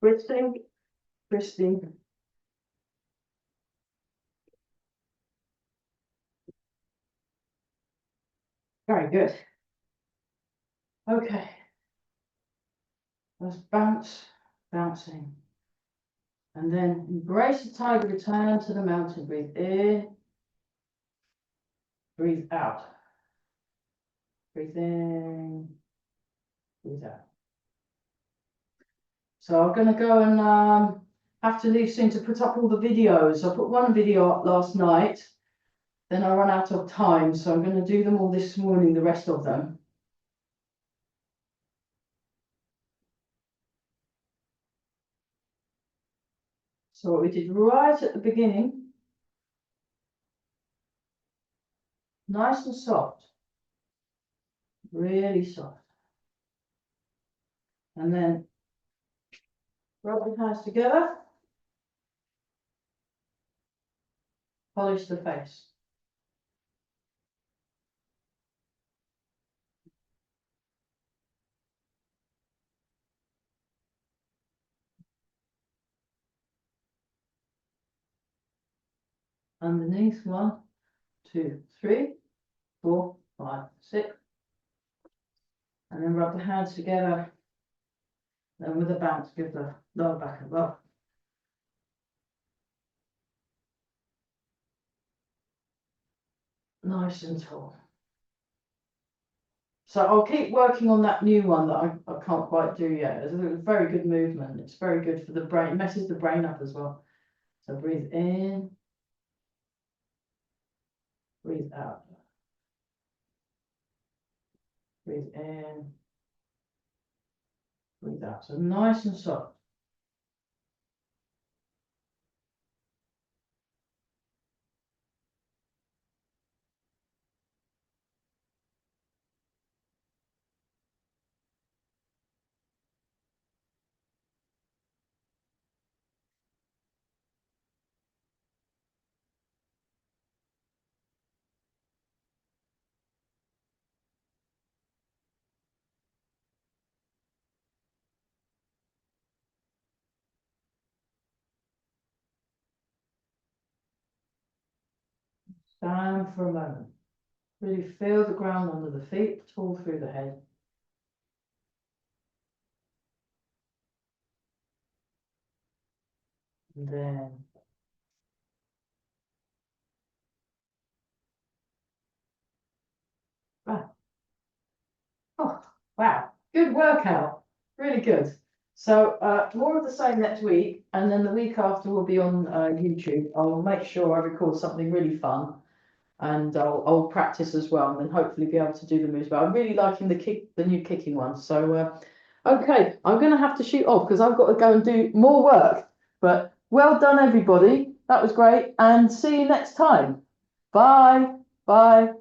Twisting, twisting. Very good. Okay. Let's bounce, bouncing. And then embrace the tiger, return to the mountain. Breathe in, breathe out. Breathe in, breathe out. So I'm going to go and have to leave soon to put up all the videos. I put one video up last night, then I ran out of time. So I'm going to do them all this morning, the rest of them. So what we did right at the beginning, nice and soft, really soft. And then rub the hands together, polish the face. Underneath, 1, 2, 3, 4, 5, 6. And then rub the hands together. Then with a bounce, give the lower back a rub. Nice and tall. So I'll keep working on that new one that I can't quite do yet. It's a very good movement. It's very good for the brain. It messes the brain up as well. So breathe in, breathe out. Breathe in. Breathe out. So nice and soft. Stand for a moment. Really feel the ground under the feet, tall through the head. And then back. Oh, wow. Good workout. Really good. So more of the same next week, and then the week after will be on YouTube. I'll make sure I record something really fun, and I'll practice as well, and then hopefully be able to do the moves. But I'm really liking the new kicking one. So okay, I'm going to have to shoot off because I've got to go and do more work. But well done, everybody. That was great, and see you next time. Bye. Bye.